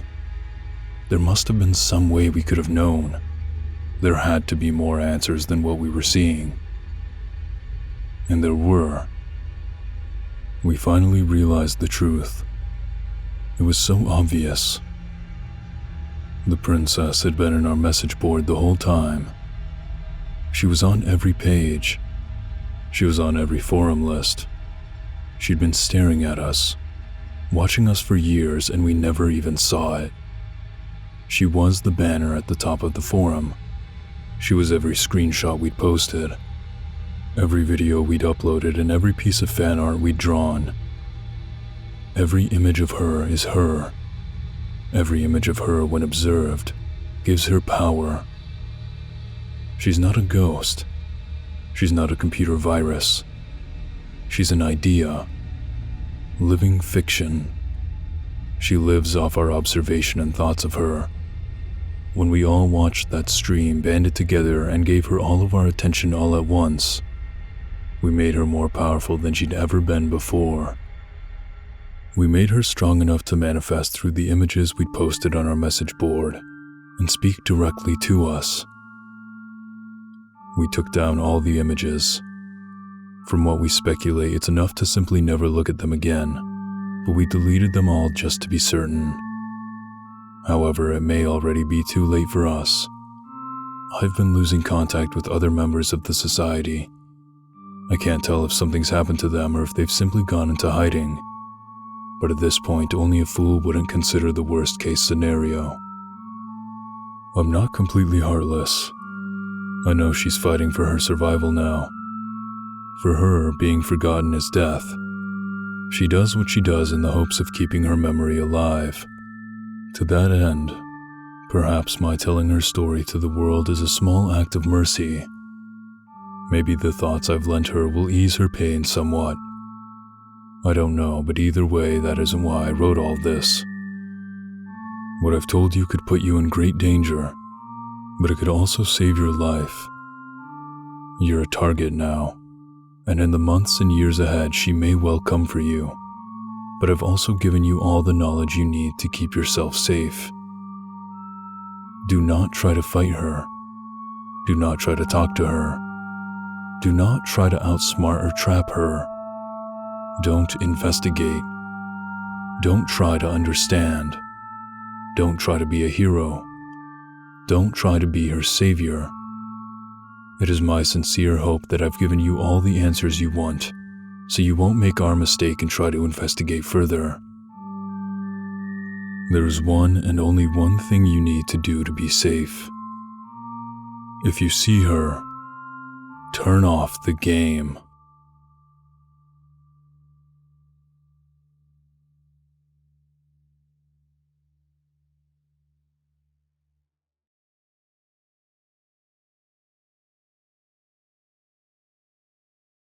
S1: There must have been some way we could have known. There had to be more answers than what we were seeing. And there were. We finally realized the truth. It was so obvious. The princess had been in our message board the whole time. She was on every page. She was on every forum list. She'd been staring at us, watching us for years, and we never even saw it. She was the banner at the top of the forum. She was every screenshot we'd posted, every video we'd uploaded, and every piece of fan art we'd drawn. Every image of her is her. Every image of her, when observed, gives her power. She's not a ghost. She's not a computer virus. She's an idea. Living fiction. She lives off our observation and thoughts of her. When we all watched that stream, banded together, and gave her all of our attention all at once, we made her more powerful than she'd ever been before. We made her strong enough to manifest through the images we'd posted on our message board and speak directly to us. We took down all the images. From what we speculate, it's enough to simply never look at them again, but we deleted them all just to be certain. However, it may already be too late for us. I've been losing contact with other members of the society, I can't tell if something's happened to them or if they've simply gone into hiding, but at this point only a fool wouldn't consider the worst case scenario. I'm not completely heartless. I know she's fighting for her survival now. For her, being forgotten is death. She does what she does in the hopes of keeping her memory alive. To that end, perhaps my telling her story to the world is a small act of mercy. Maybe the thoughts I've lent her will ease her pain somewhat. I don't know, but either way, that isn't why I wrote all this. What I've told you could put you in great danger, but it could also save your life. You're a target now, and in the months and years ahead, she may well come for you, but I've also given you all the knowledge you need to keep yourself safe. Do not try to fight her. Do not try to talk to her. Do not try to outsmart or trap her. Don't investigate. Don't try to understand. Don't try to be a hero. Don't try to be her savior. It is my sincere hope that I've given you all the answers you want, so you won't make our mistake and try to investigate further. There is one and only one thing you need to do to be safe. If you see her, turn off the game.